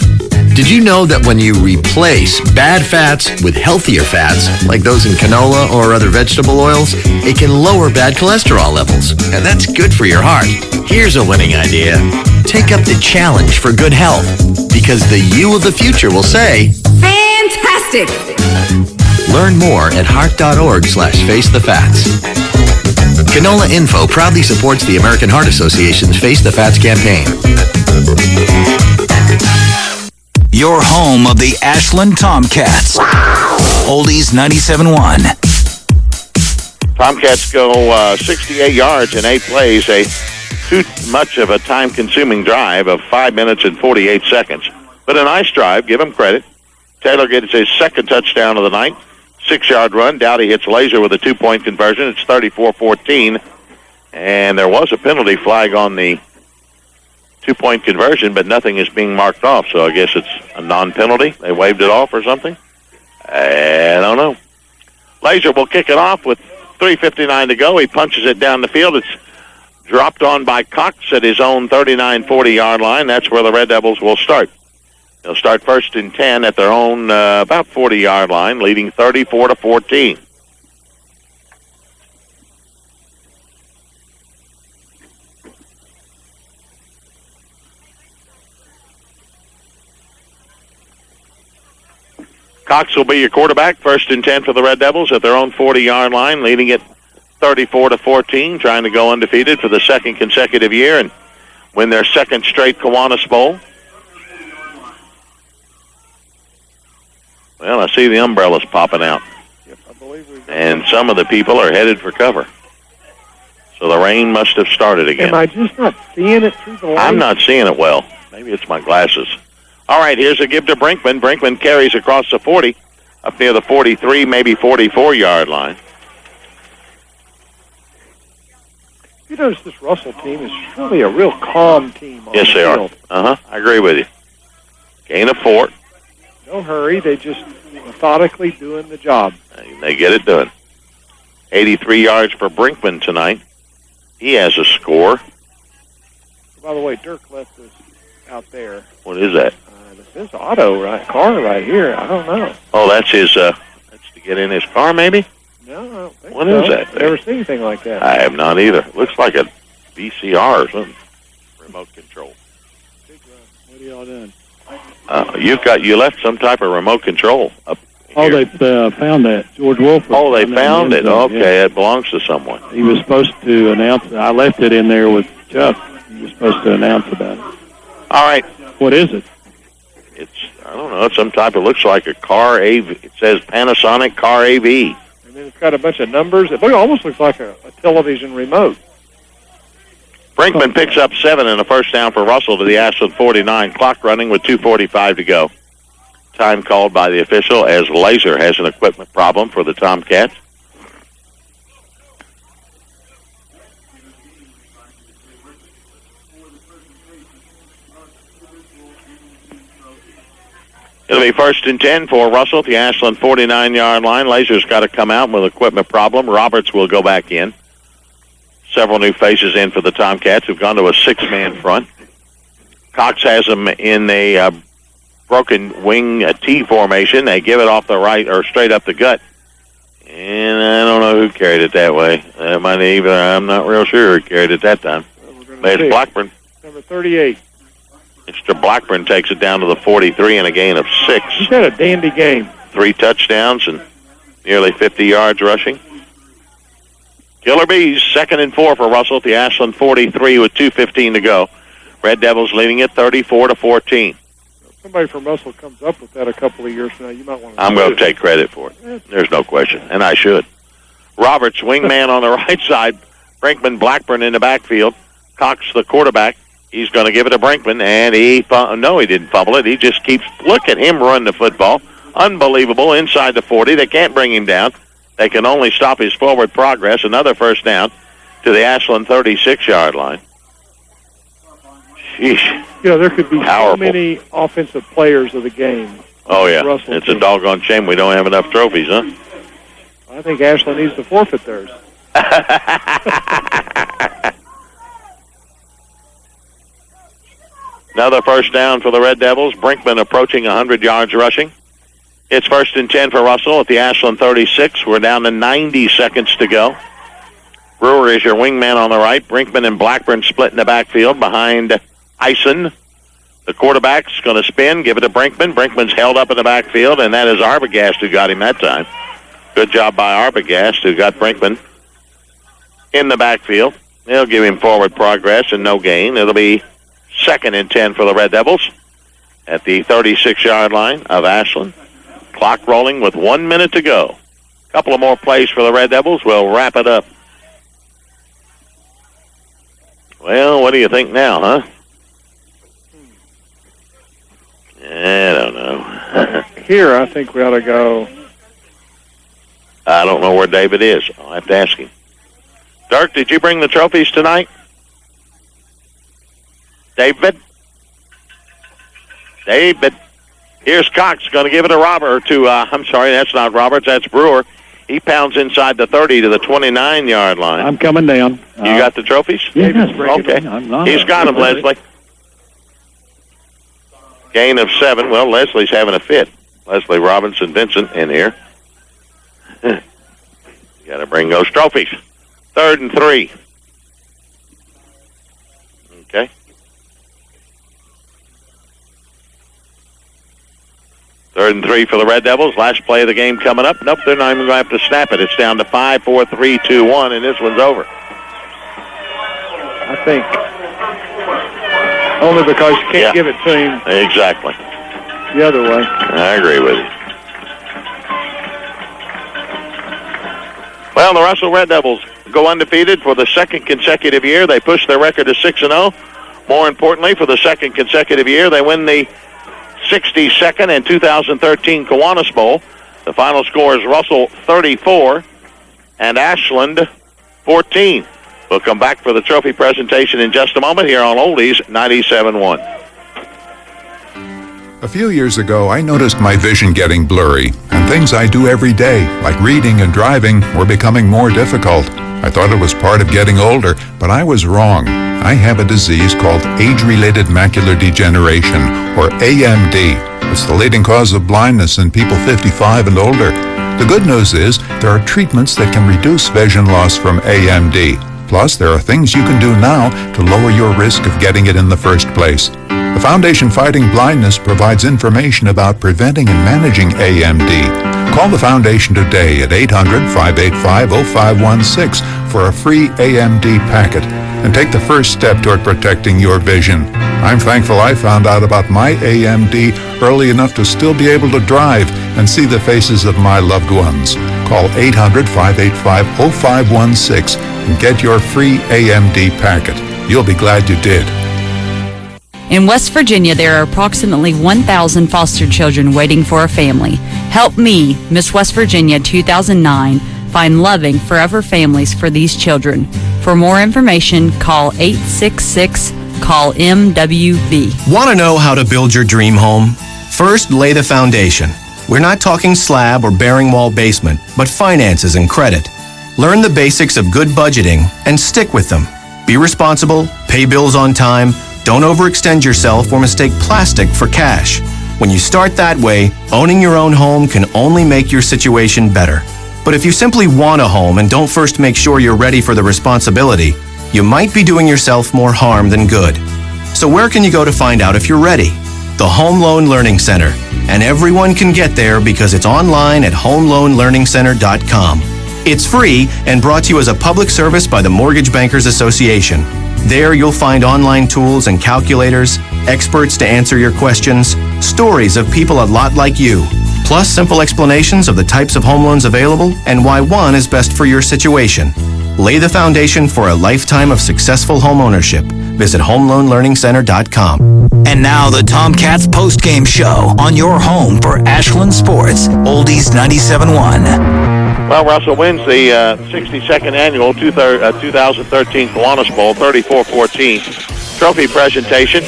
Did you know that when you replace bad fats with healthier fats, like those in canola or other vegetable oils, it can lower bad cholesterol levels, and that's good for your heart. Here's a winning idea. Take up the challenge for good health, because the you of the future will say, Fantastic! Learn more at heart.org/facethefats. Canola Info proudly supports the American Heart Association's Face the Fats campaign. Your home of the Ashland Tomcats. Oldies 97.1. Tomcats go 68 yards in 8 plays. Too much of a time-consuming drive of 5 minutes and 48 seconds. But a nice drive, give him credit. Taylor gets his second touchdown of the night. 6-yard run. Dowdy hits Laser with a 2-point conversion. It's 34-14. And there was a penalty flag on the 2-point conversion, but nothing is being marked off, so I guess it's a non-penalty. They waved it off or something. I don't know. Laser will kick it off with 3:59 to go. He punches it down the field. It's dropped on by Cox at his own 39-40-yard line. That's where the Red Devils will start. They'll start 1st and 10 at their own about 40-yard line, leading 34-14. Cox will be your quarterback, 1st and 10 for the Red Devils at their own 40-yard line, leading it 34-14, trying to go undefeated for the second consecutive year and win their second straight Kiwanis Bowl. Well, I see the umbrellas popping out. Yep, I believe and some of the people are headed for cover. So the rain must have started again. Am I just not seeing it through the light? I'm not seeing it well. Maybe it's my glasses. All right, here's a give to Brinkman. Brinkman carries across the 40, up near the 43, maybe 44-yard line. You notice this Russell team is really a real calm team on Yes, the they field. are. I agree with you. Gain of 4. No hurry. They just methodically doing the job. They get it done. 83 yards for Brinkman tonight. He has a score. By the way, Dirk left this out there. What is that? This is auto, right? Car right here. I don't know. Oh, that's his, that's to get in his car, maybe? No, I don't think What so. is that I've never seen anything like that. I have not either. Looks like a VCR or something. Remote control. What are y'all doing? You left some type of remote control up Oh, here. they found that. George Wolford. Oh, they found it. Yeah. Okay, it belongs to someone. He was supposed to announce it. I left it in there with Chuck. He was supposed to announce about it. All right. What is it? It's, I don't know, it's some type, it looks like a car AV. It says Panasonic car AV. And then it's got a bunch of numbers. It almost looks like a television remote. Brinkman picks up 7 and a first down for Russell to the Ashland 49. Clock running with 2:45 to go. Time called by the official as Laser has an equipment problem for the Tomcats. It'll be 1st and 10 for Russell at the Ashland 49-yard line. Laser's got to come out with an equipment problem. Roberts will go back in. Several new faces in for the Tomcats who've gone to a 6-man front. Cox has them in a broken wing T formation. They give it off the right or straight up the gut. And I don't know who carried it that way. I'm not real sure who carried it that time. But it's Blackburn. Number 38. Mr. Blackburn takes it down to the 43 and a gain of 6. He's had a dandy game. 3 touchdowns and nearly 50 yards rushing. Killer Bees, 2nd and 4 for Russell at the Ashland 43 with 2:15 to go. Red Devils leading it 34-14. Somebody from Russell comes up with that a couple of years from now. You might want to. I'm going to take credit for it. There's no question, and I should. Roberts, wingman on the right side. Brinkman, Blackburn in the backfield. Cox, the quarterback. He's going to give it to Brinkman, and he didn't fumble it. He just keeps, look at him run the football. Unbelievable, inside the 40. They can't bring him down. They can only stop his forward progress. Another first down to the Ashland 36-yard line. Sheesh. You know, there could be Powerful. so many offensive players of the game. Oh, yeah. Russell It's team. a doggone shame we don't have enough trophies, huh? I think Ashland needs to forfeit theirs. Another first down for the Red Devils. Brinkman approaching 100 yards rushing. It's 1st and 10 for Russell at the Ashland 36. We're down to 90 seconds to go. Brewer is your wingman on the right. Brinkman and Blackburn split in the backfield behind Eisen. The quarterback's going to spin, give it to Brinkman. Brinkman's held up in the backfield, and that is Arbogast who got him that time. Good job by Arbogast who got Brinkman in the backfield. They'll give him forward progress and no gain. It'll be 2nd and 10 for the Red Devils at the 36-yard line of Ashland. Clock rolling with 1 minute to go. A couple of more plays for the Red Devils. We'll wrap it up. Well, what do you think now, huh? I don't know. Here, I think we ought to go. I don't know where David is. I'll have to ask him. Dirk, did you bring the trophies tonight? David? Here's Cox going to give it to I'm sorry, that's not Roberts, that's Brewer. He pounds inside the 30 to the 29-yard line. I'm coming down. You got the trophies? Yes. Okay. He's got them, Leslie. Gain of 7. Well, Leslie's having a fit. Leslie Robinson Vincent in here. You got to bring those trophies. 3rd and 3. Okay. 3rd and 3 for the Red Devils. Last play of the game coming up. Nope, they're not even going to have to snap it. It's down to 5, 4, 3, 2, 1, and this one's over. I think. Only because you can't give it to him. Exactly. The other way. I agree with you. Well, the Russell Red Devils go undefeated for the 2nd consecutive year. They push their record to 6-0. More importantly, for the 2nd consecutive year, they win the 62nd and 2013 Kiwanis Bowl. The final score is Russell 34 and Ashland 14. We'll come back for the trophy presentation in just a moment here on Oldies 97.1. A few years ago, I noticed my vision getting blurry, and things I do every day, like reading and driving, were becoming more difficult. I thought it was part of getting older, but I was wrong. I have a disease called age-related macular degeneration, or AMD. It's the leading cause of blindness in people 55 and older. The good news is there are treatments that can reduce vision loss from AMD. Plus, there are things you can do now to lower your risk of getting it in the first place. The Foundation Fighting Blindness provides information about preventing and managing AMD. Call the Foundation today at 800-585-0516 for a free AMD packet and take the first step toward protecting your vision. I'm thankful I found out about my AMD early enough to still be able to drive and see the faces of my loved ones. Call 800-585-0516 and get your free AMD packet. You'll be glad you did. In West Virginia, there are approximately 1,000 foster children waiting for a family. Help me, Miss West Virginia 2009, find loving forever families for these children. For more information, call 866-CALL-MWV. Want to know how to build your dream home? First, lay the foundation. We're not talking slab or bearing wall basement, but finances and credit. Learn the basics of good budgeting and stick with them. Be responsible, pay bills on time, don't overextend yourself or mistake plastic for cash. When you start that way, owning your own home can only make your situation better. But if you simply want a home and don't first make sure you're ready for the responsibility, you might be doing yourself more harm than good. So where can you go to find out if you're ready? The Home Loan Learning Center. And everyone can get there because it's online at homeloanlearningcenter.com. It's free and brought to you as a public service by the Mortgage Bankers Association. There you'll find online tools and calculators, experts to answer your questions, stories of people a lot like you, plus simple explanations of the types of home loans available and why one is best for your situation. Lay the foundation for a lifetime of successful home ownership. Visit homeloanlearningcenter.com. And now the Tomcats postgame show on your home for Ashland Sports, Oldies 97.1. Well, Russell wins the 62nd annual 2013 Kiwanis Bowl, 34-14. Trophy presentation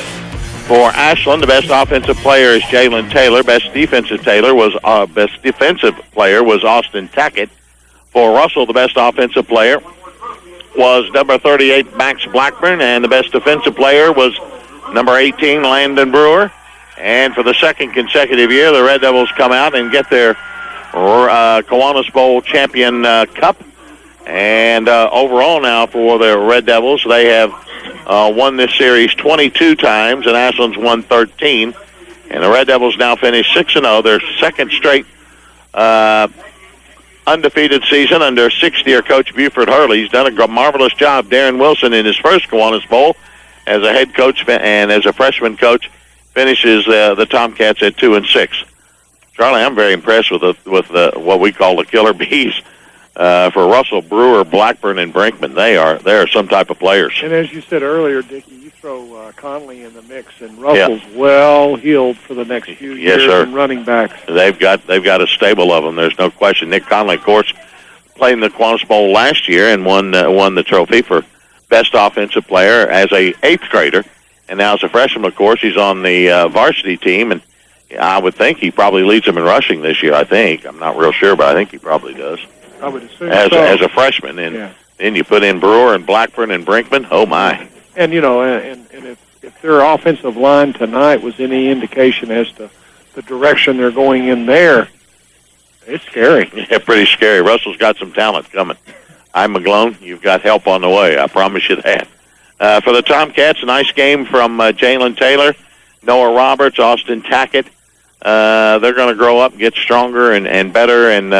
for Ashland. The best offensive player is Jalen Taylor. Best defensive player was Austin Tackett. For Russell, the best offensive player was number 38, Max Blackburn, and the best defensive player was number 18, Landon Brewer. And for the second consecutive year, the Red Devils come out and get their Kiwanis Bowl champion cup. And overall now for the Red Devils, they have won this series 22 times, and Ashland's won 13. And the Red Devils now finish 6-0, their second straight undefeated season under sixth-year coach Buford Hurley. He's done a marvelous job. Darren Wilson in his first Kiwanis Bowl as a head coach and as a freshman coach finishes the Tomcats at 2-6. Charlie, I'm very impressed with what we call the killer bees for Russell, Brewer, Blackburn, and Brinkman. They are some type of players. And as you said earlier, Dickie, you throw Conley in the mix, and Russell's well heeled for the next few years. Yes, sir. And running backs. They've got a stable of them. There's no question. Nick Conley, of course, played in the Kiwanis Bowl last year and won the trophy for best offensive player as a 8th grader, and now as a freshman, of course, he's on the varsity team, and I would think he probably leads them in rushing this year. I'm not real sure, but I think he probably does. I would assume as a freshman, and then you put in Brewer and Blackburn and Brinkman. Oh my! And and if their offensive line tonight was any indication as to the direction they're going in there, it's scary. Yeah, pretty scary. Russell's got some talent coming. I'm McGlone. You've got help on the way. I promise you that. For the Tomcats, a nice game from Jalen Taylor, Noah Roberts, Austin Tackett. They're going to grow up and get stronger and better, and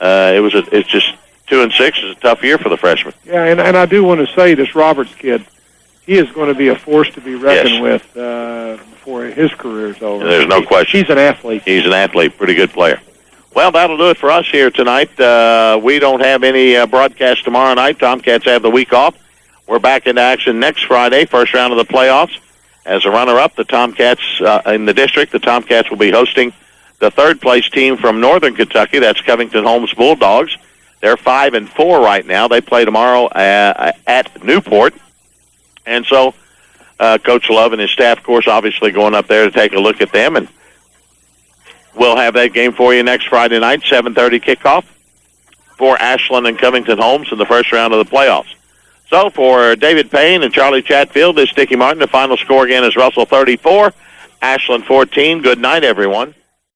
it's just 2-6 is a tough year for the freshmen. Yeah, and I do want to say this Roberts kid, he is going to be a force to be reckoned with before his career is over. There's no question. He's an athlete. He's an athlete, pretty good player. Well, that'll do it for us here tonight. We don't have any broadcast tomorrow night. Tomcats have the week off. We're back into action next Friday, first round of the playoffs. As a runner-up, the Tomcats in the district, the Tomcats will be hosting the third-place team from Northern Kentucky. That's Covington Holmes Bulldogs. They're 5-4 right now. They play tomorrow at Newport. And so Coach Love and his staff, of course, obviously going up there to take a look at them. And we'll have that game for you next Friday night, 7:30 kickoff. for Ashland and Covington Holmes in the first round of the playoffs. So for David Payne and Charlie Chatfield, this is Dicky Martin. The final score again is Russell 34, Ashland 14. Good night, everyone.